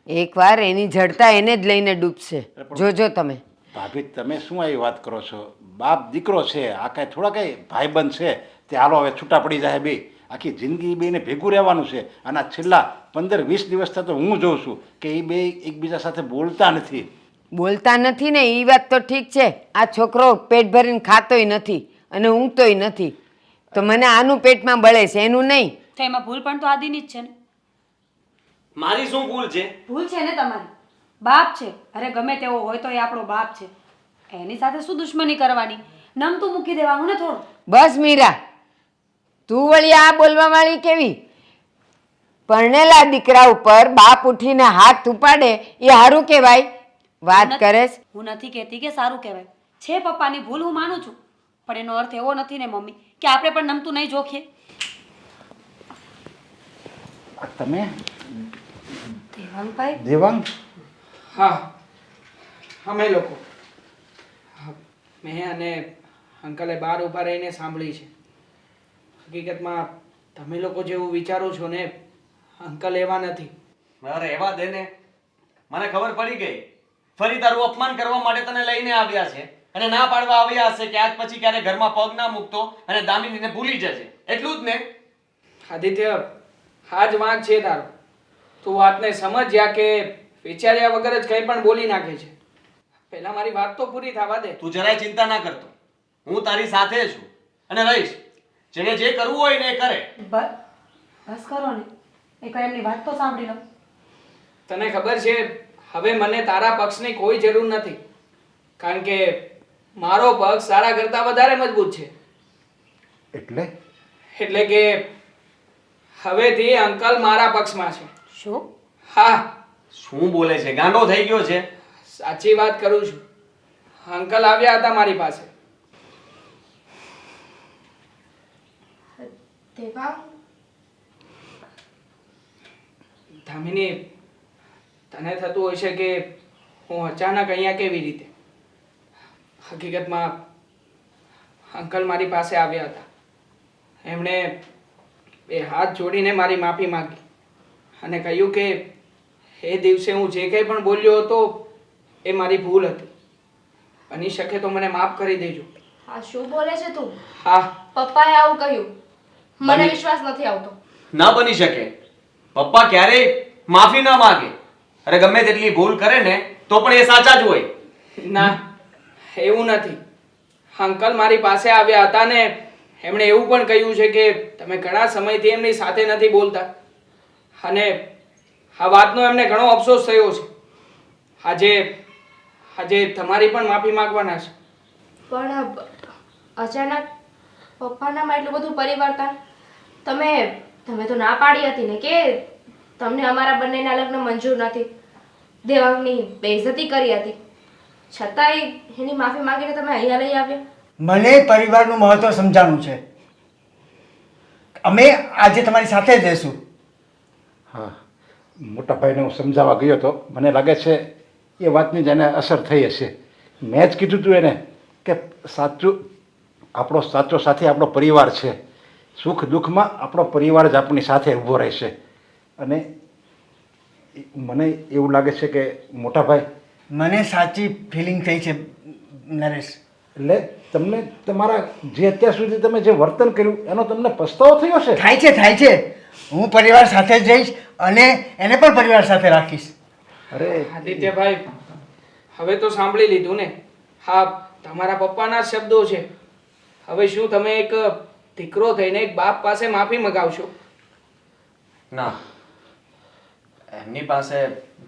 એકવાર એની જડતા એને જ લઈને ડૂબશે, જોજો તમે. ભાભી, તમે શું આવી વાત કરો છો? બાપ દીકરો છે, આ કાંઈ થોડા કાંઈ ભાઈબંધ છે તે હાલો હવે છૂટા પડી જાય બે. આખી જિંદગી બેને ભેગું રહેવાનું છે. અને આ છેલ્લા 15-20 દિવસથી તો હું જોઉં છું કે એ બે એકબીજા સાથે બોલતા નથી. બોલતા નથી ને એ વાત તો ઠીક છે. આ છોકરો પેટ ભરીને ખાતોય નથી અને ઊંઘતોય નથી, તો મને આનું પેટમાં બળે છે, એનું નહીં. તો એમાં ભૂલ પણ તો આદિની જ છે ને. મારી શું ભૂલ છે? ભૂલ છે ને તમારી. બાપ છે, અરે ગમે તેવો હોય તો એ આપણો બાપ છે. એની સાથે શું દુશ્મની કરવાની? નમતું મૂકી દેવાનું ને થોડું. બસ મીરા, તું વળી આ બોલવા વાળી કેવી? પરણેલા દીકરા ઉપર બાપ ઉઠીને હાથ ઉપાડે એ સારું કહેવાય? વાત કરે છે. હું નથી કહેતી કે સારું કહેવાય છે. પપ્પાની ભૂલ હું માનું છું, પણ એનો અર્થ એવો નથી ને મમ્મી કે આપણે પણ નમતું નહીં જોખીએ. તમે દેવાંગભાઈ? દેવાંગ? હા, અમે લોકો મેં અને અંકલે બહાર ઊભા રહીને સાંભળી છે. હકીકતમાં તમે લોકો જેવું વિચારો છો ને અંકલ એવા નથી. અરે એવા દે ને, મને ખબર પડી ગઈ. ફરી તારું અપમાન કરવા માટે તને લઈને આવ્યા છે અને ના પાડવા આવ્યા હશે કે આજ પછી ક્યારે ઘરમાં પગ ના મૂકતો અને દામિનીને ભૂલી જશે, એટલું જ ને? આદિત્ય, આ જ વાંક છે તારો. તું વાતને સમજ્યા કે વિચાર્યા વગર જ કંઈ પણ બોલી નાખે છે. પહેલા મારી વાત તો પૂરી થવા દે. તું જરાય ચિંતા ના કરતો, હું તારી સાથે છું અને રહીશ. જેને જે કરવું હોય ને એ કરે. બસ કરો ને, એકવાર એમની વાત તો સાંભળી લો. તને ખબર છે, હવે મને તારા પક્ષની કોઈ જરૂર નથી, કારણ કે મારો પક્ષ તારા કરતાં વધારે મજબૂત છે. એટલે કે હવેથી અંકલ મારા પક્ષમાં છે. શું? હા, શું બોલે છે? ગાંડો થઈ ગયો છે? સાચી વાત કરું છું. અંકલ આવ્યા હતા મારી પાસે. દેવાંગ, દામિની, તને થતું હશે કે હું અચાનક અહીંયા કેવી રીતે? હકીકતમાં અંકલ મારી પાસે આવ્યા હતા. એમણે બે હાથ જોડીને મારી માફી માંગી અને કહ્યું કે એ દિવસે હું જે કંઈ પણ બોલ્યો હતો એ મારી ભૂલ હતી. બની શકે તો મને માફ કરી દેજો. આ શું બોલે છે તું? હા, પપ્પાએ આવું કહ્યું? મને વિશ્વાસ નથી આવતો. ના બની શકે. પપ્પા ક્યારેય માફી ના માંગે. અરે ગમે તેટલી ભૂલ કરે ને તો પણ એ સાચા જ હોય. ના, એવું નથી. અંકલ મારી પાસે આવ્યા હતા ને એમણે એવું પણ કહ્યું છે કે તમે ઘણા સમયથી એમની સાથે નથી બોલતા અને આ વાતનો એમને ઘણો અફસોસ થયો છે. આજે તમારી પણ માફી માંગવાના છે. પણ અચાનક પપ્પાનામાં એટલું બધું પરિવર્તન? તમે તો ના પાડી હતી ને કે તમને અમારા બંનેના લગ્ન મંજૂર નથી. દેવાંગની બેઇજ્જતી કરી હતી, છતાંય એની માફી માંગીને તમે અહીંયા લઈ આવ્યા. મને પરિવારનું મહત્વ સમજાવવું છે. અમે આજે તમારી સાથે જ રહેશું. હા, મોટા ભાઈને હું સમજાવવા ગયો હતો. મને લાગે છે એ વાતની જ એને અસર થઈ હશે. મેં જ કીધું હતું એને કે આપણો સાચો સાથી આપણો પરિવાર છે. સુખ દુઃખમાં આપણો પરિવાર જ આપણી સાથે ઊભો રહેશે. અને મને એવું લાગે છે કે મોટા ભાઈ, મને સાચી ફિલિંગ થઈ છે નરેશ. એટલે તમને તમારા જે અત્યાર સુધી તમે જે વર્તન કર્યું એનો તમને પસ્તાવો થયો છે? થાય છે. હું પરિવાર સાથે જ રહીશ અને એને પણ પરિવાર સાથે રાખીશ. અરે આદિત્યભાઈ, હવે તો સાંભળી લીધું ને. હા, તમારા પપ્પાના જ શબ્દો છે. હવે શું તમે એક દીકરો થઈને એક બાપ પાસે માફી મગાવશો? ના, એમની પાસે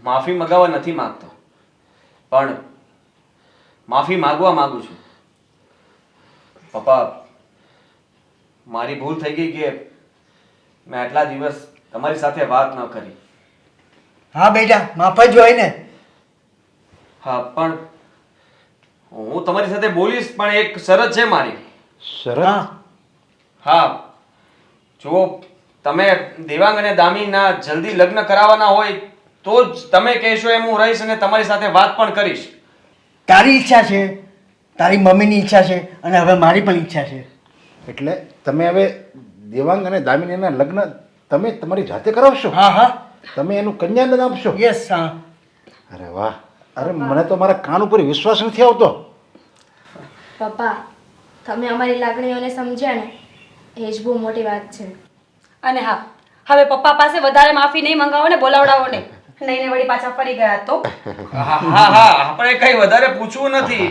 માફી મગાવવા નથી માંગતો, પણ માફી માંગવા માંગુ છું. પપ્પા, મારી ભૂલ થઈ ગઈ કે મેં આટલા દિવસ તમારી સાથે વાત ન કરી. હા બેટા, માફ જ હોય ને. હા, પણ હું તમારી સાથે બોલીશ, પણ એક શરત છે મારી. શરત? હા, જો તમે દેવાંગ અને દામિનીના જલ્દી લગ્ન કરાવવાના હોય તો જ તમે કહેશો એમ હું રહીશ અને તમારી સાથે વાત પણ કરીશ. તારી ઈચ્છા છે, તારી મમ્મીની ઈચ્છા છે અને હવે મારી પણ ઈચ્છા છે. એટલે તમે હવે દેવાંગ અને દામિનીના લગ્ન તમે તમારી જાતે કરાવશો? હા. તમે એનું કન્યાદાન આપશો? યસ. હા. અરે વાહ! અરે મને તો મારા કાન ઉપર વિશ્વાસ નથી આવતો. પપ્પા, તમે અમારી લાગણીઓને સમજ્યા ને એ જ બહુ મોટી વાત છે. અને હા, હવે પપ્પા પાસે વધારે માફી નહીં મંગાવો ને બોલાવડાવો નહીં. નહીં ને વળી પાછા ફરી ગયા તો. હા, આપણે કઈ વધારે પૂછવું નથી.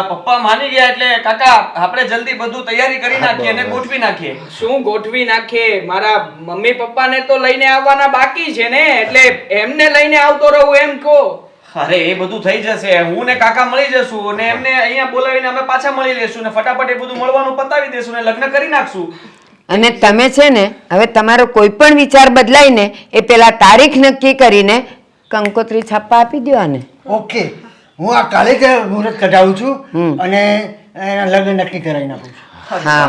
પપ્પા માની ગયા એટલે કાકા આપણે જલ્દી બધું તૈયારી કરી નાખીએ અને ગોઠવી નાખીએ. શું ગોઠવી નાખીએ? મારા મમ્મી પપ્પાને તો લઈને આવવાના બાકી છે ને, એટલે એમને લઈને આવતો રહું એમ કહો. અરે એ બધું થઈ જશે. હું ને કાકા મળી જશું અને એમને અહીંયા બોલાવીને અમે પાછા મળી લેશું ને ફટાફટ એ બધું મળવાનું પતાવી દેશું ને લગ્ન કરી નાખશું. અને તમે છે ને હવે તમારો કોઈ પણ વિચાર બદલાય ને એ પેલા તારીખ નક્કી કરીને કંકોત્રી છાપવા આપી દો આને. ઓકે, હું આ કાલે જ મુહૂર્ત કઢાવું છું અને એના લગ્ન નક્કી કરાવી નાખું છું. હા.